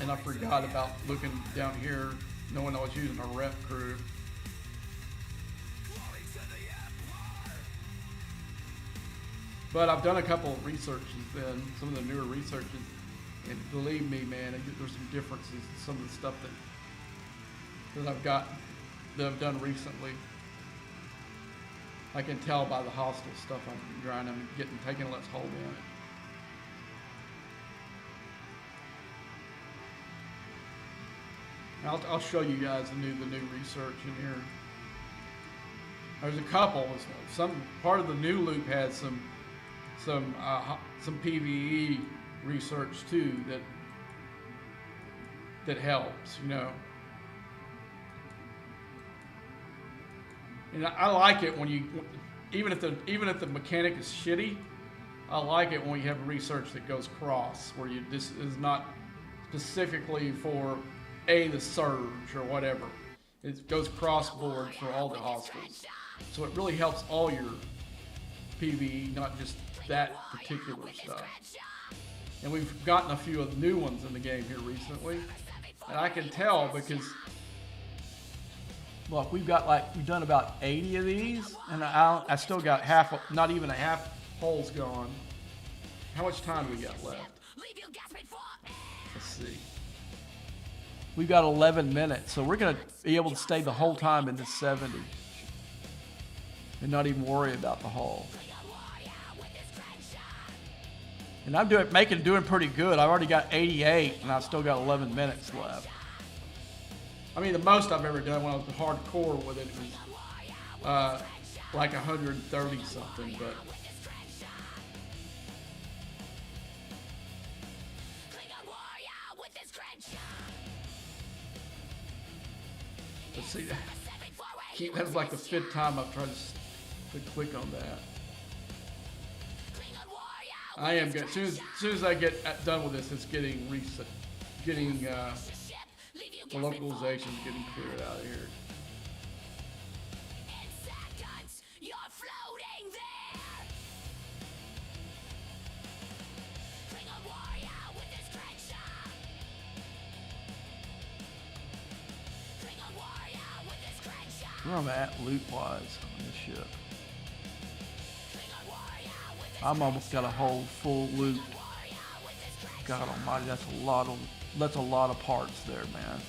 And I forgot about looking down here, knowing I was using a rep crew. But I've done a couple of researches then, some of the newer researches. And believe me, man, there's some differences in some of the stuff that I've done recently. I can tell by the hostile stuff I'm grinding and taking less hold in it. I'll show you guys the new research in here. There's a couple. Some part of the new loop has some PvE research too that helps, And I like it when you, even if the mechanic is shitty, I like it when you have research that goes cross, where this is not specifically for the surge or whatever. It goes cross board for all the hostiles, so it really helps all your PvE, not just that particular stuff. And we've gotten a few of the new ones in the game here recently. And I can tell because, look, we've done about 80 of these, and I still got not even a half holes gone. How much time do we got left? Let's see. We've got 11 minutes, so we're going to be able to stay the whole time in the 70 and not even worry about the hull. And I'm doing pretty good. I've already got 88, and I've still got 11 minutes left. I mean, the most I've ever done when I was hardcore with it was like 130 something, but. Let's see that. That's like the 5th time I've tried to click on that. I am good. As soon as I get done with this, it's getting reset, the localization is getting cleared out of here. Where am I at loot-wise on this ship? I'm almost got a whole full loot. God almighty, that's a lot of parts there, man.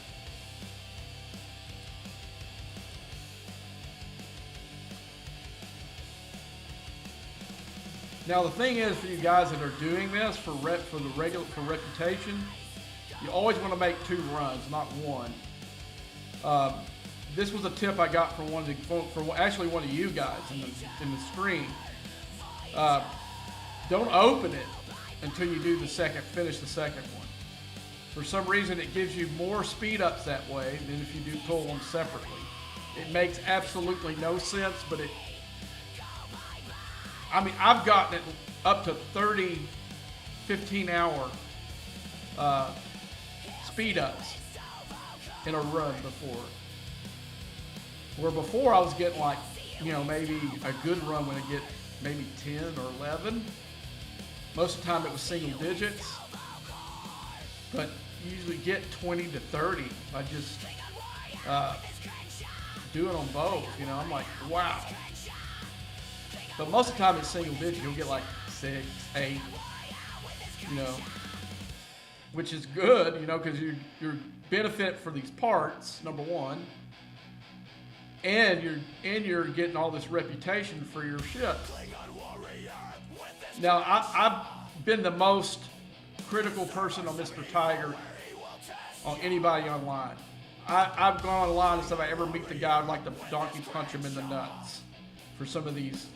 Now the thing is, for you guys that are doing this for reputation, you always want to make 2 runs, not 1. This was a tip I got from one of you guys in the stream. Don't open it until you do finish the second one. For some reason, it gives you more speed ups that way than if you do pull them separately. It makes absolutely no sense, but I've gotten it up to 30, 15-hour speed ups in a run before. Where before I was getting like, maybe a good run when I get maybe 10 or 11. Most of the time it was single digits, but you usually get 20 to 30 by just doing them both. I'm like, wow. But most of the time it's single digit. You'll get like 6, 8, which is good, because you're benefit for these parts, number one, and you're getting all this reputation for your ship. Now I've been the most critical person on Mr. Tiger on anybody online. I've gone online and stuff. I ever meet the guy, I'd like to donkey punch him in the nuts for some of these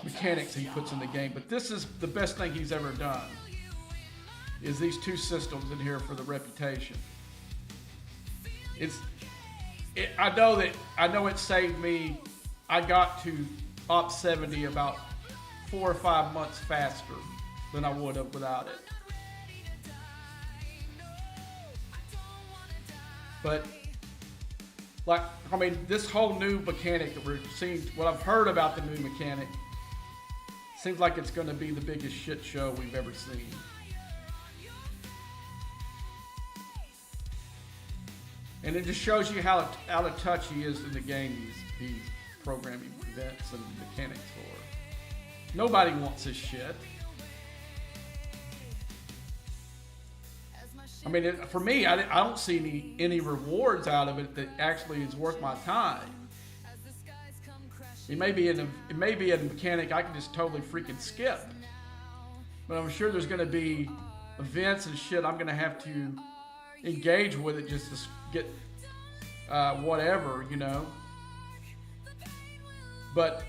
mechanics he puts in the game. But this is the best thing he's ever done, is these 2 systems in here for the reputation. I know it saved me. I got to Op 70 about 4 or 5 months faster than I would have without it. But this whole new mechanic that we're seeing, what I've heard about the new mechanic, seems like it's going to be the biggest shit show we've ever seen. And it just shows you how out of touch he is in the game he's programming events and mechanics for. Nobody wants this shit. For me, I don't see any rewards out of it that actually is worth my time. It may be a mechanic I can just totally freaking skip. But I'm sure there's going to be events and shit I'm going to have to engage with it just to get whatever, But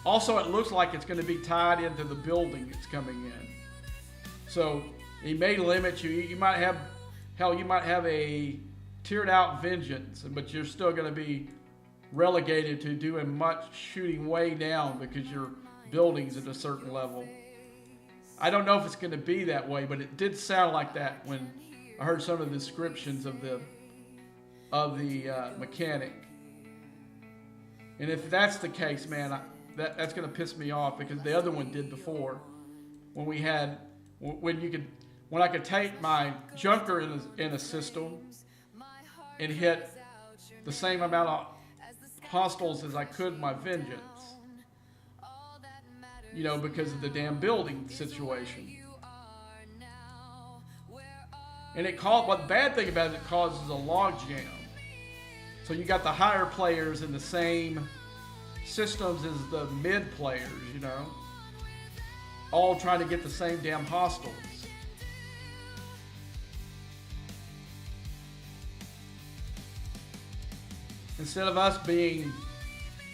also it looks like it's going to be tied into the building that's coming in. So he may limit you. You might have a tiered out vengeance, but you're still going to be relegated to doing much shooting way down because your building's at a certain level. I don't know if it's going to be that way, but it did sound like that when I heard some of the descriptions of the mechanic. And if that's the case, man, that's going to piss me off, because the other one did before, when I could take my junker in a system and hit the same amount of hostiles as I could my vengeance, because of the damn building situation. And the bad thing about it causes a logjam. So you got the higher players in the same systems as the mid players, all trying to get the same damn hostiles. Instead of us being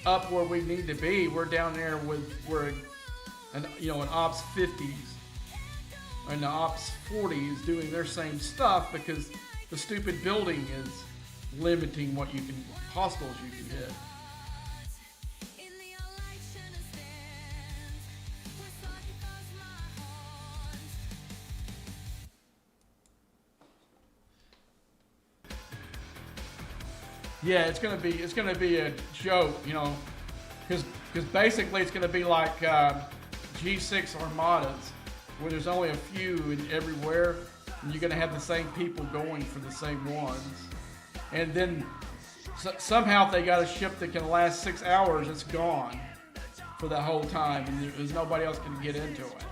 up where we need to be, we're down there we're an Ops 50s and the Ops 40s doing their same stuff because the stupid building is limiting what hostiles you can hit. Yeah, it's gonna be a joke, because basically it's gonna be like G6 Armadas, where there's only a few everywhere, and you're gonna have the same people going for the same ones, and then somehow if they got a ship that can last 6 hours, it's gone for that whole time, and there's nobody else can get into it.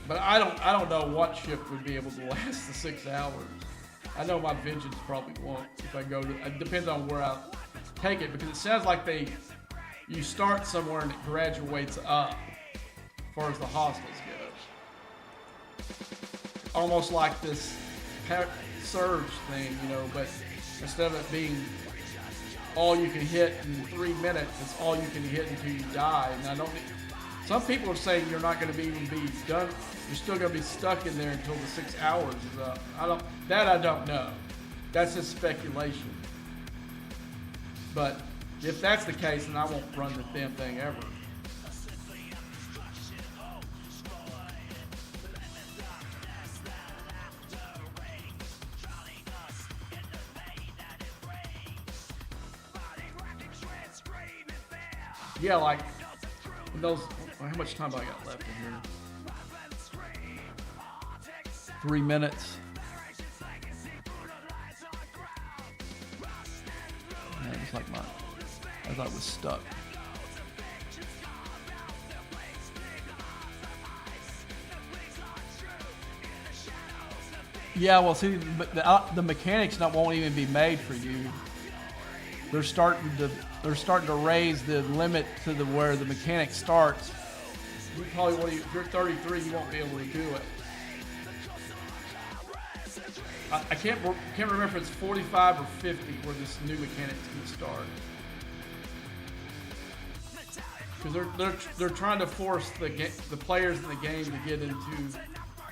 But I don't know what ship would be able to last the 6 hours. I know my Vengeance probably won't if I go to. It depends on where I take it, because it sounds like you start somewhere and it graduates up as far as the hostiles goes. Almost like this surge thing, you know, but instead of it being all you can hit in 3 minutes, it's all you can hit until you die. And I don't. Some people are saying you're not going to even be done. You're still going to be stuck in there until the 6 hours is up. I don't know. That's just speculation. But if that's the case, then I won't run the damn thing ever. Yeah, like those. How much time do I got left in here? 3 minutes. Man, it's like I thought it was stuck. Yeah, well, see, the mechanics won't even be made for you. They're starting to raise the limit to where the mechanic starts. You probably if you're 33, you won't be able to do it. I can't remember if it's 45 or 50 where this new mechanics can start. Because they're trying to force the players in the game to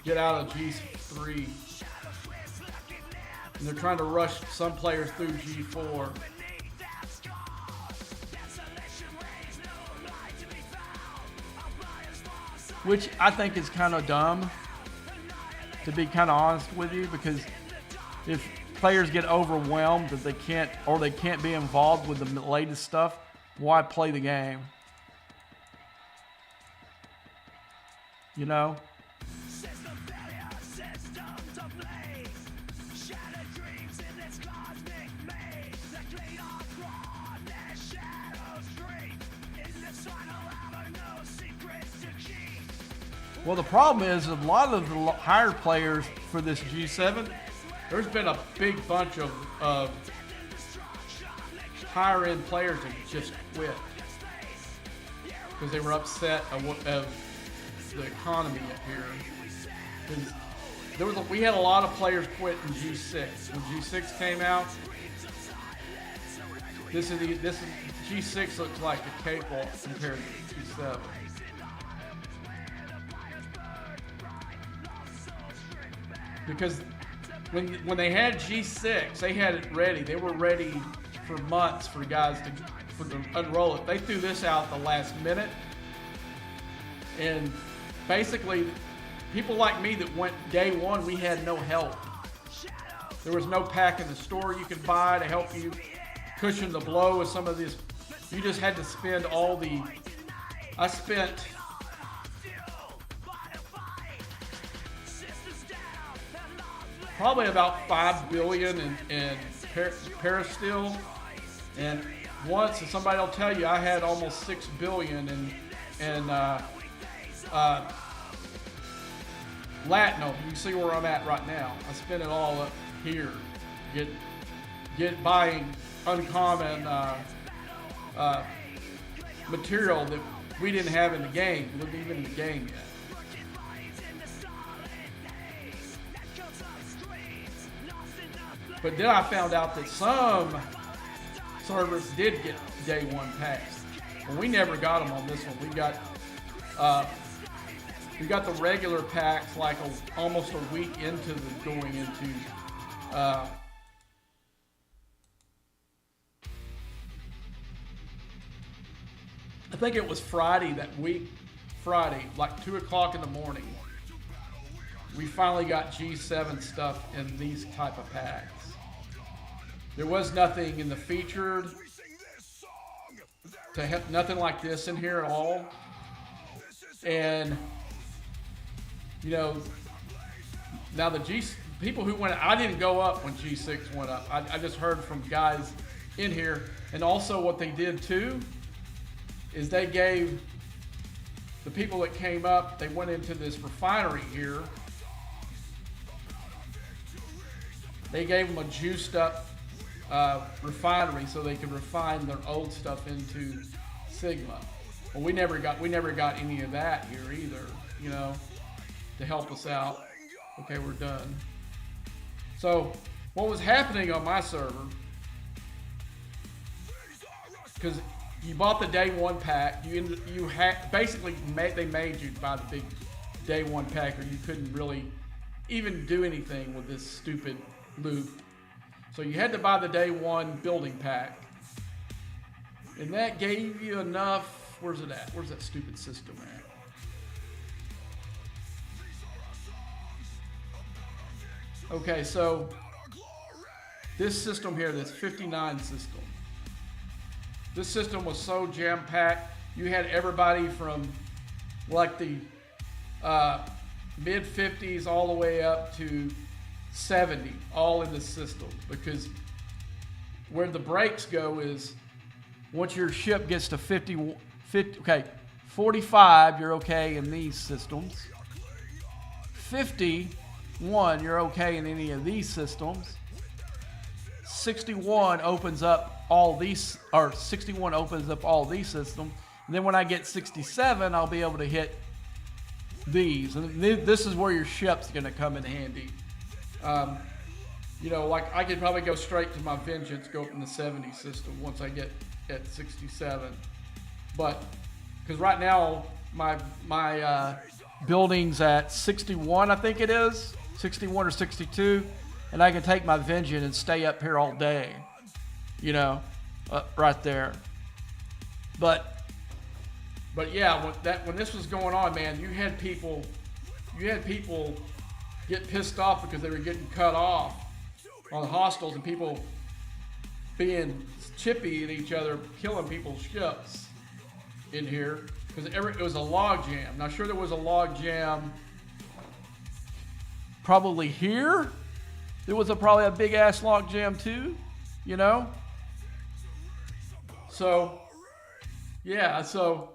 get out of G3, and they're trying to rush some players through G4. Which I think is kind of dumb, to be kind of honest with you, because if players get overwhelmed that they can't be involved with the latest stuff, why play the game? You know? Well, the problem is a lot of the higher players for this G7, there's been a big bunch of higher end players that just quit because they were upset of the economy up here. We had a lot of players quit in G6. When G6 came out, this is G6 looks like a cakewalk compared to G7. Because when they had G6, they had it ready. They were ready for months for guys to unroll it. They threw this out the last minute. And basically, people like me that went day one, we had no help. There was no pack in the store you could buy to help you cushion the blow of some of this. You just had to spend I spent probably about $5 billion in Peristyle, and once, and somebody will tell you, I had almost $6 billion in Latino. You can see where I'm at right now. I spent it all up here, buying uncommon material that we didn't have in the game. It wasn't even in the game yet. But then I found out that some servers did get day one packs. Well, we never got them on this one. We got the regular packs like almost a week into going into. I think it was Friday that week. Friday, like 2 o'clock in the morning. We finally got G7 stuff in these type of packs. There was nothing in the featured to have nothing like this in here at all. And you know, now the people who went, I didn't go up when G6 went up. I just heard from guys in here. And also what they did too is they gave the people that came up, they went into this refinery here. They gave them a juiced up refinery so they could refine their old stuff into Sigma. Well, we never got any of that here either, you know, to help us out. Okay, we're done. So what was happening on my server, because you bought the day one pack, basically they made you buy the big day one pack, or you couldn't really even do anything with this stupid loot. So you had to buy the day one building pack, and that gave you enough. Where's it at? Where's that stupid system at? Okay, so this system here, this 59 system. This system was so jam-packed. You had everybody from like the mid 50s all the way up to 70, all in the system. Because where the breaks go is once your ship gets to 45, you're okay in these systems. 51, you're okay in any of these systems. 61 opens up all these, or 61 opens up all these systems. And then when I get 67, I'll be able to hit these. And this is where your ship's gonna come in handy. You know, like I could probably go straight to my Vengeance, go up in the 70 system once I get at 67. But, because right now, my building's at 61, I think it is. 61 or 62. And I can take my Vengeance and stay up here all day, you know, right there. But yeah, when this was going on, man, you had people get pissed off because they were getting cut off on the hostiles, and people being chippy at each other, killing people's ships in here because it was a log jam. Now, sure, there was a log jam probably here. There was probably a big ass log jam too, you know? So, yeah, so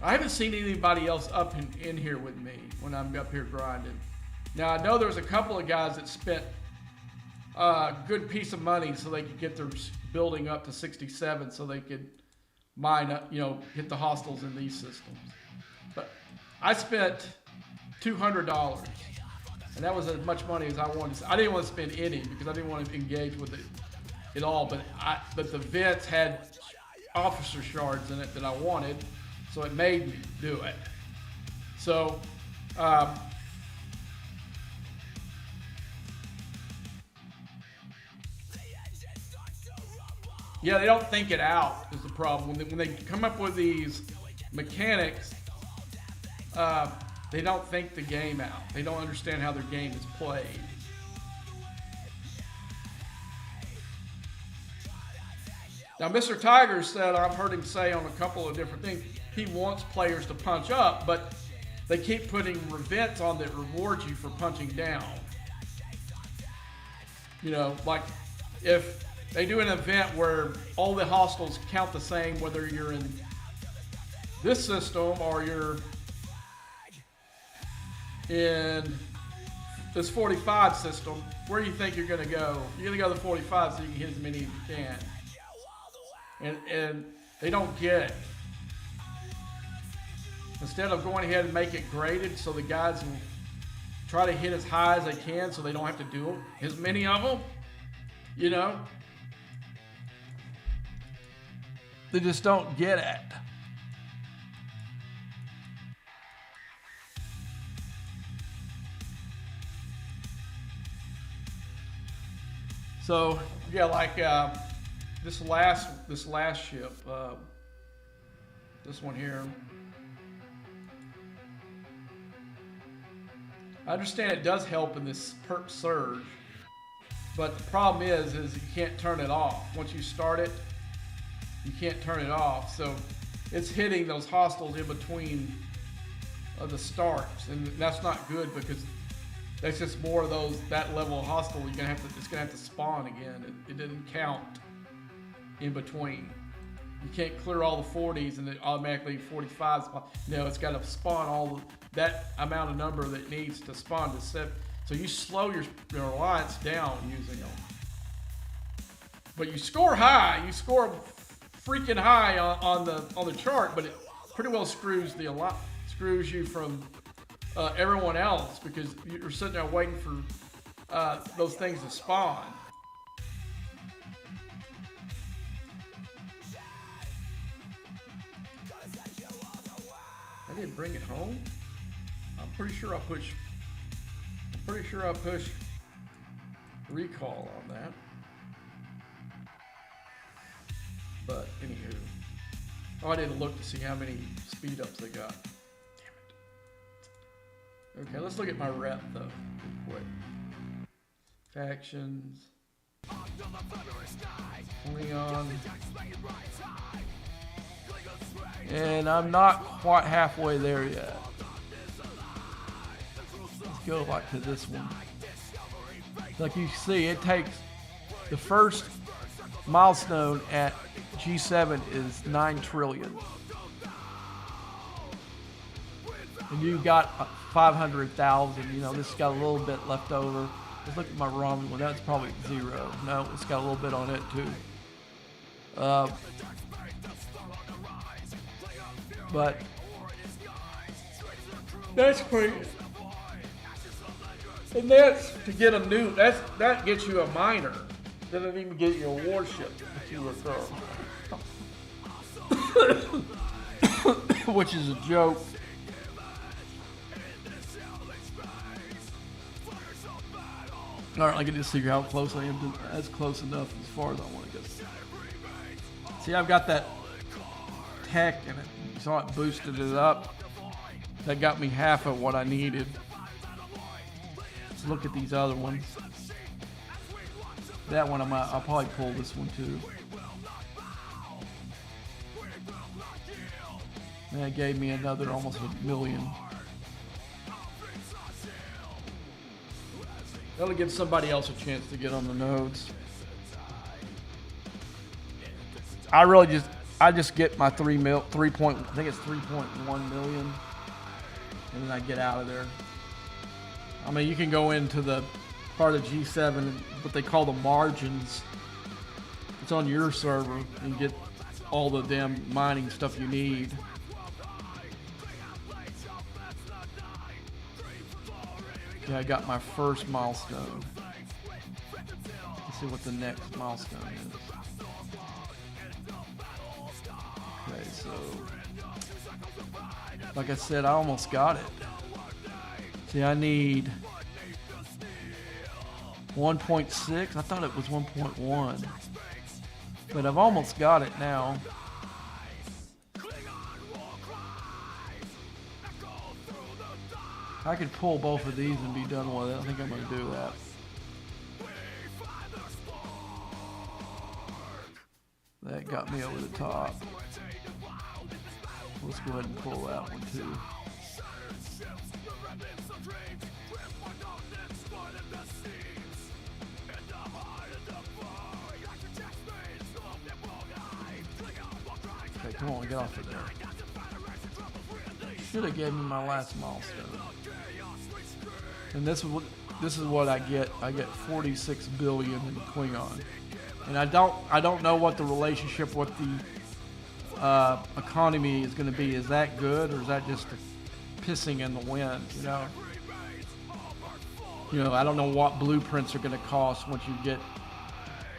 I haven't seen anybody else up in here with me when I'm up here grinding. Now, I know there was a couple of guys that spent a good piece of money so they could get their building up to 67 so they could mine up, you know, hit the hostiles in these systems. But I spent $200. And that was as much money as I wanted. I didn't want to spend any because I didn't want to engage with it at all. But the vents had officer shards in it that I wanted, so it made me do it. So, yeah, they don't think it out is the problem. When they come up with these mechanics, they don't think the game out. They don't understand how their game is played. Now, Mr. Tiger said, I've heard him say on a couple of different things, he wants players to punch up, but they keep putting events on that reward you for punching down. You know, like if they do an event where all the hostiles count the same, whether you're in this system or you're in this 45 system, where do you think you're going to go? You're going to go to the 45 so you can hit as many as you can. And they don't get it. Instead of going ahead and make it graded so the guys will try to hit as high as they can so they don't have to do them, as many of them, you know? They just don't get it. So yeah, like this last ship, this one here. I understand it does help in this perk surge, but the problem is you can't turn it off. Once you start it, you can't turn it off. So it's hitting those hostiles in between of the starts, and that's not good because that's just more of those, that level of hostile. You're gonna have to, it's gonna have to spawn again. It didn't count in between. You can't clear all the 40s and then automatically 45 spawn. No, it's got to spawn all that amount of number that it needs to spawn to set. So you slow your reliance down using them. But you score high. You score freaking high on the chart, but it pretty well screws you from everyone else because you're sitting there waiting for those things to spawn. I didn't bring it home. I'm pretty sure I pushed recall on that. But anywho, I didn't look to see how many speed ups they got. Damn it. Okay, let's look at my rep though, real quick. Factions. Leon. And I'm not quite halfway there yet. Let's go like to this one. Like you see, it takes the first milestone at G7 is 9 trillion. And you got 500,000, you know, this got a little bit left over. Let's look at my Ramen one, that's probably 0. No, it's got a little bit on it too. But that's pretty, and that's to get a new, that gets you a minor. Doesn't even get you a warship if you look up. Which is a joke. Alright, I can just see how close I am to, that's close enough as far as I want to go. See, I've got that tech and you saw it boosted it up. That got me half of what I needed. Let's look at these other ones. That one I'll probably pull this one too. And that gave me another almost 1 million. That'll give somebody else a chance to get on the nodes. I just get my 3 point, I think it's 3.1 million, and then I get out of there. I mean, you can go into the part of G7, what they call the margins. It's on your server and get all the damn mining stuff you need. Okay, I got my first milestone. Let's see what the next milestone is. Okay, so like I said, I almost got it. See, I need 1.6. I thought it was 1.1, but I've almost got it now. I could pull both of these and be done with it. I think I'm going to do that. That got me over the top. Let's go ahead and pull that one too. Okay, come on, get off of there. Should have given me my last milestone. And this is what I get. I get 46 billion in Klingon. And I don't know what the relationship with the economy is going to be. Is that good, or is that just pissing in the wind? You know, I don't know what blueprints are going to cost once you get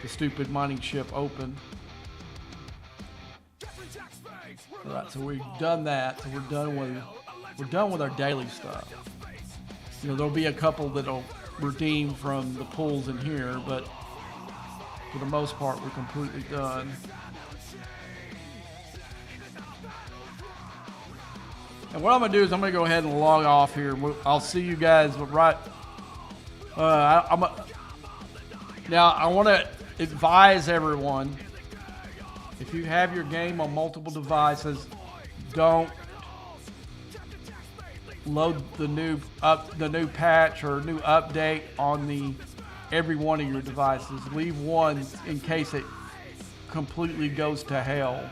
the stupid mining ship open. All right, so we've done that. So we're done with our daily stuff. You know, there'll be a couple that'll redeem from the pools in here, but for the most part, we're completely done. And what I'm gonna do is I'm gonna go ahead and log off here. I'll see you guys right. Now I want to advise everyone: if you have your game on multiple devices, don't load the new patch or new update on every one of your devices. Leave one in case it completely goes to hell.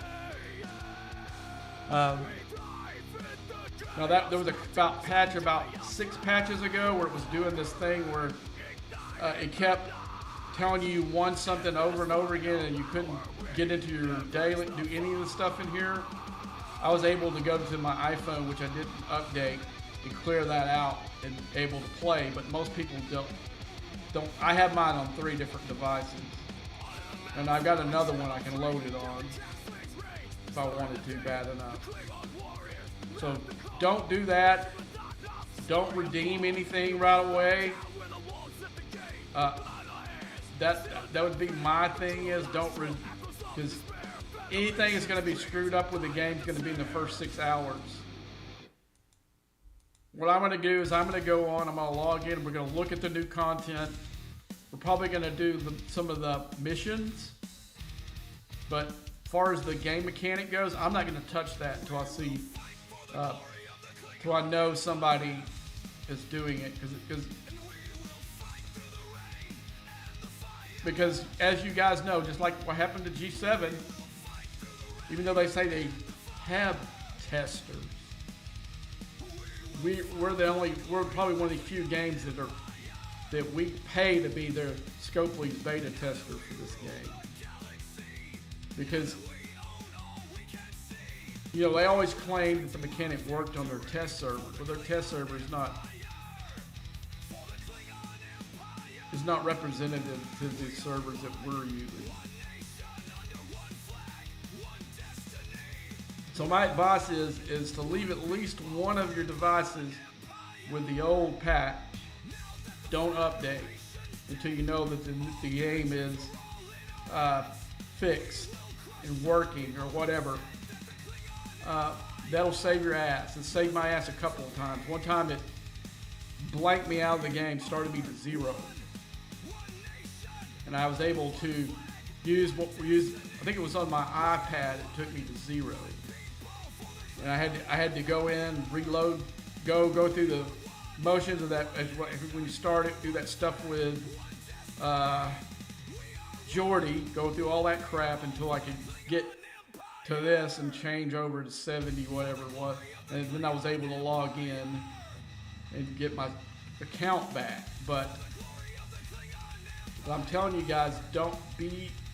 Now there was a patch about 6 patches ago where it was doing this thing where it kept telling you want something over and over again, and you couldn't get into your daily, do any of the stuff in here. I was able to go to my iPhone, which I didn't update, and clear that out and able to play, but most people don't. I have mine on 3 different devices, and I've got another one I can load it on if I wanted to bad enough. So don't do that. Don't redeem anything right away. That would be my thing, is because anything that's going to be screwed up with the game is going to be in the first 6 hours. What I'm going to do is I'm going to go on, I'm going to log in, we're going to look at the new content. We're probably going to do some of the missions, but as far as the game mechanic goes, I'm not going to touch that until I see, till I know somebody is doing it, because as you guys know, just like what happened to G7, even though they say they have testers, we're probably one of the few games that we pay to be their Scopely's beta tester for this game. Because, you know, they always claim that the mechanic worked on their test server, but their test server is not representative to the servers that we're using. So my advice is to leave at least one of your devices with the old patch. Don't update until you know that the game is fixed and working or whatever. That'll save your ass. It saved my ass a couple of times. One time it blanked me out of the game, started me to 0. And I was able to use I think it was on my iPad, it took me to 0. And I had to go in, reload, go through the motions of that. When you start it, do that stuff with Jordy, go through all that crap until I could get to this and change over to 70, whatever it was. And then I was able to log in and get my account back. But I'm telling you guys,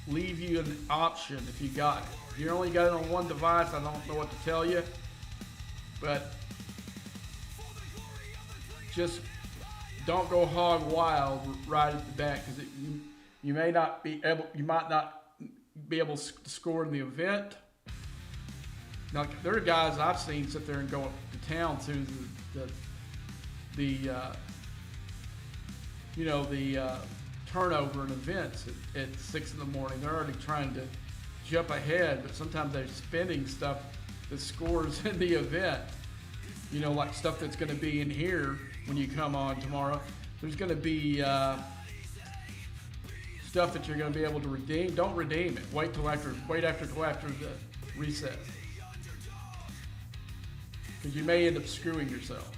leave you an option if you got it. If you only got it on one device, I don't know what to tell you. But just don't go hog wild right at the back, because you might not be able to score in the event. Now there are guys I've seen sit there and go to town to the turnover in events at 6 in the morning. They're already trying to jump ahead, but sometimes they're spending stuff that scores in the event. You know, like stuff that's going to be in here when you come on tomorrow. There's going to be stuff that you're going to be able to redeem. Don't redeem it. Wait till after the reset, because you may end up screwing yourself.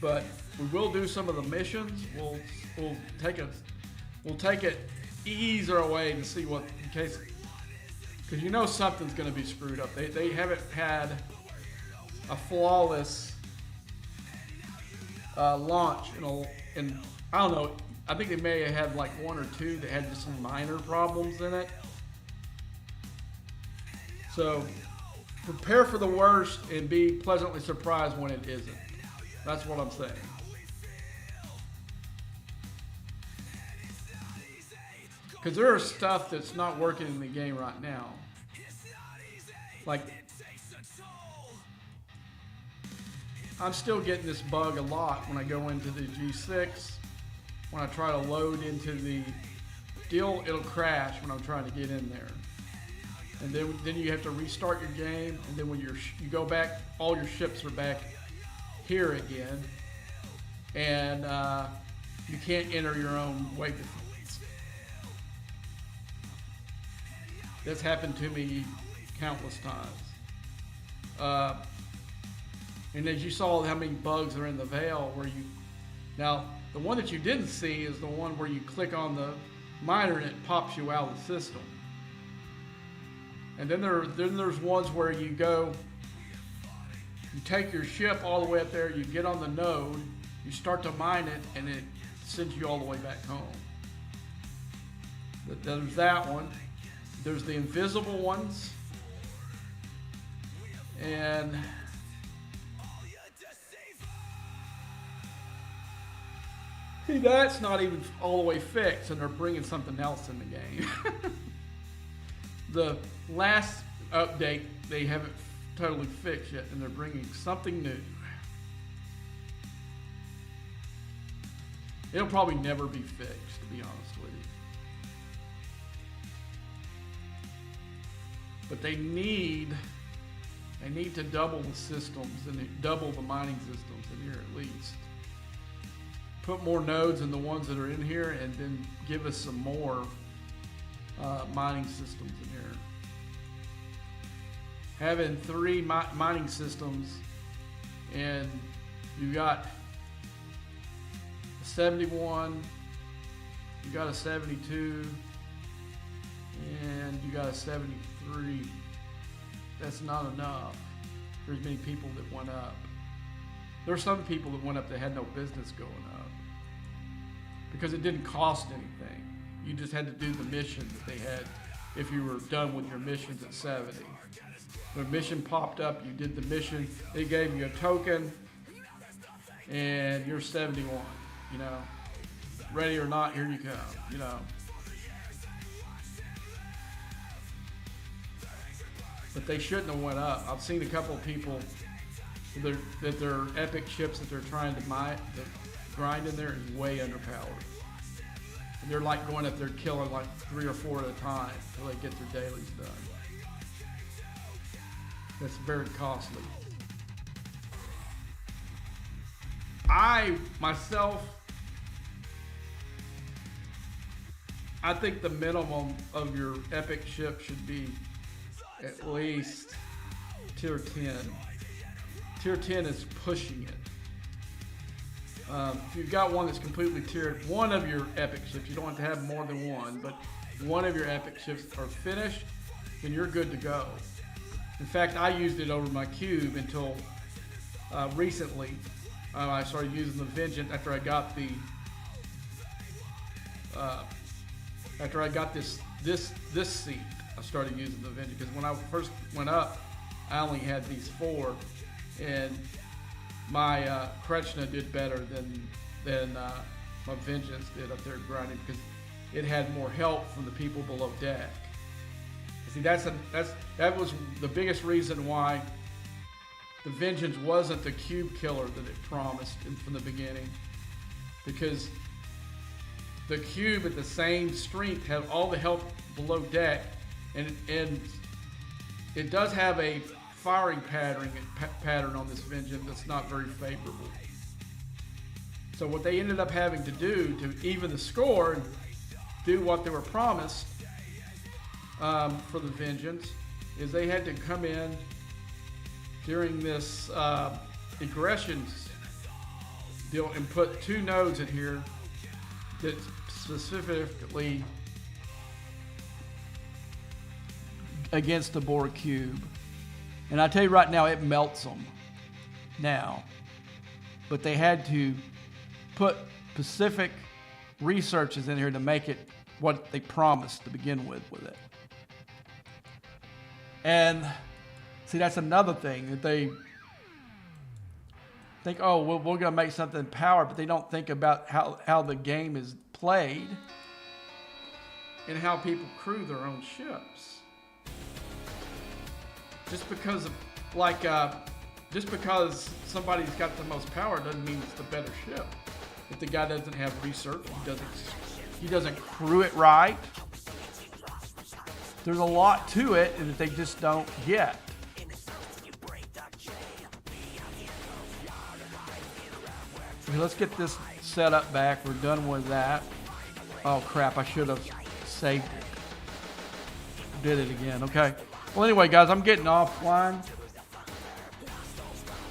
But we will do some of the missions. We'll take it easier away to see what, in case, because you know something's going to be screwed up. They haven't had a flawless launch in I don't know. I think they may have had like 1 or 2 that had just some minor problems in it. So prepare for the worst and be pleasantly surprised when it isn't. That's what I'm saying. Because there is stuff that's not working in the game right now. Like, I'm still getting this bug a lot when I go into the G6. When I try to load into the deal, it'll crash when I'm trying to get in there. And then you have to restart your game, and then when you go back, all your ships are back here again, and you can't enter your own waypoints. That's happened to me countless times. And as you saw how many bugs are in the veil where you, now the one that you didn't see is the one where you click on the miner and it pops you out of the system. And then there's ones where you go, you take your ship all the way up there, you get on the node, you start to mine it, and it sends you all the way back home. There's that one. There's the invisible ones. And see, that's not even all the way fixed, and they're bringing something else in the game. The last update, they haven't totally fixed yet, and they're bringing something new. It'll probably never be fixed, to be honest with you. But they need to double the systems and double the mining systems in here at least. Put more nodes in the ones that are in here, and then give us some more mining systems in here. Having 3 mining systems, and you got a 71, you got a 72, and you got a 73. That's not enough. There's many people that went up. There's some people that went up that had no business going up because it didn't cost anything. You just had to do the mission that they had if you were done with your missions at 70. When a mission popped up, you did the mission, they gave you a token, and you're 71, you know. Ready or not, here you come, you know. But they shouldn't have went up. I've seen a couple of people that their epic ships that they're trying to mine, the grind in there is way underpowered. And they're like going up there killing like 3 or 4 at a time until they get their dailies done. That's very costly. I think the minimum of your epic ship should be at least tier 10. Tier 10 is pushing it. If you've got one that's completely tiered, one of your epic ships, you don't have to have more than one, but one of your epic ships are finished, then you're good to go. In fact, I used it over my cube until recently. I started using the Vengeance after I got the this seat. I started using the Vengeance because when I first went up, I only had these 4, and my Krechna did better than my Vengeance did up there grinding because it had more help from the people below deck. See, that was the biggest reason why the Vengeance wasn't the cube killer that it promised from the beginning, because the cube at the same strength had all the help below deck, and it does have a firing pattern on this Vengeance that's not very favorable. So what they ended up having to do to even the score and do what they were promised for the Vengeance is they had to come in during this aggression deal and put 2 nodes in here that specifically against the Borg cube. And I tell you right now, it melts them now. But they had to put specific researches in here to make it what they promised to begin with it. And see, that's another thing that they think, oh, well, we're going to make something powered, but they don't think about how the game is played and how people crew their own ships. Just because somebody's got the most power doesn't mean it's the better ship. If the guy doesn't have research, he doesn't crew it right. There's a lot to it that they just don't get. Okay, let's get this set up back. We're done with that. Oh crap, I should have saved it. did it again. Okay. Well, anyway, guys, I'm getting offline.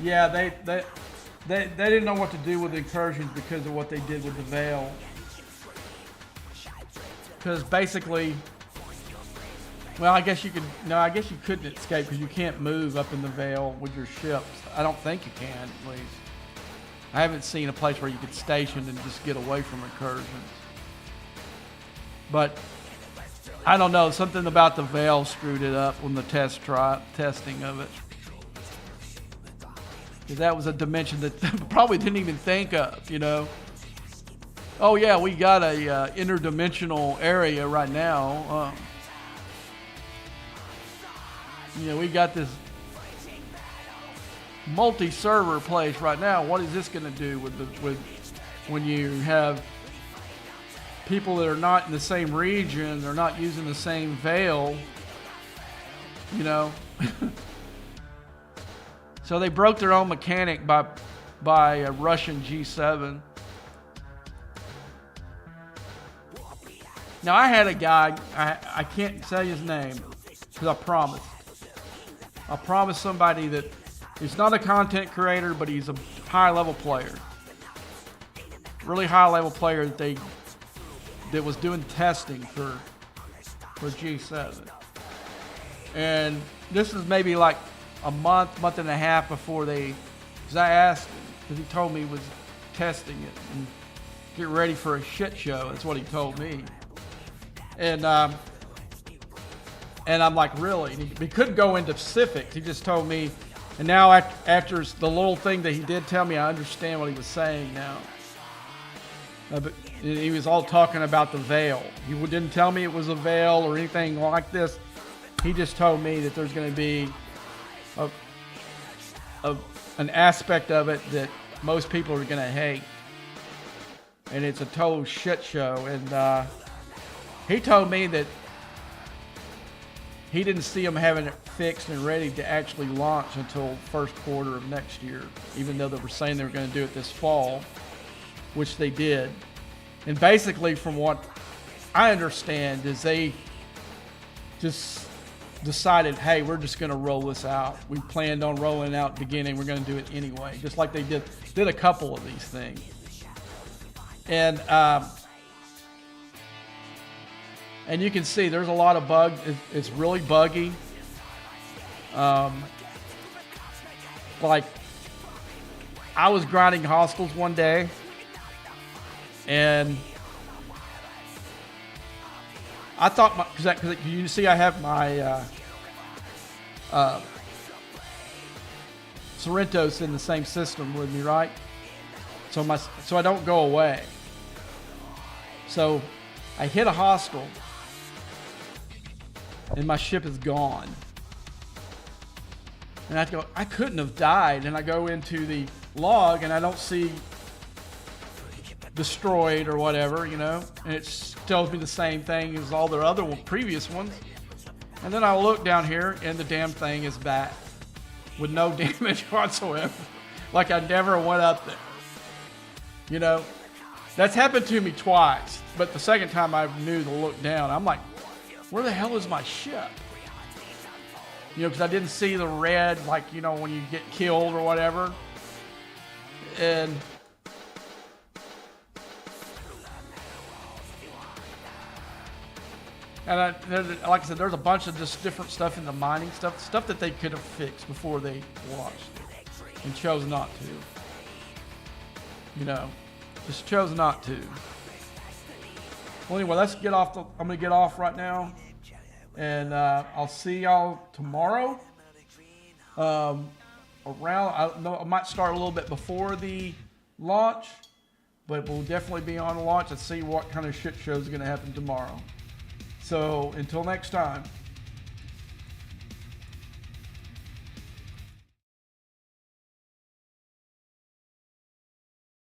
Yeah, they didn't know what to do with the incursions because of what they did with the Veil. Because basically, well, I guess you couldn't escape because you can't move up in the Veil with your ships. I don't think you can, at least. I haven't seen a place where you could station and just get away from incursions. But I don't know, something about the Veil screwed it up when the testing of it. Because that was a dimension that probably didn't even think of, you know. Oh yeah, we got a interdimensional area right now. You know, we got this multi-server place right now. What is this going to do with when you have people that are not in the same region, they're not using the same Veil, you know? So they broke their own mechanic by a Russian G7. Now I had a guy, I can't say his name because I promised somebody that he's not a content creator, but he's a high level player. Really high level player that was doing testing for G7. And this is maybe like a month and a half before because I asked him, because he told me he was testing it and get ready for a shit show. That's what he told me. And I'm like, really? And he couldn't go into specifics. He just told me, and now after the little thing that he did tell me, I understand what he was saying now. But he was all talking about the Veil. He didn't tell me it was a Veil or anything like this. He just told me that there's going to be an aspect of it that most people are going to hate. And it's a total shit show. And he told me that he didn't see them having it fixed and ready to actually launch until first quarter of next year, even though they were saying they were going to do it this fall, which they did. And basically, from what I understand, is they just decided, hey, we're just going to roll this out. We planned on rolling it out at the beginning. We're going to do it anyway, just like they did a couple of these things. And you can see there's a lot of bugs. It's really buggy. Like, I was grinding hostiles one day, and I thought, because you see I have my Sorrentos in the same system with me, right? So I don't go away. So I hit a hostile, and my ship is gone. And I go, I couldn't have died. And I go into the log, and I don't see destroyed or whatever, you know. And it tells me the same thing as all the other previous ones. And then I look down here, and the damn thing is back with no damage whatsoever. Like I never went up there. You know, that's happened to me twice. But the second time I knew to look down, I'm like, where the hell is my ship? You know, because I didn't see the red, like, you know, when you get killed or whatever. And like I said, there's a bunch of just different stuff in the mining stuff that they could have fixed before they launched and chose not to. You know, just chose not to. Well, anyway, let's get off. I'm gonna get off right now, and I'll see y'all tomorrow. I might start a little bit before the launch, but we'll definitely be on the launch and see what kind of shit show is gonna happen tomorrow. So until next time.